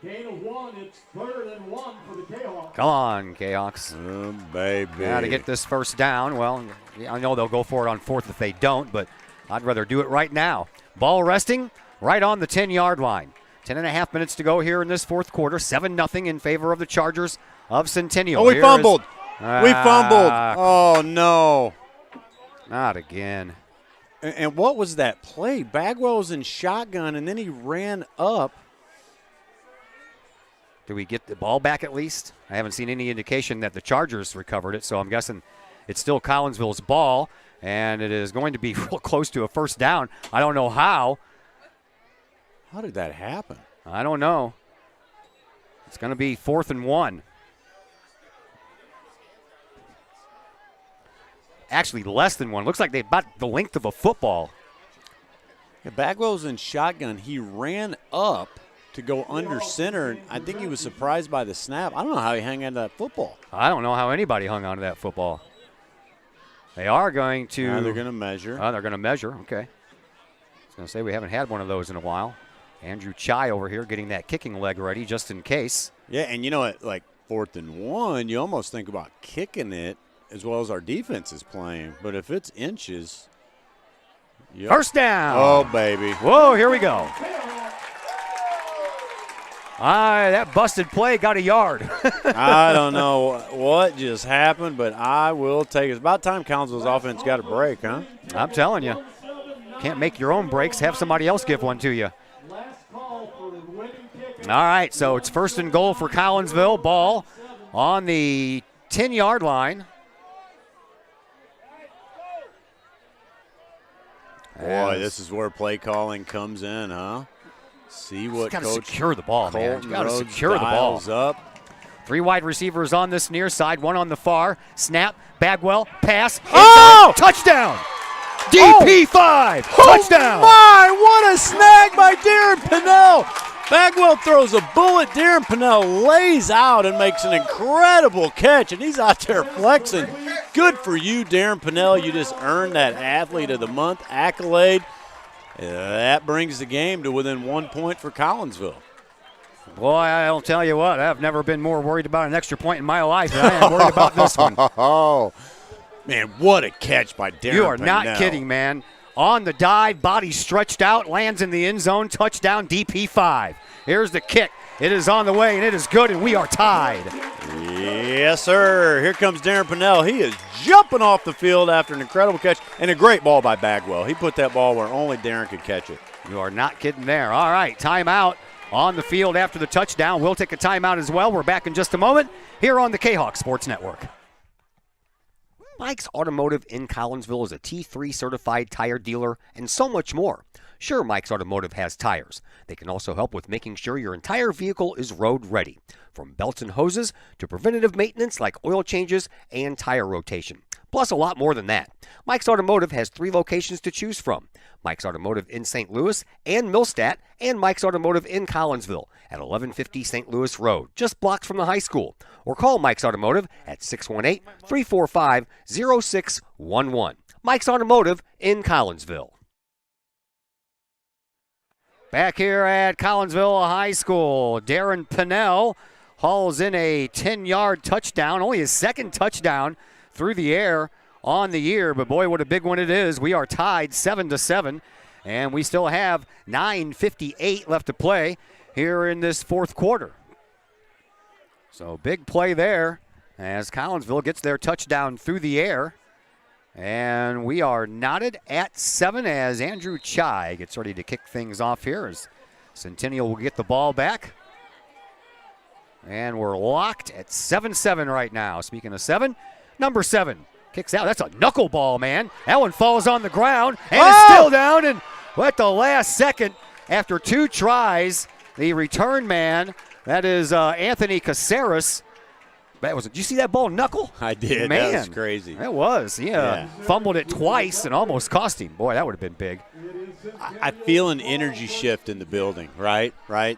Gain of 1, it's 3rd and 1 for the Kahawks. Come on, Kahawks. Oh, baby. Yeah, to get this first down. Well, I know they'll go for it on 4th if they don't, but I'd rather do it right now. Ball resting right on the 10-yard line. 10.5 minutes to go here in this fourth quarter. 7-0 in favor of the Chargers of Centennial. Oh, we fumbled. We fumbled. Oh, no. Not again. And what was that play? Bagwell was in shotgun, and then he ran up. Do we get the ball back at least? I haven't seen any indication that the Chargers recovered it, so I'm guessing it's still Collinsville's ball, and it is going to be real close to a first down. I don't know how. How did that happen? I don't know. It's going to be 4th and 1. Actually, less than 1. Looks like they about the length of a football. Yeah, Bagwell's in shotgun. He ran up to go under center. I think he was surprised by the snap. I don't know how he hung on to that football. I don't know how anybody hung on to that football. They are going to. They're going to measure. Oh, they're going to measure. Okay. I was going to say we haven't had one of those in a while. Andrew Chai over here getting that kicking leg ready just in case. Yeah, and you know what? Like 4th and 1, you almost think about kicking it as well as our defense is playing. But if it's inches. Yep. First down. Oh, baby. Whoa, here we go. That busted play got a yard. I don't know what just happened, but I will take it. It's about time Collinsville's offense got a break, huh? I'm telling you. Can't make your own breaks. Have somebody else give one to you. All right, so it's 1st and goal for Collinsville. Ball on the 10-yard line. Boy, this is where play calling comes in, huh? See what got to Coach secure the ball, man. Colton Got to Rhodes secure the ball. up. Three wide receivers on this near side, one on the far. Snap, Bagwell, pass. Oh! Touchdown! DP5, touchdown! My, what a snag by Darren Pinnell. Bagwell throws a bullet. Darren Pinnell lays out and makes an incredible catch, and he's out there flexing. Good for you, Darren Pinnell. You just earned that Athlete of the Month accolade. That brings the game to within 1 point for Collinsville. Boy, I'll tell you what, I've never been more worried about an extra point in my life than I am worried about this one. Oh, man, what a catch by Darren You are Pinnell. not kidding, man. On the dive, body stretched out, lands in the end zone, touchdown, DP5. Here's the kick. It is on the way, and it is good, and we are tied. Yes, sir. Here comes Darren Pinnell. He is jumping off the field after an incredible catch and a great ball by Bagwell. He put that ball where only Darren could catch it. You are not kidding there. All right, timeout on the field after the touchdown. We'll take a timeout as well. We're back in just a moment here on the Kahok Sports Network. Mike's Automotive in Collinsville is a T3 certified tire dealer and so much more. Sure, Mike's Automotive has tires. They can also help with making sure your entire vehicle is road ready, from belts and hoses to preventative maintenance like oil changes and tire rotation. Plus a lot more than that. Mike's Automotive has 3 locations to choose from. Mike's Automotive in St. Louis and Millstadt, and Mike's Automotive in Collinsville at 1150 St. Louis Road, just blocks from the high school. Or call Mike's Automotive at 618-345-0611. Mike's Automotive in Collinsville. Back here at Collinsville High School, Darren Pinnell hauls in a 10-yard touchdown, only his second touchdown through the air on the year, but boy, what a big one it is. We are tied 7-7, and we still have 9:58 left to play here in this fourth quarter. So big play there as Collinsville gets their touchdown through the air. And we are knotted at 7 as Andrew Chai gets ready to kick things off here as Centennial will get the ball back. And we're locked at 7-7 right now. Speaking of 7, number 7 kicks out. That's a knuckleball, man. That one falls on the ground and it's still down. And at the last second, after 2 tries, the return man, that is Anthony Caceres. Did you see that ball knuckle? I did. Man, that was crazy. That was, yeah. Fumbled it twice and almost cost him. Boy, that would have been big. I feel an energy shift in the building, right?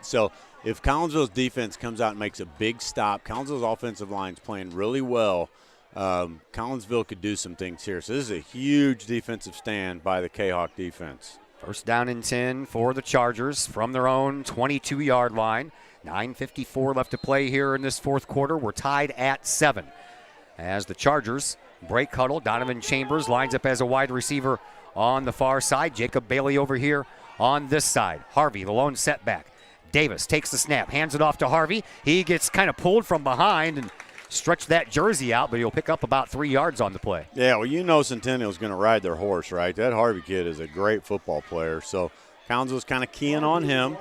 So if Collinsville's defense comes out and makes a big stop, Collinsville's offensive line's playing really well. Collinsville could do some things here. So this is a huge defensive stand by the Kahok defense. First down and 10 for the Chargers from their own 22-yard line. 9:54 left to play here in this fourth quarter. We're tied at 7. As the Chargers break huddle, Donovan Chambers lines up as a wide receiver on the far side. Jacob Bailey over here on this side. Harvey, the lone setback. Davis takes the snap, hands it off to Harvey. He gets kind of pulled from behind and stretched that jersey out, but he'll pick up about 3 yards on the play. Yeah, well, you know Centennial's going to ride their horse, right? That Harvey kid is a great football player, so Collinsville's kind of keying on him.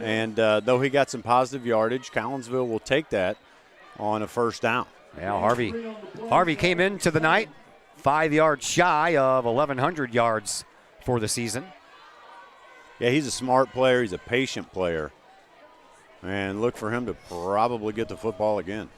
And though he got some positive yardage, Collinsville will take that on a first down. Yeah, Harvey came into the night 5 yards shy of 1,100 yards for the season. Yeah, he's a smart player. He's a patient player. And look for him to probably get the football again.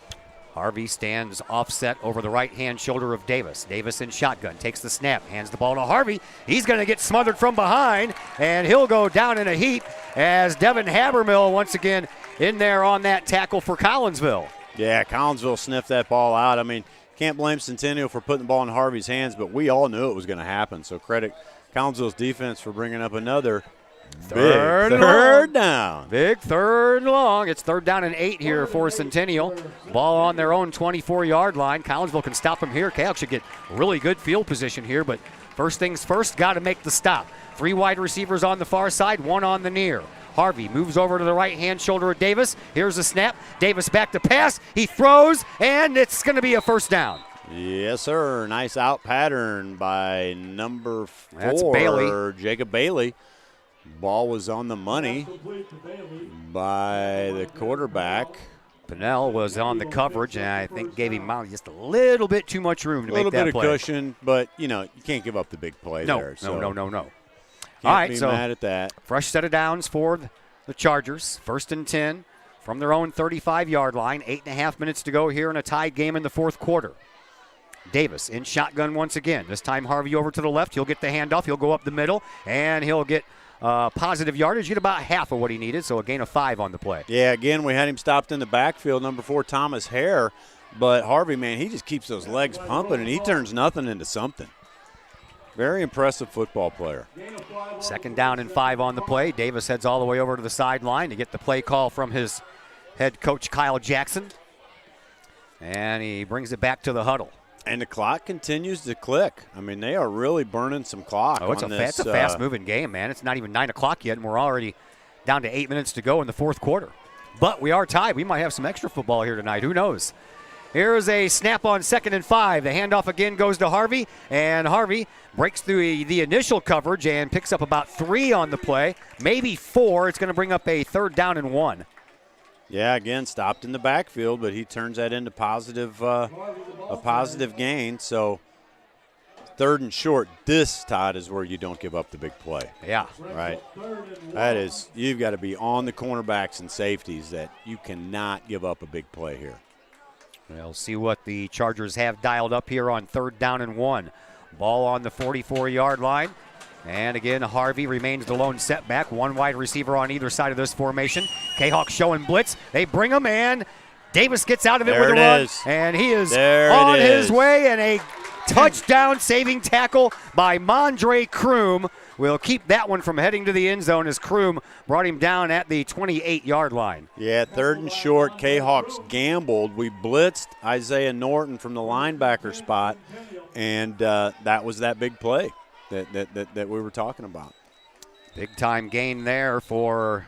Harvey stands offset over the right-hand shoulder of Davis. Davis in shotgun, takes the snap, hands the ball to Harvey. He's going to get smothered from behind, and he'll go down in a heap as Devin Habermill once again in there on that tackle for Collinsville. Yeah, Collinsville sniffed that ball out. I mean, can't blame Centennial for putting the ball in Harvey's hands, but we all knew it was going to happen. So credit Collinsville's defense for bringing up another third down. Big third and long. It's 3rd down and 8 here for Centennial. Ball on their own 24-yard line. Collinsville can stop them here. Kahok should get really good field position here, but first things first, got to make the stop. 3 wide receivers on the far side, 1 on the near. Harvey moves over to the right-hand shoulder of Davis. Here's the snap. Davis back to pass. He throws, and it's going to be a first down. Yes, sir. Nice out pattern by number 4. That's Bailey. Jacob Bailey. Ball was on the money by the quarterback. Pinnell was on the coverage, and I think gave him just a little bit too much room to make that play. A little bit of cushion, but, you can't give up the big play there. No. Can't All right, be so mad at that. Fresh set of downs for the Chargers. 1st and 10 from their own 35-yard line. 8.5 minutes to go here in a tied game in the fourth quarter. Davis in shotgun once again. This time Harvey over to the left. He'll get the handoff. He'll go up the middle, and he'll get positive yardage. Get about half of what he needed, so a gain of 5 on the play. Yeah, again, we had him stopped in the backfield, number 4, Thomas Hare. But Harvey, man, he just keeps those legs pumping, and he turns nothing into something. Very impressive football player. 2nd down and 5 on the play. Davis heads all the way over to the sideline to get the play call from his head coach, Kyle Jackson. And he brings it back to the huddle. And the clock continues to click. I mean, they are really burning some clock. Oh, it's a fast-moving game, man. It's not even 9 o'clock yet, and we're already down to 8 minutes to go in the fourth quarter. But we are tied. We might have some extra football here tonight. Who knows? Here's a snap on 2nd and 5. The handoff again goes to Harvey, and Harvey breaks through the initial coverage and picks up about 3 on the play, maybe 4. It's going to bring up a 3rd down and 1. Yeah, again, stopped in the backfield, but he turns that into a positive gain. So 3rd and short, this, Todd, is where you don't give up the big play. Yeah. Right? That is, you've got to be on the cornerbacks and safeties that you cannot give up a big play here. We'll see what the Chargers have dialed up here on 3rd down and 1. Ball on the 44-yard line. And again, Harvey remains the lone setback. 1 wide receiver on either side of this formation. Kahok showing blitz. They bring him, and Davis gets out of it with a run. And he is on his way, and a touchdown saving tackle by Mondre Kroom will keep that one from heading to the end zone as Kroom brought him down at the 28-yard line. Yeah, 3rd and short, Kahawks gambled. We blitzed Isaiah Norton from the linebacker spot, and that was that big play that we were talking about. Big-time gain there for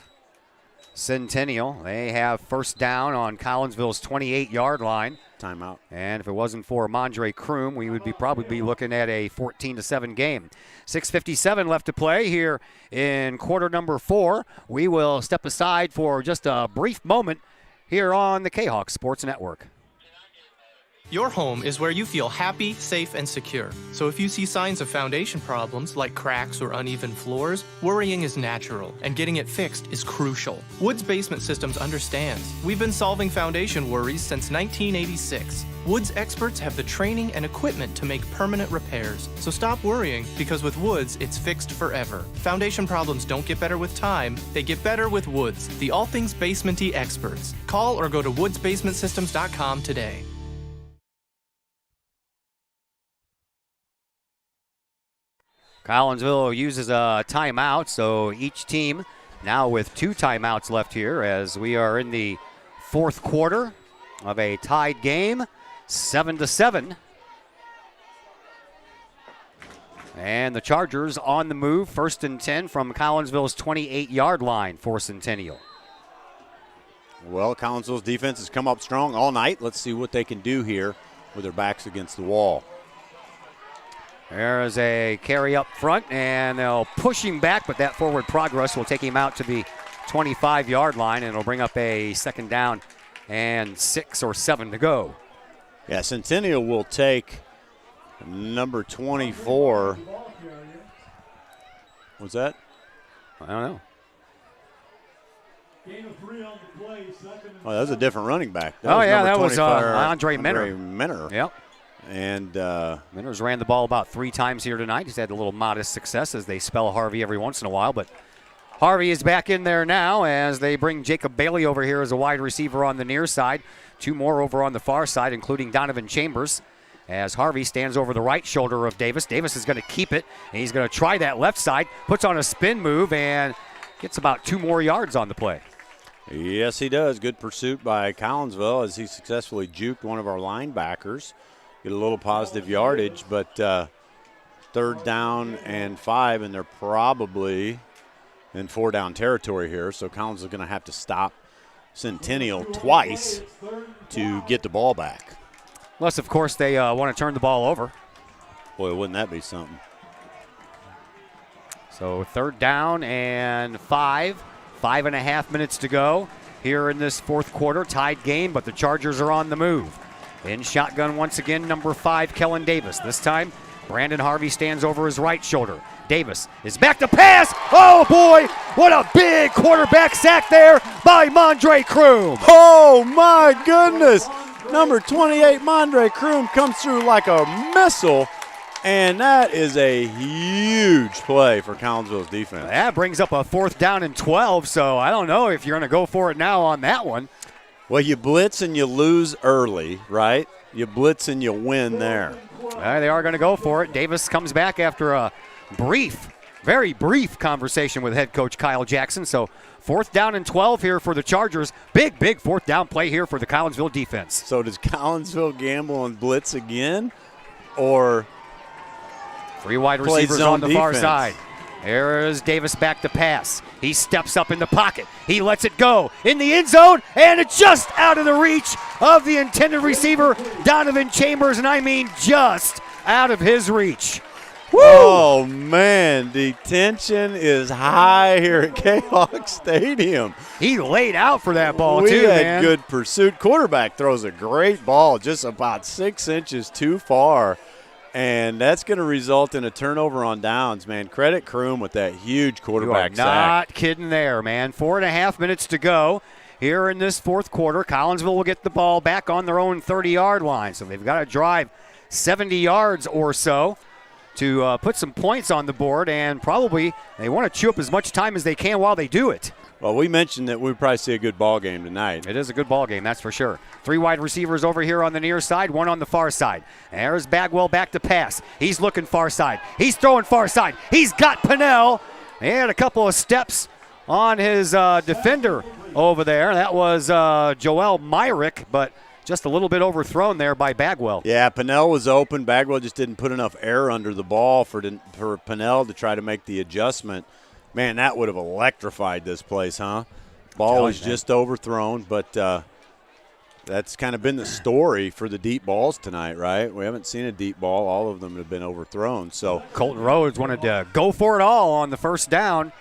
Centennial. They have 1st down on Collinsville's 28-yard line. Timeout. And if it wasn't for Mondre Kroom, we would probably be looking at a 14-7 game. 6:57 left to play here in quarter number 4. We will step aside for just a brief moment here on the Kahok Sports Network. Your home is where you feel happy, safe, and secure. So if you see signs of foundation problems like cracks or uneven floors, worrying is natural, and getting it fixed is crucial. Woods Basement Systems understands. We've been solving foundation worries since 1986. Woods experts have the training and equipment to make permanent repairs. So stop worrying, because with Woods, it's fixed forever. Foundation problems don't get better with time, they get better with Woods, the all things basement-y experts. Call or go to woodsbasementsystems.com today. Collinsville uses a timeout, so each team now with 2 timeouts left here as we are in the fourth quarter of a tied game, 7-7. And the Chargers on the move, 1st and 10 from Collinsville's 28-yard line for Centennial. Well, Collinsville's defense has come up strong all night. Let's see what they can do here with their backs against the wall. There's a carry up front, and they'll push him back, but that forward progress will take him out to the 25-yard line, and it'll bring up a 2nd down and 6 or 7 to go. Yeah, Centennial will take number 24. What's that? I don't know. Oh, that was a different running back. That was Andre Minner. Minner. Yep. And Minners ran the ball about 3 times here tonight. He's had a little modest success as they spell Harvey every once in a while. But Harvey is back in there now as they bring Jacob Bailey over here as a wide receiver on the near side. 2 more over on the far side, including Donovan Chambers. As Harvey stands over the right shoulder of Davis. Davis is going to keep it, and he's going to try that left side. Puts on a spin move and gets about 2 more yards on the play. Yes, he does. Good pursuit by Collinsville as he successfully juked one of our linebackers. Get a little positive yardage, but 3rd down and 5, and they're probably in 4-down territory here. So Collins is going to have to stop Centennial twice to get the ball back. Unless, of course, they want to turn the ball over. Boy, wouldn't that be something? So 3rd down and 5. 5.5 minutes to go here in this fourth quarter. Tied game, but the Chargers are on the move. In shotgun once again, number 5, Kellen Davis. This time, Brandon Harvey stands over his right shoulder. Davis is back to pass. Oh, boy, what a big quarterback sack there by Mondre Kroom. Oh, my goodness. Number 28, Mondre Kroom, comes through like a missile, and that is a huge play for Collinsville's defense. That brings up a 4th down and 12, so I don't know if you're going to go for it now on that one. Well, you blitz and you lose early, right? You blitz and you win there. They are going to go for it. Davis comes back after a very brief conversation with head coach Kyle Jackson. So 4th down and 12 here for the Chargers. Big 4th down play here for the Collinsville defense. So does Collinsville gamble on blitz again, or 3 wide receivers on the far side? There's Davis back to pass. He steps up in the pocket. He lets it go in the end zone, and it's just out of the reach of the intended receiver, Donovan Chambers, and I mean just out of his reach. Woo! Oh, man, the tension is high here at Kahok Stadium. He laid out for that ball, we too, had man. Good pursuit. Quarterback throws a great ball just about 6 inches too far, and that's going to result in a turnover on downs, man. Credit Kroom with that huge quarterback sack. Not kidding there, man. 4.5 minutes to go here in this 4th quarter. Collinsville will get the ball back on their own 30-yard line, so they've got to drive 70 yards or so to put some points on the board, and probably they want to chew up as much time as they can while they do it. Well, we mentioned that we'd probably see a good ball game tonight. It is a good ball game, that's for sure. 3 wide receivers over here on the near side, 1 on the far side. There's Bagwell back to pass. He's looking far side. He's throwing far side. He's got Pinnell. And a couple of steps on his defender over there. That was Joel Myrick, but just a little bit overthrown there by Bagwell. Yeah, Pinnell was open. Bagwell just didn't put enough air under the ball for Pinnell to try to make the adjustment. Man, that would have electrified this place, huh? Ball was just overthrown, but that's kind of been the story for the deep balls tonight, right? We haven't seen a deep ball. All of them have been overthrown. So Colton Rhodes wanted to go for it all on the 1st down.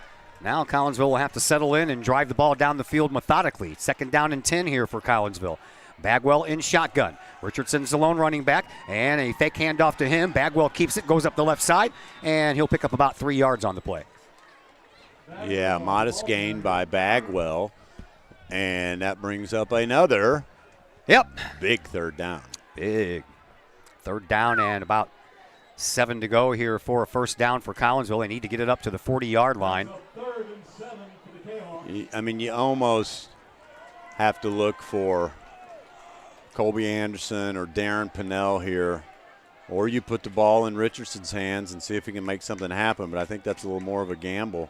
Now Collinsville will have to settle in and drive the ball down the field methodically. 2nd down and 10 here for Collinsville. Bagwell in shotgun. Richardson's the lone running back, and a fake handoff to him. Bagwell keeps it, goes up the left side, and he'll pick up about 3 yards on the play. Yeah, modest gain by Bagwell, and that brings up another big 3rd down. Big 3rd down and about 7 to go here for a 1st down for Collinsville. They need to get it up to the 40-yard line. I mean, you almost have to look for Colby Anderson or Darren Pinnell here, or you put the ball in Richardson's hands and see if he can make something happen, but I think that's a little more of a gamble.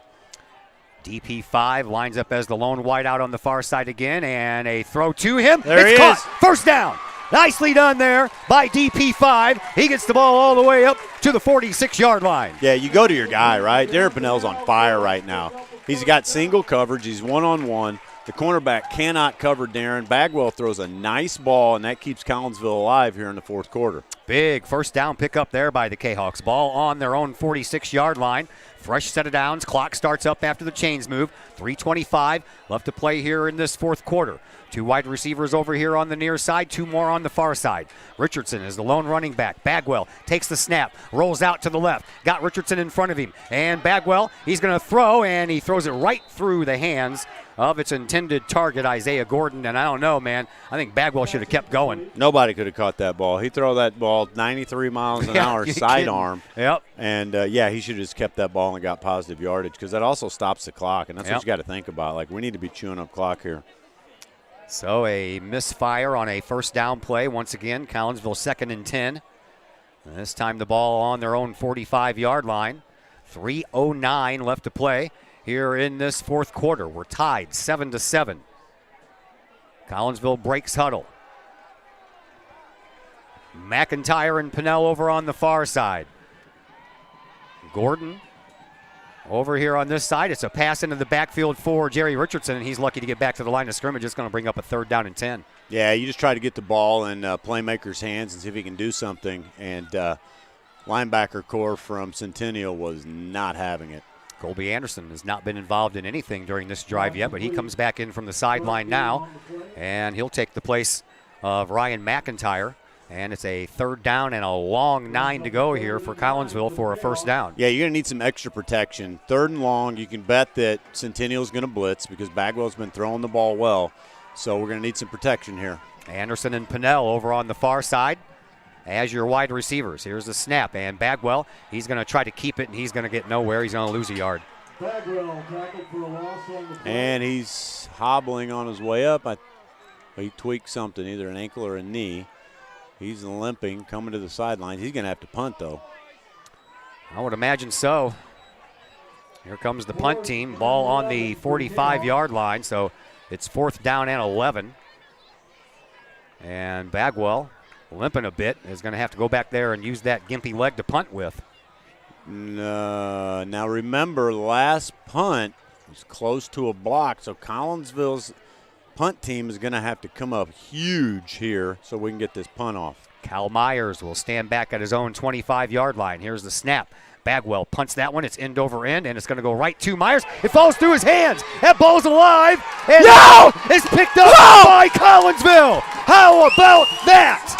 DP5 lines up as the lone wideout on the far side again, and a throw to him. There it's he caught. is. 1st down. Nicely done there by DP5. He gets the ball all the way up to the 46-yard line. Yeah, you go to your guy, right? Darren Pinnell's on fire right now. He's got single coverage. He's one-on-one. The cornerback cannot cover Darren. Bagwell throws a nice ball, and that keeps Collinsville alive here in the 4th quarter. Big 1st down pickup there by the Kahawks. Ball on their own 46-yard line. Fresh set of downs. Clock starts up after the chains move. 3:25 left to play here in this 4th quarter. 2 wide receivers over here on the near side, 2 more on the far side. Richardson is the lone running back. Bagwell takes the snap, rolls out to the left. Got Richardson in front of him. And Bagwell, he's going to throw, and he throws it right through the hands of its intended target, Isaiah Gordon. And I don't know, man. I think Bagwell should have kept going. Nobody could have caught that ball. He threw that ball 93 miles an hour sidearm. Yep. And, he should have just kept that ball and got positive yardage, because that also stops the clock, and that's what you got to think about. Like, we need to be chewing up clock here. So a misfire on a 1st down play. Once again, Collinsville 2nd and 10. And this time the ball on their own 45-yard line. 3:09 left to play here in this 4th quarter. We're tied 7-7. Collinsville breaks huddle. McIntyre and Pinnell over on the far side. Gordon over here on this side. It's a pass into the backfield for Jerry Richardson, and he's lucky to get back to the line of scrimmage. It's going to bring up a 3rd down and 10. Yeah, you just try to get the ball in playmaker's hands and see if he can do something. And linebacker core from Centennial was not having it. Colby Anderson has not been involved in anything during this drive yet, but he comes back in from the sideline now, and he'll take the place of Ryan McIntyre. And it's a 3rd down and a long 9 to go here for Collinsville for a first down. Yeah, you're going to need some extra protection. 3rd and long, you can bet that Centennial's going to blitz because Bagwell's been throwing the ball well. So we're going to need some protection here. Anderson and Pinnell over on the far side as your wide receivers. Here's the snap, and Bagwell, he's going to try to keep it, and he's going to get nowhere. He's going to lose a yard. Bagwell tackled for a loss on the play. And he's hobbling on his way up. He tweaked something, either an ankle or a knee. He's limping, coming to the sidelines. He's going to have to punt, though. I would imagine so. Here comes the punt team. Ball on the 45-yard line, so it's 4th down and 11. And Bagwell, limping a bit, is going to have to go back there and use that gimpy leg to punt with. Now remember, last punt was close to a block, so Collinsville's punt team is going to have to come up huge here so we can get this punt off. Cal Myers will stand back at his own 25-yard line. Here's the snap. Bagwell punts that one. It's end over end, and it's going to go right to Myers. It falls through his hands. That ball's alive, and it's picked up by Collinsville. How about that?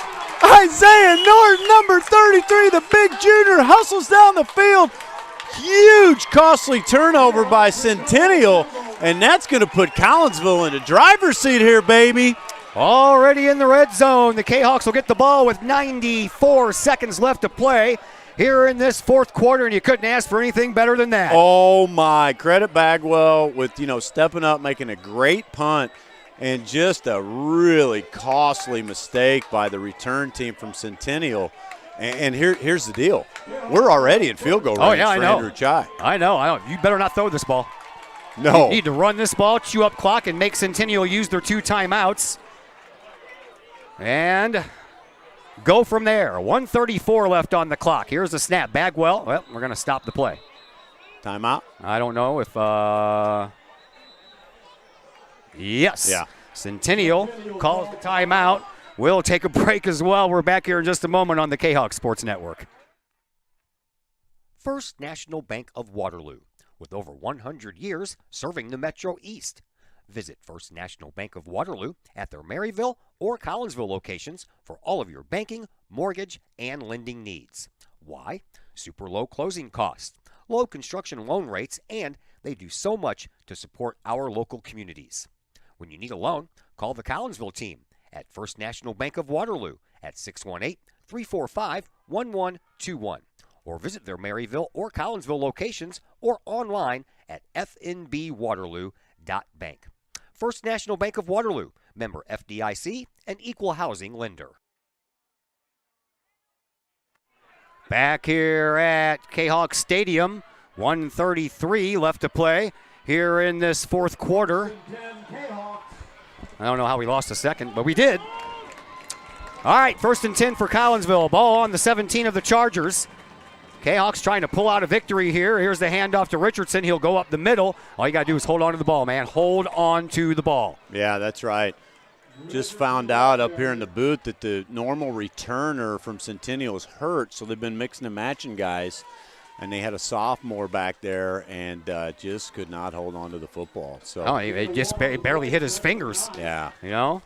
Isaiah Norton, number 33, the big junior, hustles down the field. Huge, costly turnover by Centennial, and that's going to put Collinsville in the driver's seat here, baby. Already in the red zone. The Kahawks will get the ball with 94 seconds left to play here in this 4th quarter, and you couldn't ask for anything better than that. Oh, my. Credit Bagwell with, stepping up, making a great punt, and just a really costly mistake by the return team from Centennial. And here's the deal. We're already in field goal range for Andrew Chai. I know. You better not throw this ball. No. You need to run this ball, chew up clock, and make Centennial use their 2 timeouts. And go from there. 1:34 left on the clock. Here's the snap. Bagwell, well, we're going to stop the play. Timeout? I don't know if yes. Yeah. Centennial calls the timeout. We'll take a break as well. We're back here in just a moment on the Kahok Sports Network. First National Bank of Waterloo, with over 100 years serving the Metro East. Visit First National Bank of Waterloo at their Maryville or Collinsville locations for all of your banking, mortgage, and lending needs. Why? Super low closing costs, low construction loan rates, and they do so much to support our local communities. When you need a loan, call the Collinsville team at First National Bank of Waterloo at 618-345-1121 or visit their Maryville or Collinsville locations or online at fnbwaterloo.bank. First National Bank of Waterloo, member FDIC, and equal housing lender. Back here at Kahawk Stadium, 1:33 left to play here in this 4th quarter. I don't know how we lost a second, but we did. All right, 1st and 10 for Collinsville. Ball on the 17 of the Chargers. Kahawks trying to pull out a victory here. Here's the handoff to Richardson. He'll go up the middle. All you got to do is hold on to the ball, man. Hold on to the ball. Yeah, that's right. Just found out up here in the booth that the normal returner from Centennial is hurt, so they've been mixing and matching guys. And they had a sophomore back there and just could not hold on to the football. So he just barely hit his fingers. Yeah. You know?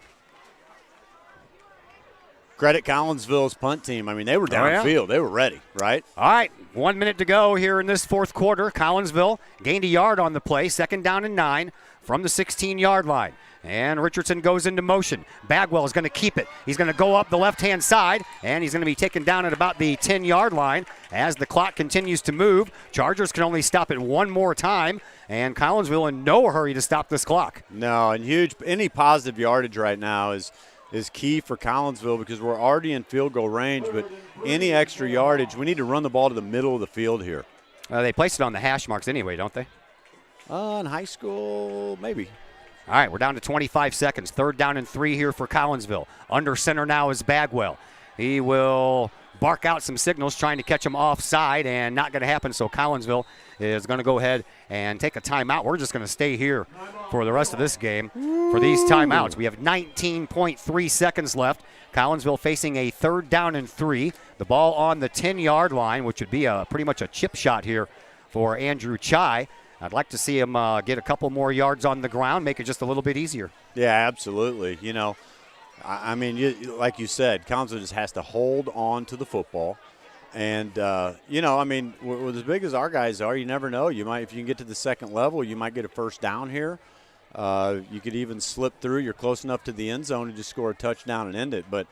Credit Collinsville's punt team. I mean, they were downfield. They were ready, right? All right, 1 minute to go here in this 4th quarter. Collinsville gained a yard on the play, 2nd down and 9 from the 16-yard line. And Richardson goes into motion. Bagwell is going to keep it. He's going to go up the left-hand side, and he's going to be taken down at about the 10-yard line as the clock continues to move. Chargers can only stop it one more time, and Collinsville in no hurry to stop this clock. No, and any positive yardage right now is key for Collinsville because we're already in field goal range, but any extra yardage, we need to run the ball to the middle of the field here. They place it on the hash marks anyway, don't they? In high school, maybe. All right, we're down to 25 seconds. 3rd down and 3 here for Collinsville. Under center now is Bagwell. He will bark out some signals trying to catch him offside, and not going to happen, so Collinsville is going to go ahead and take a timeout. We're just going to stay here for the rest of this game for these timeouts. We have 19.3 seconds left. Collinsville facing a 3rd down and 3. The ball on the 10-yard line, which would be pretty much a chip shot here for Andrew Chai. I'd like to see him get a couple more yards on the ground, make it just a little bit easier. Yeah, absolutely. I mean, like you said, Collinsville just has to hold on to the football. And, I mean, with as big as our guys are, you never know. You might, if you can get to the second level, you might get a first down here. You could even slip through. You're close enough to the end zone to just score a touchdown and end it. But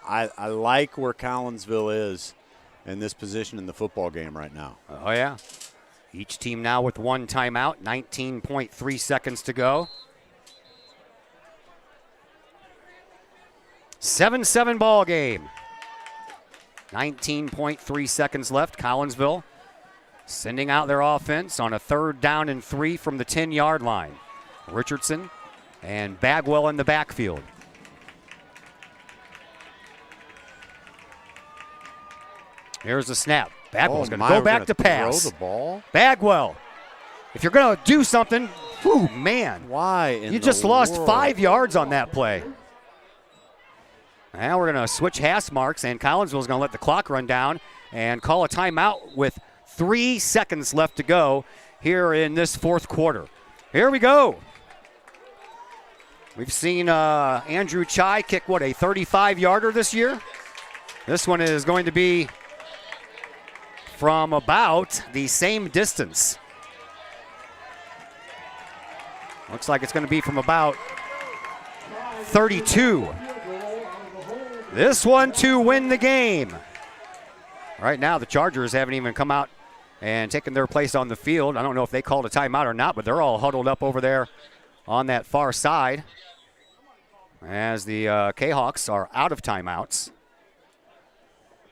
I like where Collinsville is in this position in the football game right now. Oh, yeah. Each team now with one timeout, 19.3 seconds to go. 7-7 ball game. 19.3 seconds left. Collinsville sending out their offense on a 3rd down and 3 from the 10-yard line. Richardson and Bagwell in the backfield. Here's the snap. Bagwell's going to go back to pass. Throw the ball. Bagwell, if you're going to do something, whew, man. Why? You just lost 5 yards on that play. Now we're going to switch hash marks, and Collinsville is going to let the clock run down and call a timeout with 3 seconds left to go here in this 4th quarter. Here we go. We've seen Andrew Chai kick, a 35-yarder this year? This one is going to be from about the same distance. Looks like it's going to be from about 32. This one to win the game. Right now, the Chargers haven't even come out and taken their place on the field. I don't know if they called a timeout or not, but they're all huddled up over there on that far side as the Kahawks are out of timeouts.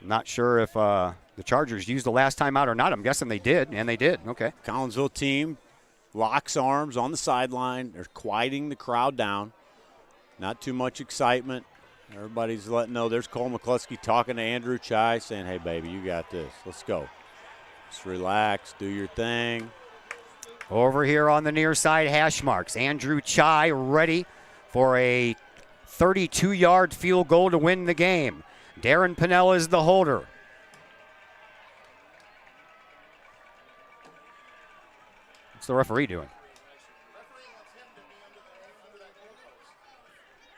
I'm not sure if the Chargers used the last timeout or not. I'm guessing they did, and they did. Okay. Collinsville team locks arms on the sideline. They're quieting the crowd down. Not too much excitement. Everybody's letting know. There's Cole McCluskey talking to Andrew Chai, saying, hey, baby, you got this. Let's go. Just relax. Do your thing. Over here on the near side, hash marks. Andrew Chai ready for a 32-yard field goal to win the game. Darren Pinnell is the holder. What's the referee doing?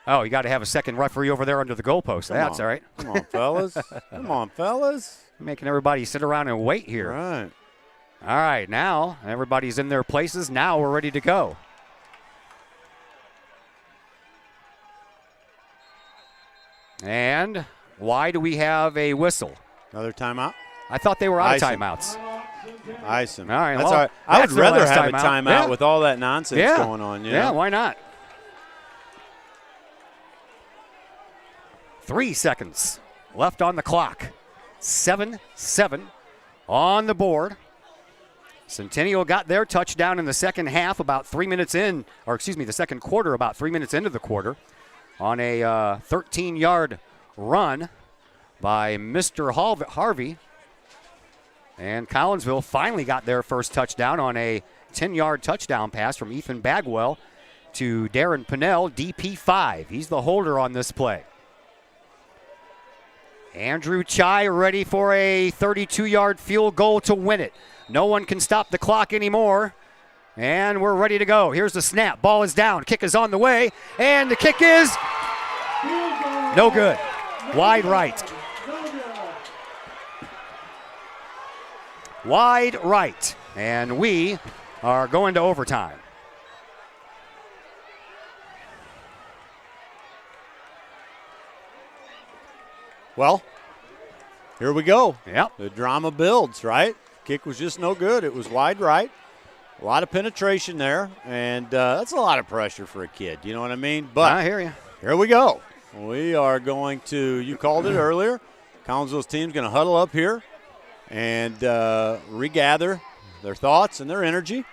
Oh, you got to have a second referee over there under the goalpost. That's all right. Come on, fellas. Come on, fellas. Making everybody sit around and wait here. Right. All right, now everybody's in their places. Now we're ready to go. And why do we have a whistle? Another timeout? I thought they were out of timeouts. Ice him. All right, That's well, all right. I would that's the rather last have a timeout. timeout with all that nonsense going on. You know? Yeah, why not? 3 seconds left on the clock. 7-7 on the board. Centennial got their touchdown in the second half about 3 minutes in, or excuse me, the second quarter, about 3 minutes into the quarter on a 13-yard run by Mr. Harvey. And Collinsville finally got their first touchdown on a 10-yard touchdown pass from Ethan Bagwell to Darren Pinnell, DP5. He's the holder on this play. Andrew Chai ready for a 32-yard field goal to win it. No one can stop the clock anymore. And we're ready to go. Here's the snap. Ball is down. Kick is on the way. And the kick is no good. Wide right. Wide right. And we are going to overtime. Well, here we go. Yep. The drama builds, right? Kick was just no good. It was wide right. A lot of penetration there, and that's a lot of pressure for a kid. You know what I mean? But I hear you. Here we go. We are going to, you called it earlier, Collinsville's team's going to huddle up here and regather their thoughts and their energy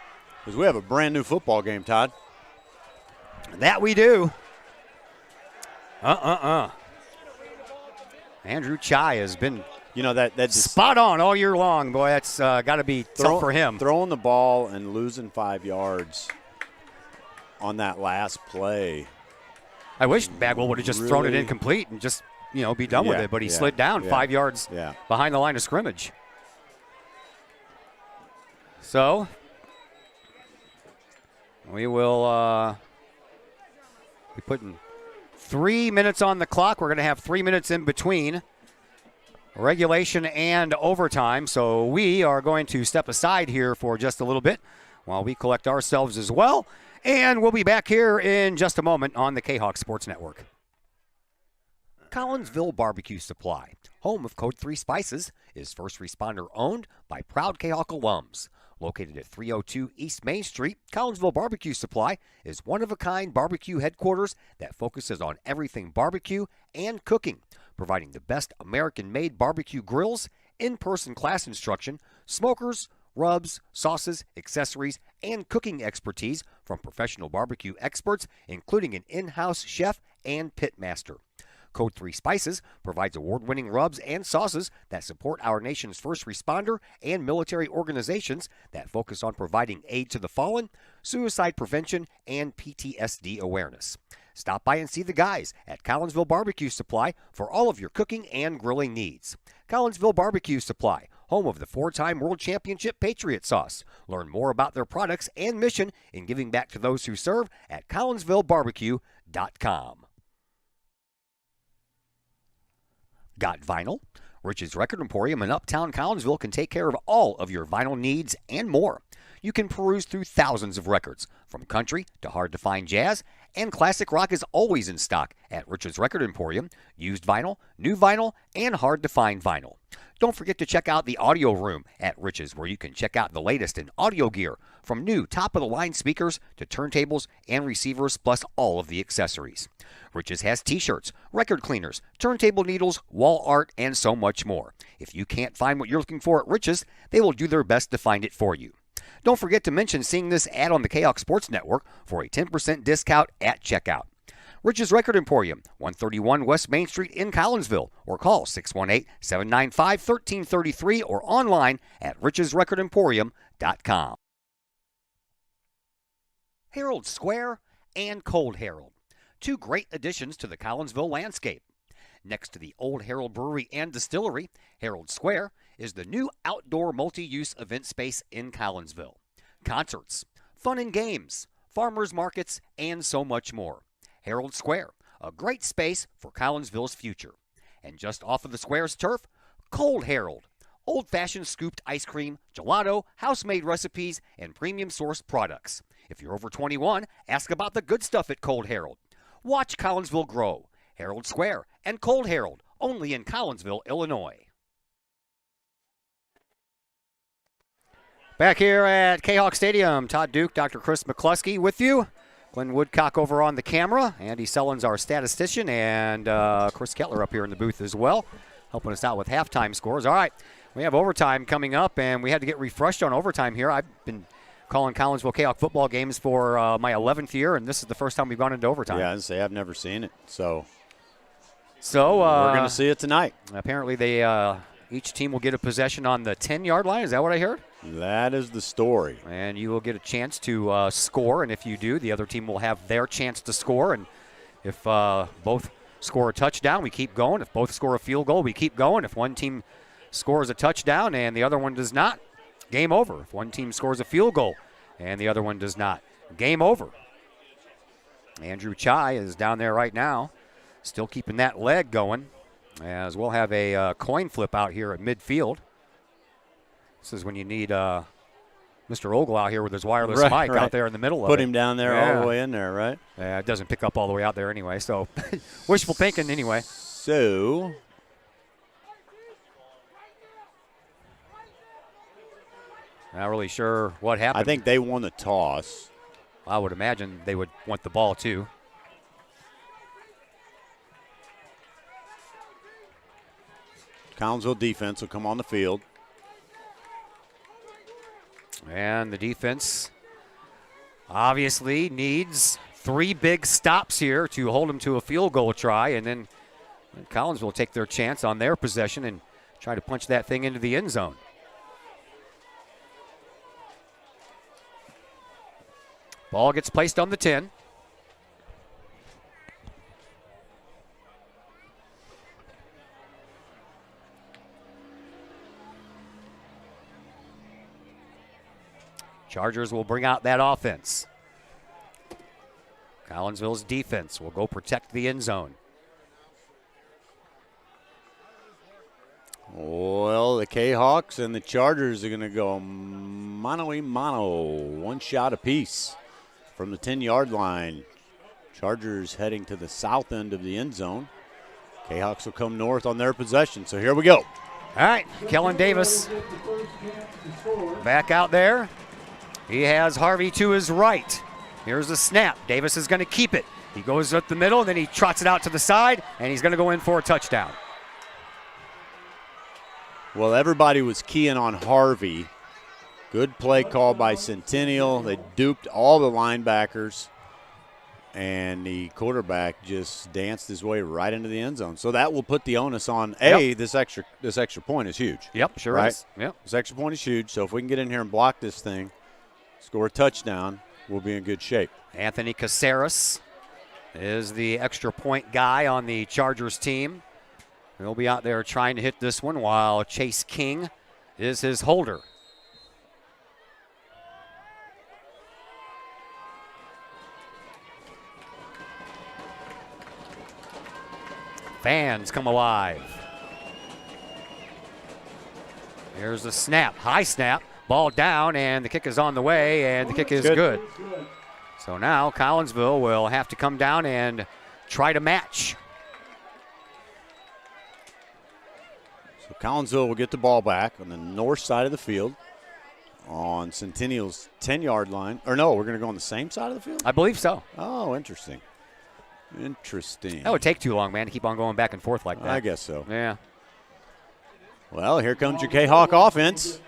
because we have a brand new football game, Todd. That we do. Andrew Chai has been, that spot on all year long. Boy, that's got to be tough for him. Throwing the ball and losing 5 yards on that last play. I wish Bagwell would have just thrown it incomplete and just, be done with it. But he slid down 5 yards behind the line of scrimmage. So we will be putting 3 minutes on the clock. We're going to have 3 minutes in between regulation and overtime. So we are going to step aside here for just a little bit while we collect ourselves as well. And we'll be back here in just a moment on the Kahok Sports Network. Collinsville Barbecue Supply, home of Code 3 Spices, is first responder owned by proud Kahok alums. Located at 302 East Main Street, Collinsville Barbecue Supply is one-of-a-kind barbecue headquarters that focuses on everything barbecue and cooking, providing the best American-made barbecue grills, in-person class instruction, smokers, rubs, sauces, accessories, and cooking expertise from professional barbecue experts, including an in-house chef and pit master. Code 3 Spices provides award-winning rubs and sauces that support our nation's first responder and military organizations that focus on providing aid to the fallen, suicide prevention, and PTSD awareness. Stop by and see the guys at Collinsville Barbecue Supply for all of your cooking and grilling needs. Collinsville Barbecue Supply, home of the 4-time World Championship Patriot Sauce. Learn more about their products and mission in giving back to those who serve at collinsvillebarbecue.com. Got vinyl? Rich's Record Emporium in Uptown Collinsville can take care of all of your vinyl needs and more. You can peruse through thousands of records, from country to hard-to-find jazz, and classic rock is always in stock at Rich's Record Emporium. Used vinyl, new vinyl, and hard-to-find vinyl. Don't forget to check out the audio room at Rich's, where you can check out the latest in audio gear, from new top-of-the-line speakers to turntables and receivers, plus all of the accessories. Rich's has t-shirts, record cleaners, turntable needles, wall art, and so much more. If you can't find what you're looking for at Rich's, they will do their best to find it for you. Don't forget to mention seeing this ad on the Kahok Sports Network for a 10% discount at checkout. Rich's Record Emporium, 131 West Main Street in Collinsville, or call 618-795-1333 or online at richesrecordemporium.com. Herald Square and Cold Herald, two great additions to the Collinsville landscape. Next to the Old Herald Brewery and Distillery, Herald Square is the new outdoor multi-use event space in Collinsville. Concerts, fun and games, farmers markets, and so much more. Herald Square, a great space for Collinsville's future. And just off of the square's turf, Cold Herald, old-fashioned scooped ice cream, gelato, house-made recipes, and premium-sourced products. If you're over 21, ask about the good stuff at Cold Herald. Watch Collinsville grow. Herald Square and Cold Herald, only in Collinsville, Illinois. Back here at Kahok Stadium, Todd Duke, Dr. Chris McCluskey with you. Glenn Woodcock over on the camera. Andy Sellens, our statistician, and Chris Kettler up here in the booth as well, helping us out with halftime scores. All right, we have overtime coming up, and we had to get refreshed on overtime here. I've been calling Collinsville Kahok football games for my 11th year, and this is the first time we've gone into overtime. Yeah, I'd say I've never seen it, so we're going to see it tonight. Apparently, each team will get a possession on the 10-yard line. Is that what I heard? That is the story. And you will get a chance to score, and if you do, the other team will have their chance to score. And if both score a touchdown, we keep going. If both score a field goal, we keep going. If one team scores a touchdown and the other one does not, game over. If one team scores a field goal and the other one does not, game over. Andrew Chai is down there right now, still keeping that leg going, as we'll have a coin flip out here at midfield. This is when you need Mr. Ogle out here with his wireless mic out there in the middle of it. Put him down there all the way in there, right? Yeah, it doesn't pick up all the way out there anyway, so wishful thinking anyway. So not really sure what happened. I think they won the toss. I would imagine they would want the ball too. Collinsville defense will come on the field. And the defense obviously needs 3 big stops here to hold them to a field goal try, and then Collinsville will take their chance on their possession and try to punch that thing into the end zone. Ball gets placed on the 10. Chargers will bring out that offense. Collinsville's defense will go protect the end zone. Well, the Kahawks and the Chargers are going to go mano-a-mano, one shot apiece from the 10-yard line. Chargers heading to the south end of the end zone. Kahawks will come north on their possession, so here we go. All right, Kellen Davis back out there. He has Harvey to his right. Here's the snap. Davis is going to keep it. He goes up the middle, and then he trots it out to the side, and he's going to go in for a touchdown. Well, everybody was keying on Harvey. Good play call by Centennial. They duped all the linebackers, and the quarterback just danced his way right into the end zone. So that will put the onus on, this extra point is huge. Yep, sure right? is. Yep. This extra point is huge, so if we can get in here and block this thing, score a touchdown, we'll be in good shape. Anthony Caceres is the extra point guy on the Chargers team. He'll be out there trying to hit this one while Chase King is his holder. Fans come alive. Here's the snap, high snap, ball down, and the kick is on the way, and the kick is good. So now Collinsville will have to come down and try to match. So Collinsville will get the ball back on the north side of the field on Centennial's 10-yard line. Or no, we're going to go on the same side of the field? I believe so. Oh, interesting. Interesting. That would take too long, man, to keep on going back and forth like that. I guess so. Yeah. Well, here comes your Kahawk offense.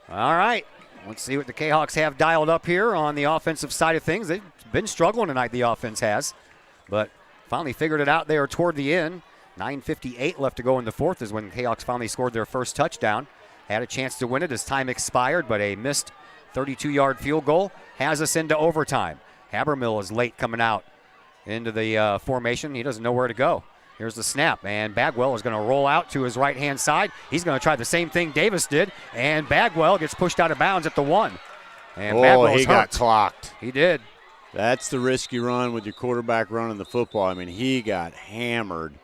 All right. Let's see what the Kahawks have dialed up here on the offensive side of things. They've been struggling tonight, the offense has. But finally figured it out there toward the end. 9:58 left to go in the fourth is when the Kahawks finally scored their first touchdown. Had a chance to win it as time expired, but a missed 32-yard field goal has us into overtime. Habermill is late coming out into the formation. He doesn't know where to go. Here's the snap, and Bagwell is going to roll out to his right-hand side. He's going to try the same thing Davis did, and Bagwell gets pushed out of bounds at the 1. And Bagwell's he got clocked. He did. That's the risk you run with your quarterback running the football. I mean, he got hammered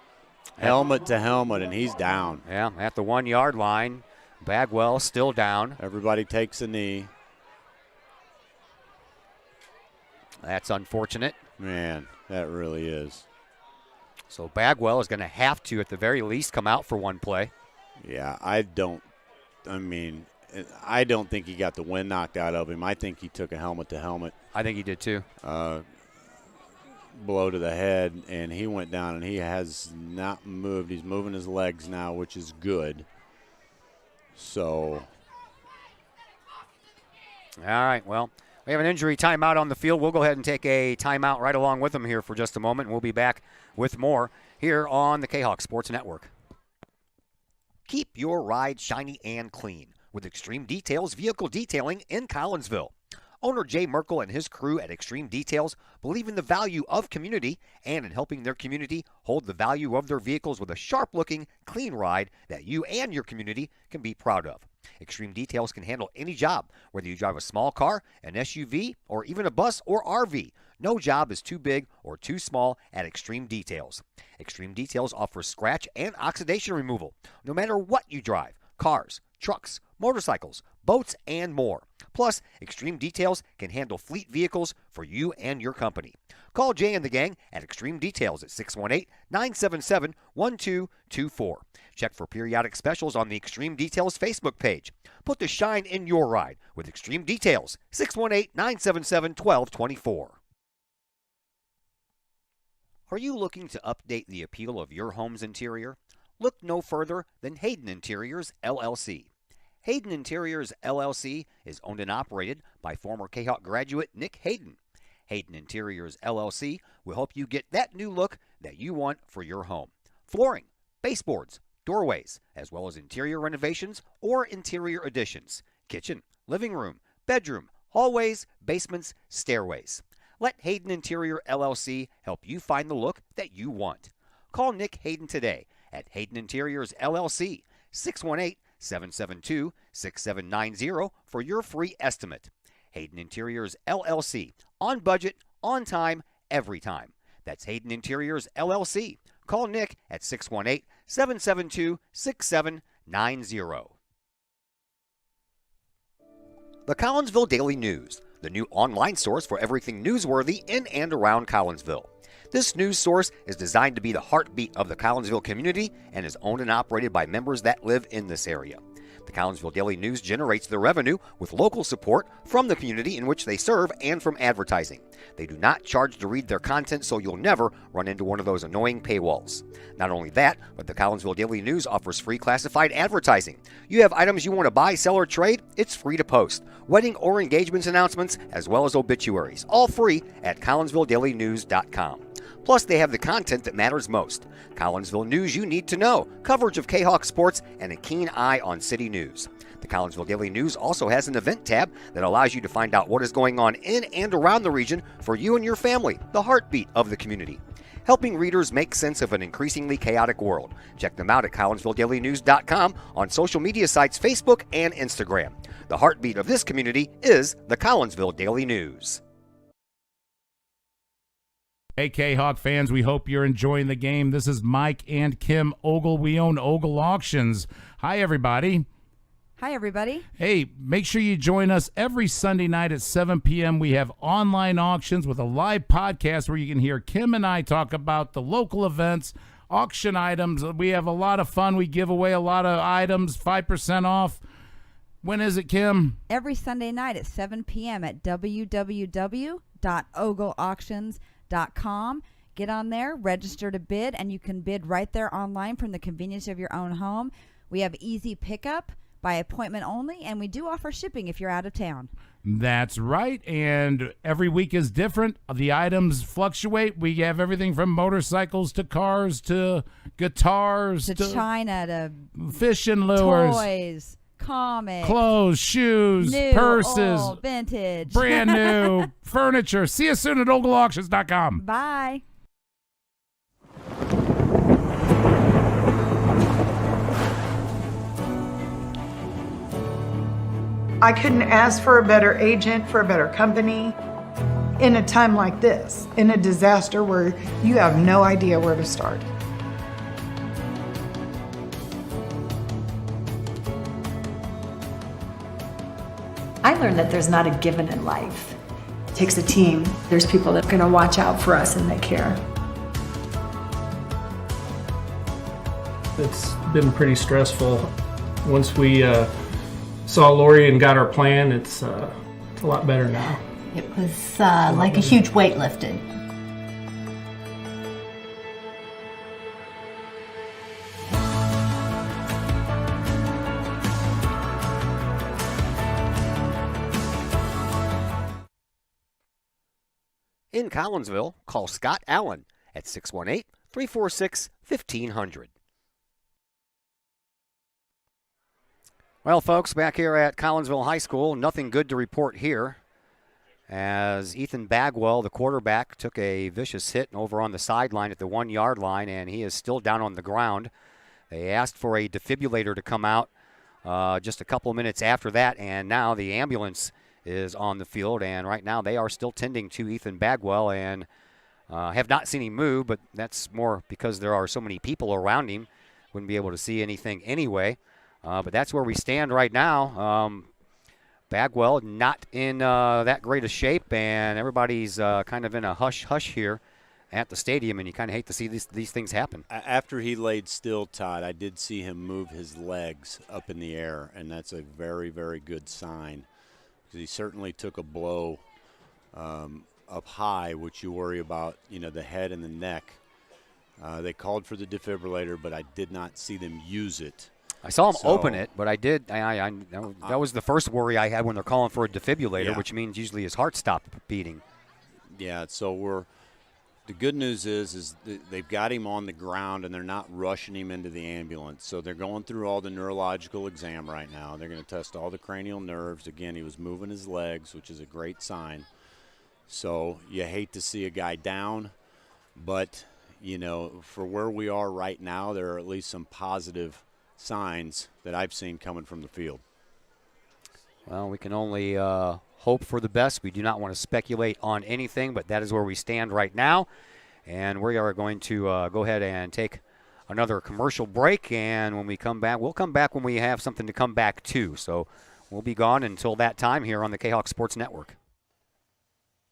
helmet to helmet, and he's down. Yeah, at the 1-yard line. Bagwell still down. Everybody takes a knee. That's unfortunate. Man, that really is. So Bagwell is going to have to, at the very least, come out for one play. Yeah, I don't think he got the wind knocked out of him. I think he took a helmet to helmet. I think he did too. Blow to the head, and he went down, and he has not moved. He's moving his legs now, which is good. So. All right, well, we have an injury timeout on the field. We'll go ahead and take a timeout right along with them here for just a moment. We'll be back with more here on the Kahawk Sports Network. Keep your ride shiny and clean with Extreme Details Vehicle Detailing in Collinsville. Owner Jay Merkel and his crew at Extreme Details believe in the value of community and in helping their community hold the value of their vehicles with a sharp-looking, clean ride that you and your community can be proud of. Extreme Details can handle any job, whether you drive a small car, an SUV, or even a bus or RV. No job is too big or too small at Extreme Details. Extreme Details offers scratch and oxidation removal, no matter what you drive: cars, trucks, motorcycles, boats, and more. Plus, Extreme Details can handle fleet vehicles for you and your company. Call Jay and the gang at Extreme Details at 618-977-1224. Check for periodic specials on the Extreme Details Facebook page. Put the shine in your ride with Extreme Details, 618-977-1224. Are you looking to update the appeal of your home's interior? Look no further than Hayden Interiors, LLC. Hayden Interiors, LLC is owned and operated by former Kahok graduate Nick Hayden. Hayden Interiors, LLC will help you get that new look that you want for your home. Flooring, baseboards, doorways, as well as interior renovations or interior additions, kitchen, living room, bedroom, hallways, basements, stairways. Let Hayden Interior LLC help you find the look that you want. Call Nick Hayden today at Hayden Interiors LLC, 618-772-6790 for your free estimate. Hayden Interiors LLC. On budget, on time, every time. That's Hayden Interiors LLC. Call Nick at 618-772-6790. The Collinsville Daily News, the new online source for everything newsworthy in and around Collinsville. This news source is designed to be the heartbeat of the Collinsville community and is owned and operated by members that live in this area. The Collinsville Daily News generates their revenue with local support from the community in which they serve and from advertising. They do not charge to read their content, so you'll never run into one of those annoying paywalls. Not only that, but the Collinsville Daily News offers free classified advertising. You have items you want to buy, sell, or trade? It's free to post. Wedding or engagements announcements, as well as obituaries, all free at CollinsvilleDailyNews.com. Plus, they have the content that matters most. Collinsville news you need to know, coverage of Kahok sports, and a keen eye on city news. The Collinsville Daily News also has an event tab that allows you to find out what is going on in and around the region for you and your family, the heartbeat of the community. Helping readers make sense of an increasingly chaotic world. Check them out at CollinsvilleDailyNews.com, on social media sites Facebook and Instagram. The heartbeat of this community is the Collinsville Daily News. Hey, K-Hawk fans, we hope you're enjoying the game. This is Mike and Kim Ogle. We own Ogle Auctions. Hi, everybody. Hi, everybody. Hey, make sure you join us every Sunday night at 7 p.m. We have online auctions with a live podcast where you can hear Kim and I talk about the local events, auction items. We have a lot of fun. We give away a lot of items, 5% off. When is it, Kim? Every Sunday night at 7 p.m. at www.ogleauctions.com. Get on there, register to bid, and you can bid right there online from the convenience of your own home. We have easy pickup by appointment only, and we do offer shipping if you're out of town. That's right, and every week is different. The items fluctuate. We have everything from motorcycles to cars to guitars to China to fishing lures, toys, comics, clothes, shoes, new, purses, old, vintage, brand new, furniture. See you soon at ogleauctions.com. Bye. I couldn't ask for a better agent, for a better company. In a time like this, in a disaster where you have no idea where to start. I learned that there's not a given in life. It takes a team. There's people that are going to watch out for us and that care. It's been pretty stressful. Once we saw Lori and got our plan, it's a lot better now. It was like a huge weight lifted. In Collinsville, call Scott Allen at 618-346-1500. Well, folks, back here at Collinsville High School, nothing good to report here, as Ethan Bagwell, the quarterback, took a vicious hit over on the sideline at the 1-yard line, and he is still down on the ground. They asked for a defibrillator to come out just a couple of minutes after that, and now the ambulance is on the field, and right now they are still tending to Ethan Bagwell and have not seen him move, but that's more because there are so many people around him. Wouldn't be able to see anything anyway. But that's where we stand right now. Bagwell not in that great a shape, and everybody's kind of in a hush-hush here at the stadium, and you kind of hate to see these things happen. After he laid still, Todd, I did see him move his legs up in the air, and that's a very, very good sign, because he certainly took a blow up high, which you worry about, the head and the neck. They called for the defibrillator, but I did not see them use it. I saw him open it, but I did. That was the first worry I had when they're calling for a defibrillator, which means usually his heart stopped beating. Yeah, so the good news is they've got him on the ground and they're not rushing him into the ambulance. So they're going through all the neurological exam right now. They're going to test all the cranial nerves. Again, he was moving his legs, which is a great sign. So you hate to see a guy down, but, for where we are right now, there are at least some positive signs that I've seen coming from the field. Well, we can only hope for the best. We do not want to speculate on anything, but that is where we stand right now. And we are going to go ahead and take another commercial break. And when we come back, we'll come back when we have something to come back to. So we'll be gone until that time here on the Kahok Sports Network.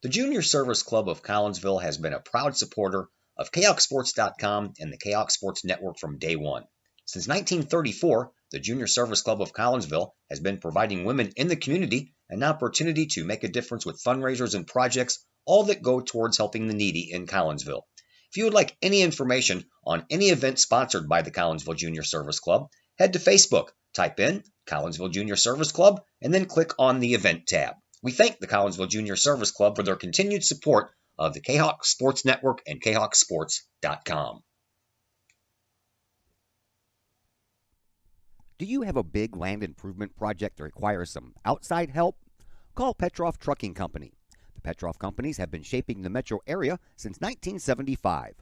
The Junior Service Club of Collinsville has been a proud supporter of KahokSports.com and the Kahok Sports Network from day one. Since 1934, the Junior Service Club of Collinsville has been providing women in the community an opportunity to make a difference with fundraisers and projects, all that go towards helping the needy in Collinsville. If you would like any information on any event sponsored by the Collinsville Junior Service Club, head to Facebook, type in Collinsville Junior Service Club, and then click on the event tab. We thank the Collinsville Junior Service Club for their continued support of the Kahok Sports Network and KahokSports.com. Do you have a big land improvement project that requires some outside help? Call Petroff Trucking Company. The Petroff Companies have been shaping the metro area since 1975.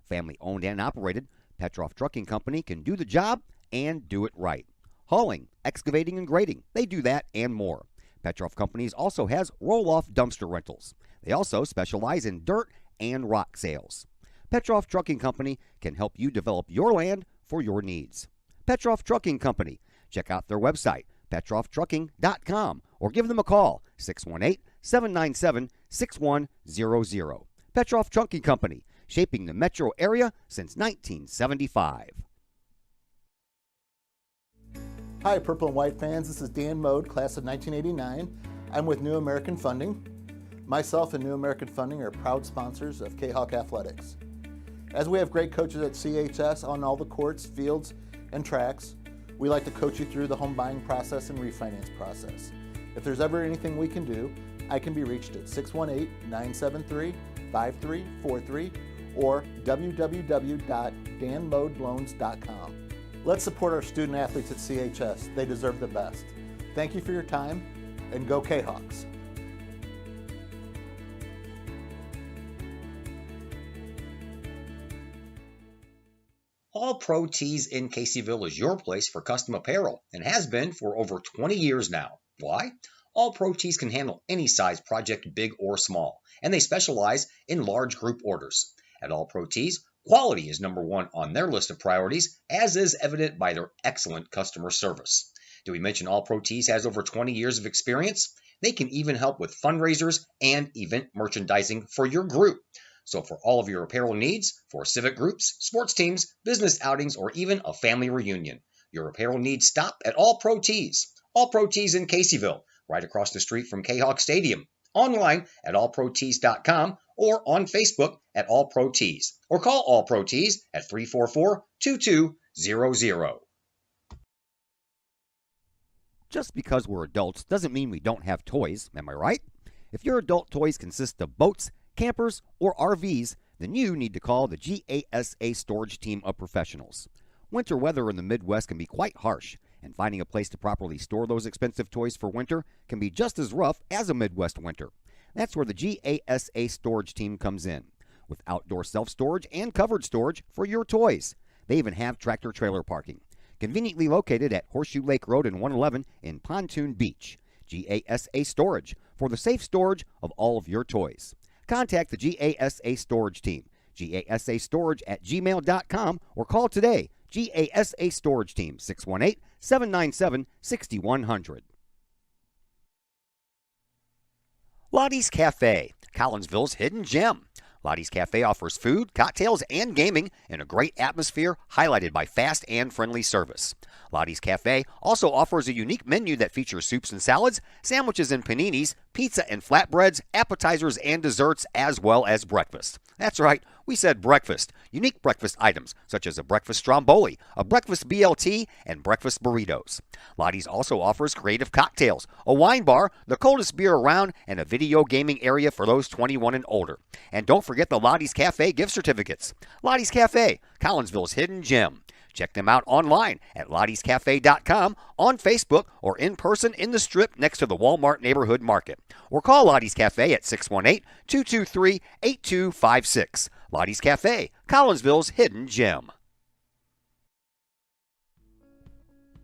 Family owned and operated, Petroff Trucking Company can do the job and do it right. Hauling, excavating, and grading, they do that and more. Petroff Companies also has roll-off dumpster rentals. They also specialize in dirt and rock sales. Petroff Trucking Company can help you develop your land for your needs. Petroff Trucking Company. Check out their website, petrofftrucking.com, or give them a call, 618-797-6100. Petroff Trucking Company, shaping the metro area since 1975. Hi, Purple and White fans. This is Dan Mode, class of 1989. I'm with New American Funding. Myself and New American Funding are proud sponsors of Kahok Athletics. As we have great coaches at CHS on all the courts, fields, and tracks, we like to coach you through the home buying process and refinance process. If there's ever anything we can do, I can be reached at 618-973-5343 or www.danmodeloans.com. Let's support our student athletes at CHS. They deserve the best. Thank you for your time, and go Kahawks. All Pro Tees in Caseyville is your place for custom apparel and has been for over 20 years now. Why? All Pro Tees can handle any size project, big or small, and they specialize in large group orders. At All Pro Tees, quality is number one on their list of priorities, as is evident by their excellent customer service. Did we mention All Pro Tees has over 20 years of experience? They can even help with fundraisers and event merchandising for your group. So for all of your apparel needs, for civic groups, sports teams, business outings, or even a family reunion, your apparel needs stop at All Pro Tees. All Pro Tees in Caseyville, right across the street from Kahok Stadium. Online at allprotees.com or on Facebook at All Pro Tees. Or call All Pro Tees at 344-2200. Just because we're adults doesn't mean we don't have toys, am I right? If your adult toys consist of boats, campers, or RVs, then you need to call the GASA storage team of professionals. Winter weather in the Midwest can be quite harsh, and finding a place to properly store those expensive toys for winter can be just as rough as a Midwest winter. That's where the GASA storage team comes in, with outdoor self-storage and covered storage for your toys. They even have tractor-trailer parking, conveniently located at Horseshoe Lake Road and 111 in Pontoon Beach. GASA Storage, for the safe storage of all of your toys. Contact the GASA Storage Team, gasastorage@gmail.com, or call today, GASA Storage Team, 618-797-6100. Lottie's Cafe, Collinsville's hidden gem. Lottie's Cafe offers food, cocktails, and gaming in a great atmosphere highlighted by fast and friendly service. Lottie's Cafe also offers a unique menu that features soups and salads, sandwiches and paninis, pizza and flatbreads, appetizers and desserts, as well as breakfast. That's right, we said breakfast. Unique breakfast items such as a breakfast stromboli, a breakfast BLT, and breakfast burritos. Lottie's also offers creative cocktails, a wine bar, the coldest beer around, and a video gaming area for those 21 and older. And don't forget the Lottie's Cafe gift certificates. Lottie's Cafe, Collinsville's hidden gem. Check them out online at lottiescafe.com, on Facebook, or in person in the Strip next to the Walmart Neighborhood Market. Or call Lottie's Cafe at 618-223-8256. Lottie's Cafe, Collinsville's hidden gem.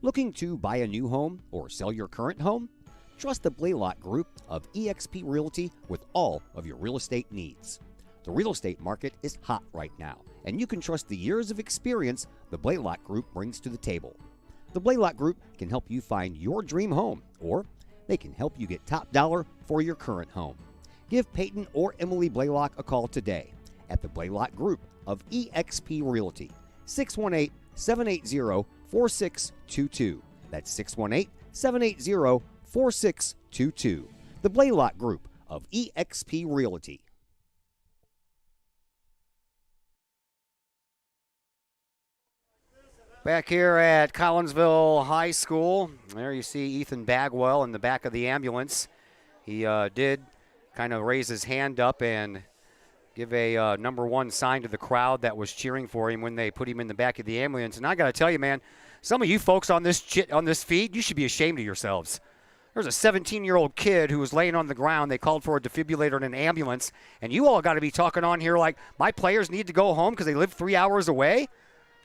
Looking to buy a new home or sell your current home? trust the Blaylock Group of eXp Realty with all of your real estate needs. The real estate market is hot right now, and you can trust the years of experience the Blaylock Group brings to the table. The Blaylock Group can help you find your dream home, or they can help you get top dollar for your current home. Give Peyton or Emily Blaylock a call today at the Blaylock Group of eXp Realty, 618-780-4622. That's 618-780-4622. The Blaylock Group of eXp Realty. Back here at Collinsville High School, there you see Ethan Bagwell in the back of the ambulance. He did kind of raise his hand up and give a number one sign to the crowd that was cheering for him when they put him in the back of the ambulance. And I got to tell you, man, some of you folks on this feed, you should be ashamed of yourselves. There's a 17-year-old kid who was laying on the ground. They called for a defibrillator in an ambulance, and you all got to be talking on here like my players need to go home because they live 3 hours away.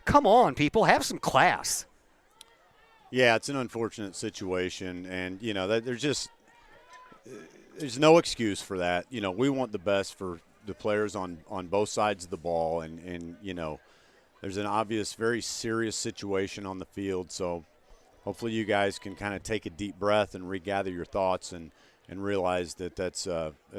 Come on, people, have some class. Yeah, it's an unfortunate situation, and there's no excuse for that. We want the best for the players on both sides of the ball, and there's an obvious, very serious situation on the field. So hopefully you guys can kind of take a deep breath and regather your thoughts and realize that that's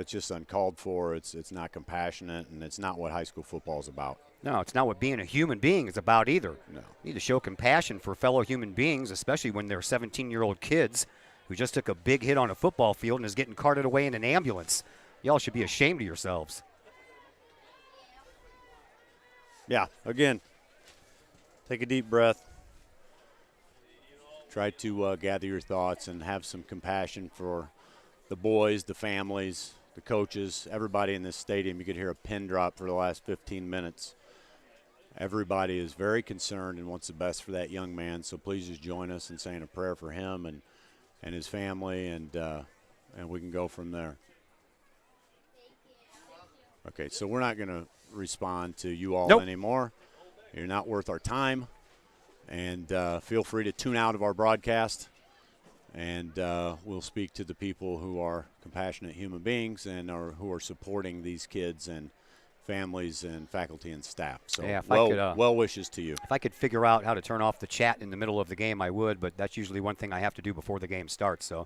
just uncalled for. It's not compassionate, and it's not what high school football is about. No, it's not what being a human being is about either. No. You need to show compassion for fellow human beings, especially when they're 17-year-old kids who just took a big hit on a football field and is getting carted away in an ambulance. Y'all should be ashamed of yourselves. Yeah, again, take a deep breath. Try to gather your thoughts and have some compassion for the boys, the families, the coaches, everybody in this stadium. You could hear a pin drop for the last 15 minutes. Everybody is very concerned and wants the best for that young man, so please just join us in saying a prayer for him and his family, and we can go from there. Okay, so we're not going to respond to you all anymore. You're not worth our time, and feel free to tune out of our broadcast, and we'll speak to the people who are compassionate human beings and who are supporting these kids and families and faculty and staff. So yeah, well wishes to you. If I could figure out how to turn off the chat in the middle of the game, I would, but that's usually one thing I have to do before the game starts, so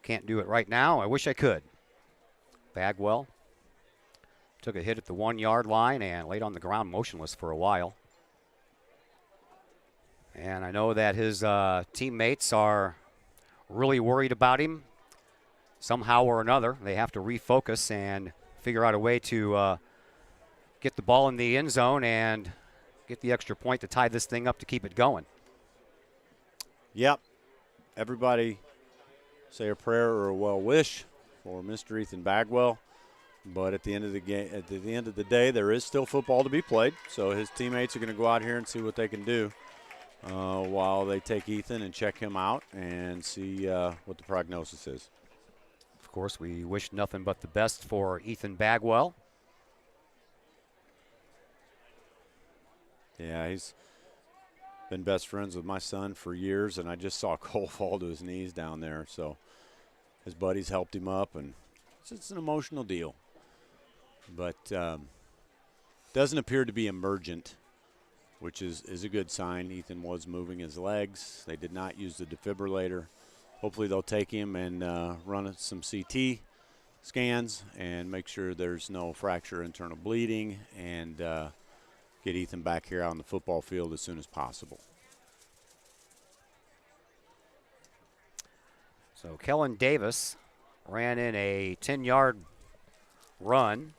can't do it right now. I wish I could. Bagwell took a hit at the 1-yard line and laid on the ground motionless for a while. And I know that his teammates are really worried about him somehow or another. They have to refocus and figure out a way to get the ball in the end zone and get the extra point to tie this thing up to keep it going. Yep. Everybody say a prayer or a well wish for Mr. Ethan Bagwell. But at the end of the game, at the end of the day, there is still football to be played. So his teammates are going to go out here and see what they can do while they take Ethan and check him out and see what the prognosis is. Of course, we wish nothing but the best for Ethan Bagwell. Yeah, he's been best friends with my son for years, and I just saw Cole fall to his knees down there. So his buddies helped him up, and it's an emotional deal. But doesn't appear to be emergent, which is a good sign. Ethan was moving his legs. They did not use the defibrillator. Hopefully they'll take him and run some CT scans and make sure there's no fracture, internal bleeding, and get Ethan back here out on the football field as soon as possible. So Kellen Davis ran in a 10-yard run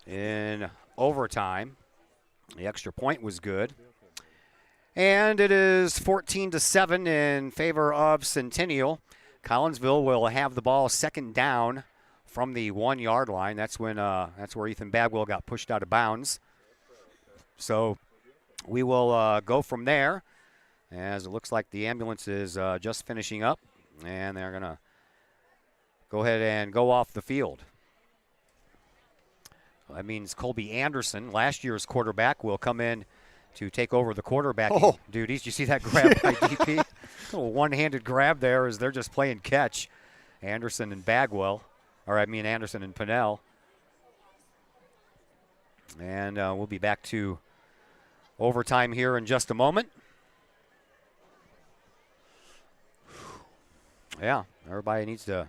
in overtime. The extra point was good. And it is 14-7 in favor of Centennial. Collinsville will have the ball second down from the 1-yard line. That's where Ethan Bagwell got pushed out of bounds. So we will go from there, as it looks like the ambulance is just finishing up, and they're going to go ahead and go off the field. That means Colby Anderson, last year's quarterback, will come in to take over the quarterbacking duties. You see that grab by DP? Little one-handed grab there as they're just playing catch. Anderson and Bagwell, Anderson and Pinnell. And we'll be back to overtime here in just a moment. Yeah, everybody needs to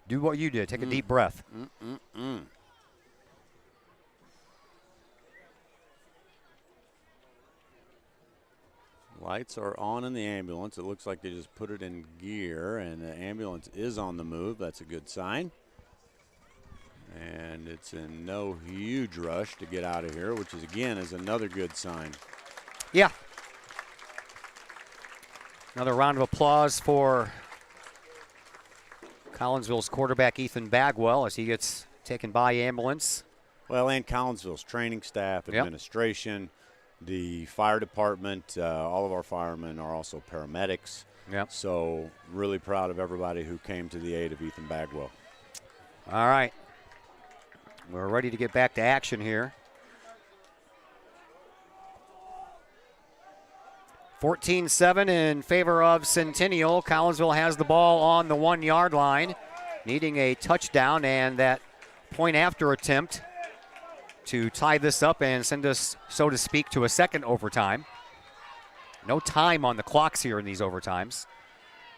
do what you did. Take a deep breath. Lights are on in the ambulance. It looks like they just put it in gear, and the ambulance is on the move. That's a good sign. And it's in no huge rush to get out of here, which is another good sign. Yeah. Another round of applause for Collinsville's quarterback, Ethan Bagwell, as he gets taken by ambulance. Well, and Collinsville's training staff, administration, the fire department, all of our firemen are also paramedics. Yep. So really proud of everybody who came to the aid of Ethan Bagwell. All right. We're ready to get back to action here. 14-7 in favor of Centennial. Collinsville has the ball on the 1-yard line, needing a touchdown and that point after attempt to tie this up and send us, so to speak, to a second overtime. No time on the clocks here in these overtimes.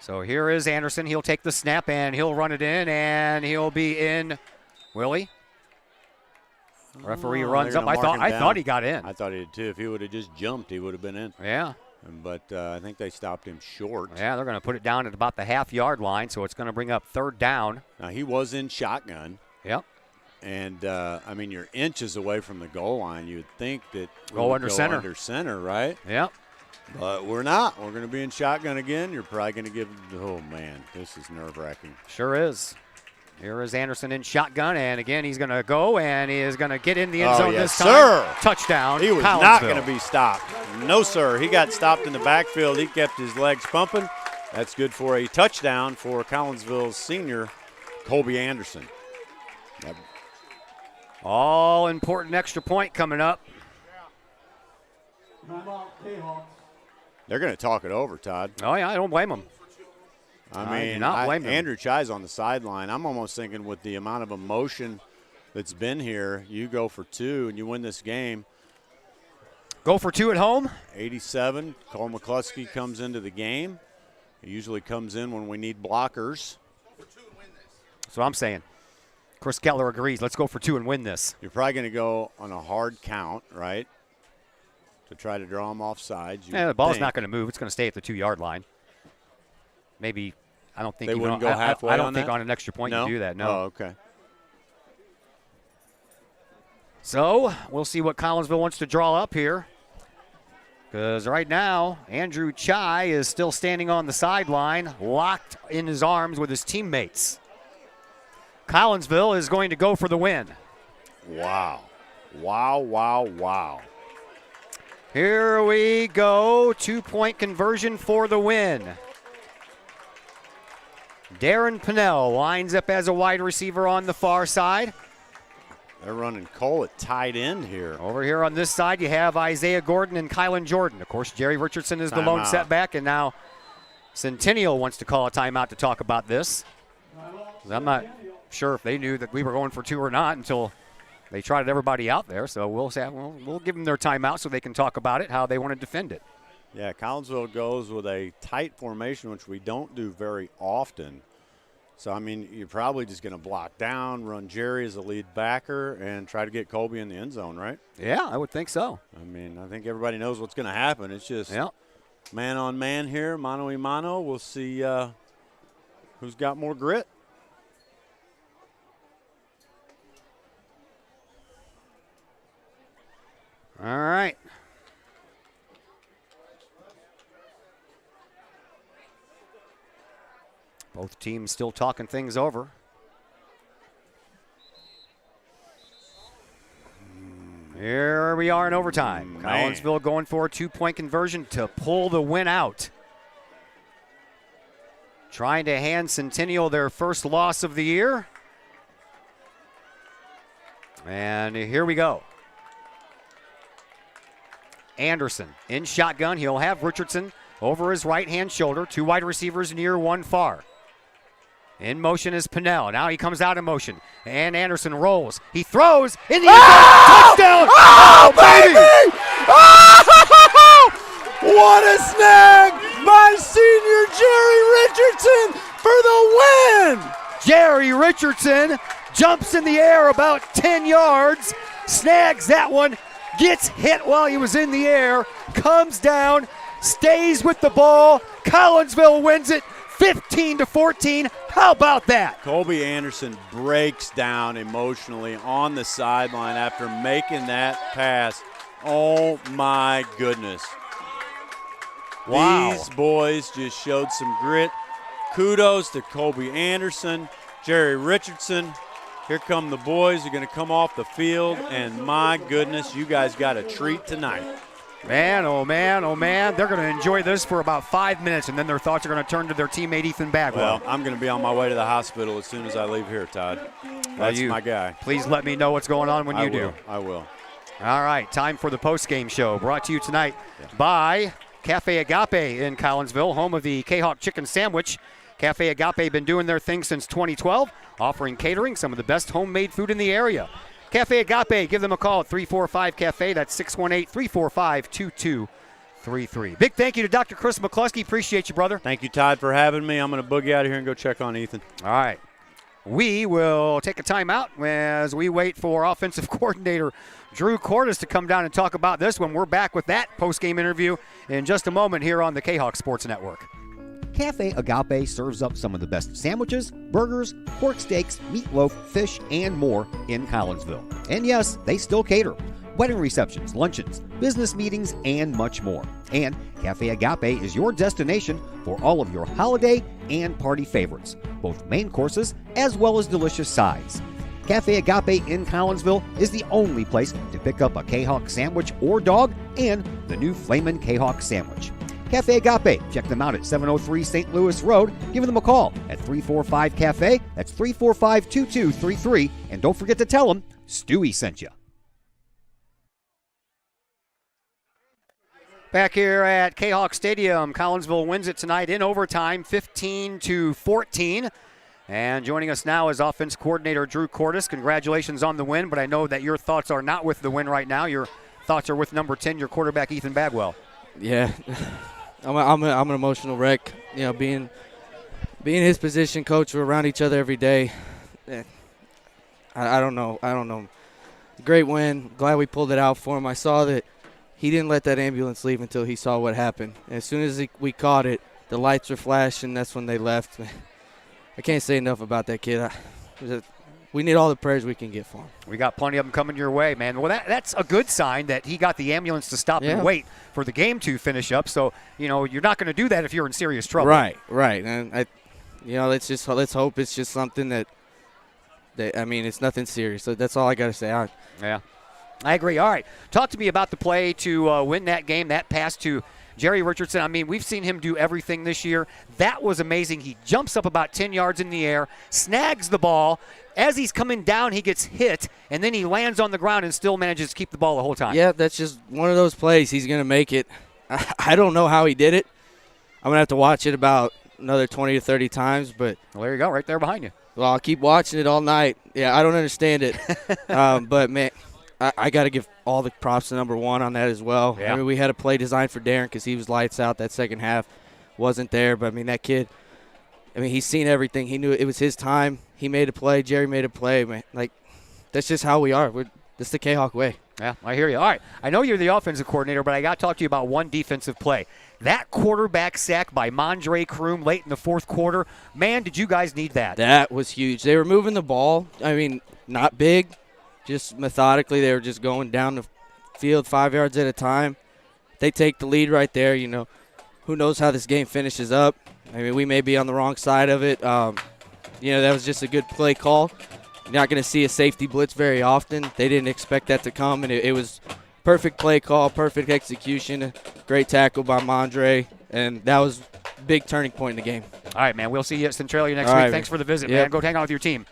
So here is Anderson. He'll take the snap and he'll run it in, and he'll be in. Will he? Referee runs up. I thought he got in. I thought he did too. If he would have just jumped, he would have been in. Yeah. But I think they stopped him short. Yeah, they're going to put it down at about the half-yard line, so it's going to bring up third down. Now, he was in shotgun. Yep. And, you're inches away from the goal line. You would think that go under center. Under center, right? Yep. But we're not. We're going to be in shotgun again. You're probably going to give – oh, man, this is nerve-wracking. Sure is. Here is Anderson in shotgun, and again he's going to go, and he is going to get in the end zone this time. Sir. Touchdown. He was not going to be stopped. No, sir. He got stopped in the backfield. He kept his legs pumping. That's good for a touchdown for Collinsville's senior, Colby Anderson. Yep. All important extra point coming up. They're going to talk it over, Todd. Oh, yeah, I don't blame them. I do not blame him. Andrew Chai's on the sideline. I'm almost thinking with the amount of emotion that's been here, you go for two and you win this game. Go for two at home. 87. Cole McCluskey comes into the game. He usually comes in when we need blockers. That's what I'm saying. Chris Keller agrees. Let's go for two and win this. You're probably going to go on a hard count, right, to try to draw them off sides. Yeah, the ball's not going to move. It's going to stay at the 2-yard line. Maybe, I don't think they wouldn't go halfway. I don't think on an extra point you do that. No. Oh, okay. So we'll see what Collinsville wants to draw up here. Because right now, Andrew Chai is still standing on the sideline, locked in his arms with his teammates. Collinsville is going to go for the win. Wow. Wow, wow, wow. Here we go. 2-point conversion for the win. Darren Pinnell lines up as a wide receiver on the far side. They're running Cole at tight end here. Over here on this side, you have Isaiah Gordon and Kylan Jordan. Of course, Jerry Richardson is the lone setback, and now Centennial wants to call a timeout to talk about this. I'm not sure if they knew that we were going for two or not until they trotted everybody out there. So we'll give them their timeout so they can talk about it, how they want to defend it. Yeah, Collinsville goes with a tight formation, which we don't do very often. So, you're probably just going to block down, run Jerry as a lead backer, and try to get Colby in the end zone, right? Yeah, I would think so. I think everybody knows what's going to happen. It's just man on man here, mano a mano. We'll see who's got more grit. All right. Both teams still talking things over. Here we are in overtime. Collinsville going for a 2-point conversion to pull the win out. Trying to hand Centennial their first loss of the year. And here we go. Anderson in shotgun. He'll have Richardson over his right-hand shoulder. 2 wide receivers near, 1 far. In motion is Pennell. Now he comes out in motion. And Anderson rolls. He throws in the end zone. Touchdown! Oh, baby! Oh! What a snag by senior Jerry Richardson for the win! Jerry Richardson jumps in the air about 10 yards, snags that one, gets hit while he was in the air, comes down, stays with the ball. Collinsville wins it 15-14. How about that? Colby Anderson breaks down emotionally on the sideline after making that pass. Oh my goodness. Wow. These boys just showed some grit. Kudos to Colby Anderson, Jerry Richardson. Here come the boys. They're going to come off the field, and my goodness, you guys got a treat tonight. Man, oh man, oh man. They're going to enjoy this for about 5 minutes, and then their thoughts are going to turn to their teammate Ethan Bagwell. Well, I'm going to be on my way to the hospital as soon as I leave here, Todd. That's my guy. Please let me know what's going on when you do. I will. All right, time for the postgame show, brought to you tonight by Cafe Agape in Collinsville, home of the Kahok chicken sandwich. Cafe Agape been doing their thing since 2012, offering catering, some of the best homemade food in the area. Cafe Agape, give them a call at 345-CAFE. That's 618-345-2233. Big thank you to Dr. Chris McCluskey. Appreciate you, brother. Thank you, Todd, for having me. I'm going to boogie out of here and go check on Ethan. All right. We will take a timeout as we wait for offensive coordinator Drew Cordes to come down and talk about this when we're back with that post-game interview in just a moment here on the Kahok Sports Network. Cafe Agape serves up some of the best sandwiches, burgers, pork steaks, meatloaf, fish, and more in Collinsville. And yes, they still cater. Wedding receptions, luncheons, business meetings, and much more. And Cafe Agape is your destination for all of your holiday and party favorites, both main courses as well as delicious sides. Cafe Agape in Collinsville is the only place to pick up a Kahok sandwich or dog and the new Flamin' Kahok sandwich. Cafe Agape, check them out at 703 St. Louis Road. Give them a call at 345-CAFE. That's 345-2233. And don't forget to tell them Stewie sent you. Back here at Kahok Stadium, Collinsville wins it tonight in overtime, 15-14. And joining us now is offense coordinator Drew Cordes. Congratulations on the win, but I know that your thoughts are not with the win right now. Your thoughts are with number 10, your quarterback Ethan Bagwell. Yeah, I'm an emotional wreck. You know, being his position coach, we're around each other every day. I don't know. Great win. Glad we pulled it out for him. I saw that he didn't let that ambulance leave until he saw what happened. And as soon as we caught it, the lights were flashing. That's when they left. I can't say enough about that kid. We need all the prayers we can get for him. We got plenty of them coming your way, man. Well, that's a good sign that he got the ambulance to stop and wait for the game to finish up. So, you know, you're not going to do that if you're in serious trouble. Right. And let's hope it's just something that I mean, it's nothing serious. So that's all I got to say. Yeah, I agree. All right, talk to me about the play to win that game. That pass to Jerry Richardson. I mean, we've seen him do everything this year. That was amazing. He jumps up about 10 yards in the air, snags the ball. As he's coming down, he gets hit, and then he lands on the ground and still manages to keep the ball the whole time. Yeah, that's just one of those plays. He's going to make it. I don't know how he did it. I'm going to have to watch it about another 20 to 30 times. But well, there you go, right there behind you. Well, I'll keep watching it all night. Yeah, I don't understand it. But, man, I got to give all the props to number one on that as well. Yeah. I mean, we had a play designed for Darren because he was lights out. That second half wasn't there. But, I mean, that kid, he's seen everything. He knew it was his time. He made a play. Jerry made a play. Man, like, that's just how we are. That's the Kahok way. Yeah, I hear you. All right, I know you're the offensive coordinator, but I got to talk to you about one defensive play. That quarterback sack by Mondre Kroom late in the fourth quarter, man, did you guys need that? That was huge. They were moving the ball. I mean, not big, just methodically. They were just going down the field 5 yards at a time. They take the lead right there. You know, who knows how this game finishes up. I mean, we may be on the wrong side of it. That was just a good play call. You're not going to see a safety blitz very often. They didn't expect that to come, and it was perfect play call, perfect execution, great tackle by Mondre, and that was a big turning point in the game. All right, man. We'll see you at Centralia next week. Thanks for the visit, man. Go hang out with your team.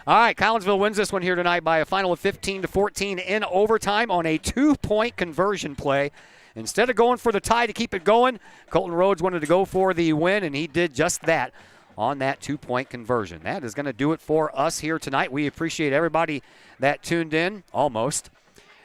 All right, Collinsville wins this one here tonight by a final of 15-14 in overtime on a 2-point conversion play. instead of going for the tie to keep it going, Colton Rhodes wanted to go for the win, and he did just that on that 2-point conversion. That is going to do it for us here tonight. We appreciate everybody that tuned in, almost.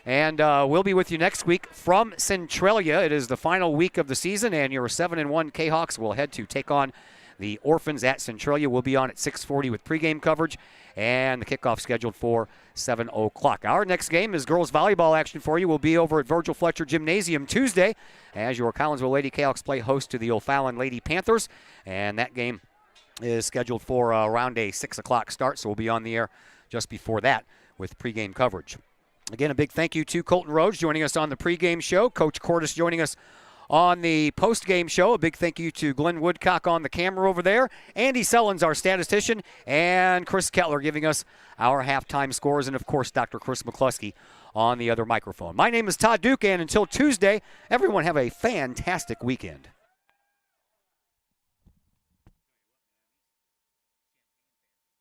And we'll be with you next week from Centralia. It is the final week of the season, and your 7-1 Kahawks will head to take on the Orphans at Centralia. We'll be on at 6:40 with pregame coverage, and the kickoff scheduled for 7 o'clock. Our next game is girls volleyball action for you. We'll be over at Virgil Fletcher Gymnasium Tuesday as your Collinsville Lady Kahawks play host to the O'Fallon Lady Panthers, and that game is scheduled for around a 6 o'clock start, so we'll be on the air just before that with pregame coverage. Again, a big thank you to Colton Rhodes joining us on the pregame show, Coach Cordes joining us on the postgame show. A big thank you to Glenn Woodcock on the camera over there, Andy Sullins, our statistician, and Chris Kettler giving us our halftime scores, and, of course, Dr. Chris McCluskey on the other microphone. My name is Todd Duke, and until Tuesday, everyone have a fantastic weekend.